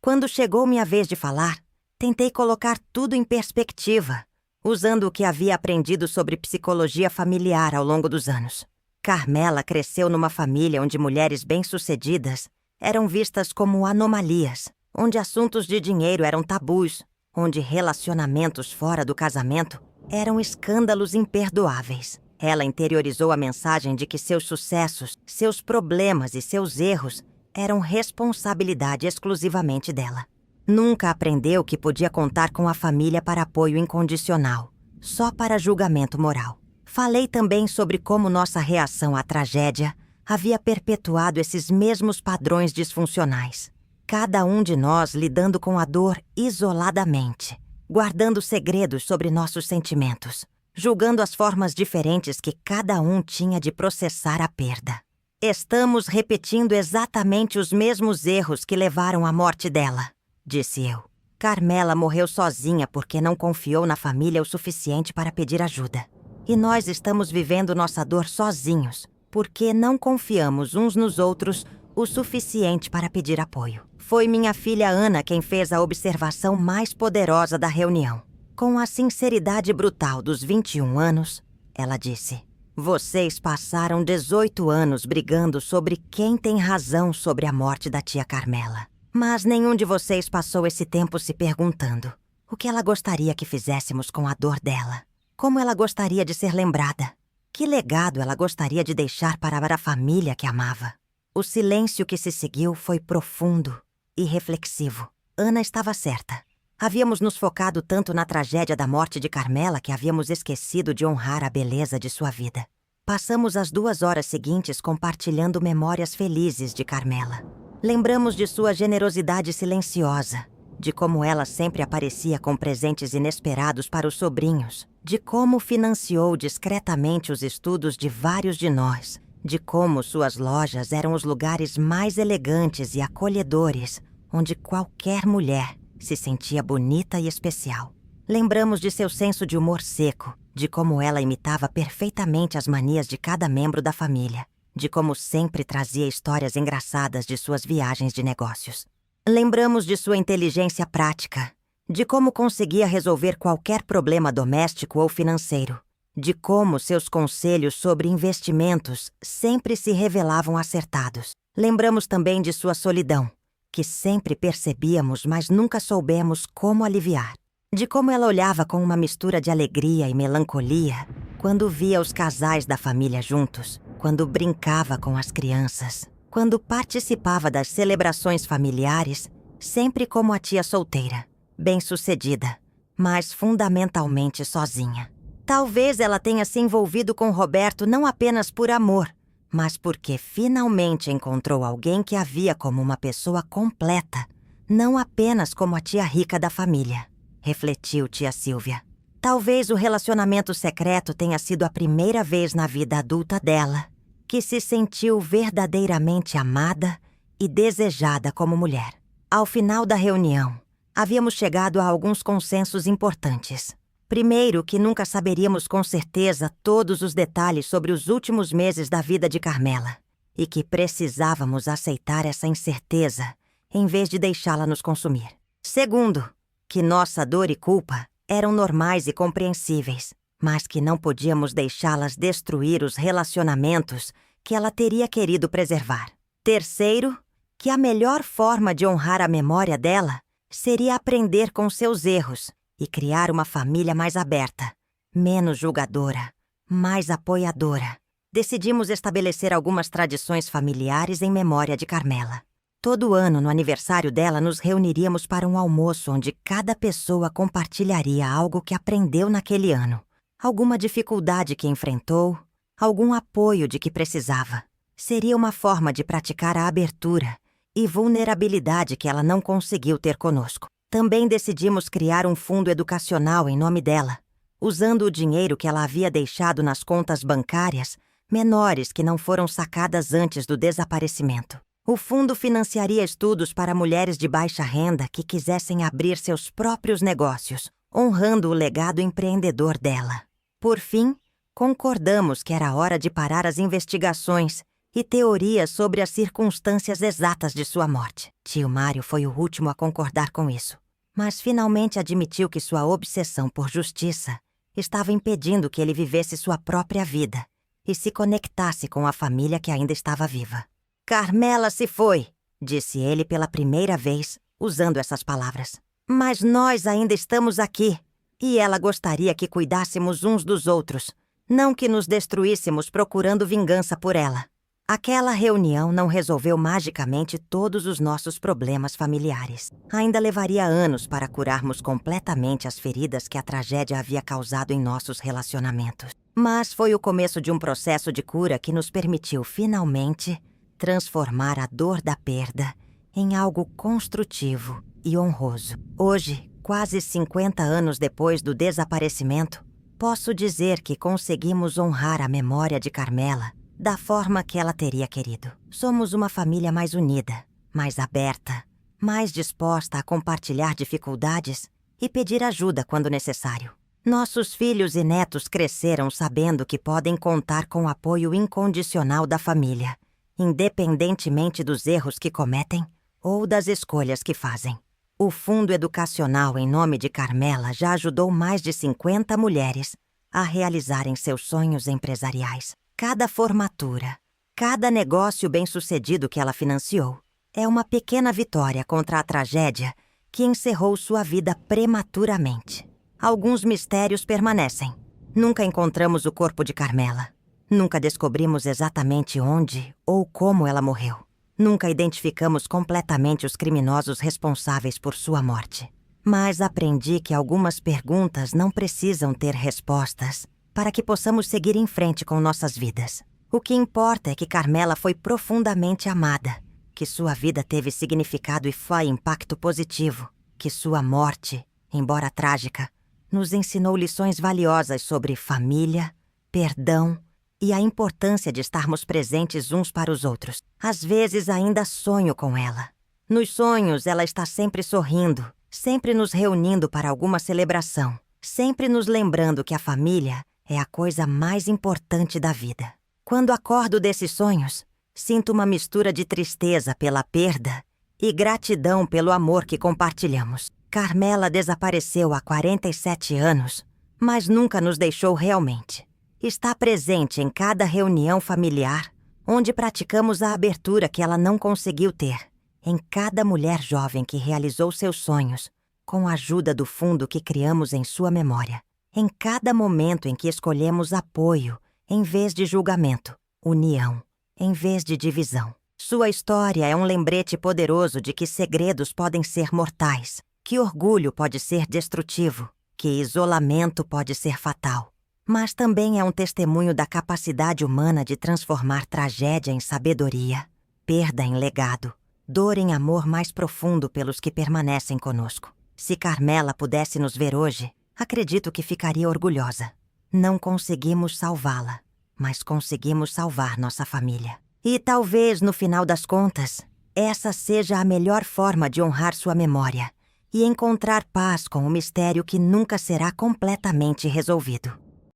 S1: Quando chegou minha vez de falar, tentei colocar tudo em perspectiva, usando o que havia aprendido sobre psicologia familiar ao longo dos anos. Carmela cresceu numa família onde mulheres bem-sucedidas eram vistas como anomalias, onde assuntos de dinheiro eram tabus, onde relacionamentos fora do casamento eram escândalos imperdoáveis. Ela interiorizou a mensagem de que seus sucessos, seus problemas e seus erros eram responsabilidade exclusivamente dela. Nunca aprendeu que podia contar com a família para apoio incondicional, só para julgamento moral. Falei também sobre como nossa reação à tragédia havia perpetuado esses mesmos padrões disfuncionais. Cada um de nós lidando com a dor isoladamente, guardando segredos sobre nossos sentimentos, julgando as formas diferentes que cada um tinha de processar a perda. Estamos repetindo exatamente os mesmos erros que levaram à morte dela, disse eu. Carmela morreu sozinha porque não confiou na família o suficiente para pedir ajuda. E nós estamos vivendo nossa dor sozinhos, porque não confiamos uns nos outros o suficiente para pedir apoio. Foi minha filha Ana quem fez a observação mais poderosa da reunião. Com a sinceridade brutal dos 21 anos, ela disse: "Vocês passaram 18 anos brigando sobre quem tem razão sobre a morte da tia Carmela. Mas nenhum de vocês passou esse tempo se perguntando o que ela gostaria que fizéssemos com a dor dela. Como ela gostaria de ser lembrada? Que legado ela gostaria de deixar para a família que amava?" O silêncio que se seguiu foi profundo e reflexivo. Ana estava certa. Havíamos nos focado tanto na tragédia da morte de Carmela que havíamos esquecido de honrar a beleza de sua vida. Passamos as 2 horas seguintes compartilhando memórias felizes de Carmela. Lembramos de sua generosidade silenciosa, de como ela sempre aparecia com presentes inesperados para os sobrinhos, de como financiou discretamente os estudos de vários de nós, de como suas lojas eram os lugares mais elegantes e acolhedores onde qualquer mulher se sentia bonita e especial. Lembramos de seu senso de humor seco, de como ela imitava perfeitamente as manias de cada membro da família, de como sempre trazia histórias engraçadas de suas viagens de negócios. Lembramos de sua inteligência prática, de como conseguia resolver qualquer problema doméstico ou financeiro, de como seus conselhos sobre investimentos sempre se revelavam acertados. Lembramos também de sua solidão, que sempre percebíamos, mas nunca soubemos como aliviar. De como ela olhava com uma mistura de alegria e melancolia quando via os casais da família juntos, quando brincava com as crianças, quando participava das celebrações familiares, sempre como a tia solteira, bem-sucedida, mas fundamentalmente sozinha. Talvez ela tenha se envolvido com Roberto não apenas por amor, mas porque finalmente encontrou alguém que a via como uma pessoa completa, não apenas como a tia rica da família, refletiu tia Silvia. Talvez o relacionamento secreto tenha sido a primeira vez na vida adulta dela que se sentiu verdadeiramente amada e desejada como mulher. Ao final da reunião, havíamos chegado a alguns consensos importantes. Primeiro, que nunca saberíamos com certeza todos os detalhes sobre os últimos meses da vida de Carmela e que precisávamos aceitar essa incerteza em vez de deixá-la nos consumir. Segundo, que nossa dor e culpa eram normais e compreensíveis, mas que não podíamos deixá-las destruir os relacionamentos que ela teria querido preservar. Terceiro, que a melhor forma de honrar a memória dela seria aprender com seus erros e criar uma família mais aberta, menos julgadora, mais apoiadora. Decidimos estabelecer algumas tradições familiares em memória de Carmela. Todo ano, no aniversário dela, nos reuniríamos para um almoço onde cada pessoa compartilharia algo que aprendeu naquele ano, alguma dificuldade que enfrentou, algum apoio de que precisava. Seria uma forma de praticar a abertura e vulnerabilidade que ela não conseguiu ter conosco. Também decidimos criar um fundo educacional em nome dela, usando o dinheiro que ela havia deixado nas contas bancárias menores que não foram sacadas antes do desaparecimento. O fundo financiaria estudos para mulheres de baixa renda que quisessem abrir seus próprios negócios, honrando o legado empreendedor dela. Por fim, concordamos que era hora de parar as investigações e teorias sobre as circunstâncias exatas de sua morte. Tio Mário foi o último a concordar com isso, mas finalmente admitiu que sua obsessão por justiça estava impedindo que ele vivesse sua própria vida e se conectasse com a família que ainda estava viva. Carmela se foi, disse ele pela primeira vez, usando essas palavras. Mas nós ainda estamos aqui, e ela gostaria que cuidássemos uns dos outros, não que nos destruíssemos procurando vingança por ela. Aquela reunião não resolveu magicamente todos os nossos problemas familiares. Ainda levaria anos para curarmos completamente as feridas que a tragédia havia causado em nossos relacionamentos. Mas foi o começo de um processo de cura que nos permitiu, finalmente, transformar a dor da perda em algo construtivo e honroso. Hoje, quase 50 anos depois do desaparecimento, posso dizer que conseguimos honrar a memória de Carmela da forma que ela teria querido. Somos uma família mais unida, mais aberta, mais disposta a compartilhar dificuldades e pedir ajuda quando necessário. Nossos filhos e netos cresceram sabendo que podem contar com o apoio incondicional da família, independentemente dos erros que cometem ou das escolhas que fazem. O Fundo Educacional em nome de Carmela já ajudou mais de 50 mulheres a realizarem seus sonhos empresariais. Cada formatura, cada negócio bem-sucedido que ela financiou é uma pequena vitória contra a tragédia que encerrou sua vida prematuramente. Alguns mistérios permanecem. Nunca encontramos o corpo de Carmela. Nunca descobrimos exatamente onde ou como ela morreu. Nunca identificamos completamente os criminosos responsáveis por sua morte. Mas aprendi que algumas perguntas não precisam ter respostas para que possamos seguir em frente com nossas vidas. O que importa é que Carmela foi profundamente amada, que sua vida teve significado e foi impacto positivo, que sua morte, embora trágica, nos ensinou lições valiosas sobre família, perdão e a importância de estarmos presentes uns para os outros. Às vezes ainda sonho com ela. Nos sonhos, ela está sempre sorrindo, sempre nos reunindo para alguma celebração, sempre nos lembrando que a família é a coisa mais importante da vida. Quando acordo desses sonhos, sinto uma mistura de tristeza pela perda e gratidão pelo amor que compartilhamos. Carmela desapareceu há 47 anos, mas nunca nos deixou realmente. Está presente em cada reunião familiar, onde praticamos a abertura que ela não conseguiu ter, em cada mulher jovem que realizou seus sonhos, com a ajuda do fundo que criamos em sua memória. Em cada momento em que escolhemos apoio, em vez de julgamento, união, em vez de divisão. Sua história é um lembrete poderoso de que segredos podem ser mortais, que orgulho pode ser destrutivo, que isolamento pode ser fatal. Mas também é um testemunho da capacidade humana de transformar tragédia em sabedoria, perda em legado, dor em amor mais profundo pelos que permanecem conosco. Se Carmela pudesse nos ver hoje, acredito que ficaria orgulhosa. Não conseguimos salvá-la, mas conseguimos salvar nossa família. E talvez, no final das contas, essa seja a melhor forma de honrar sua memória e encontrar paz com o mistério que nunca será completamente resolvido.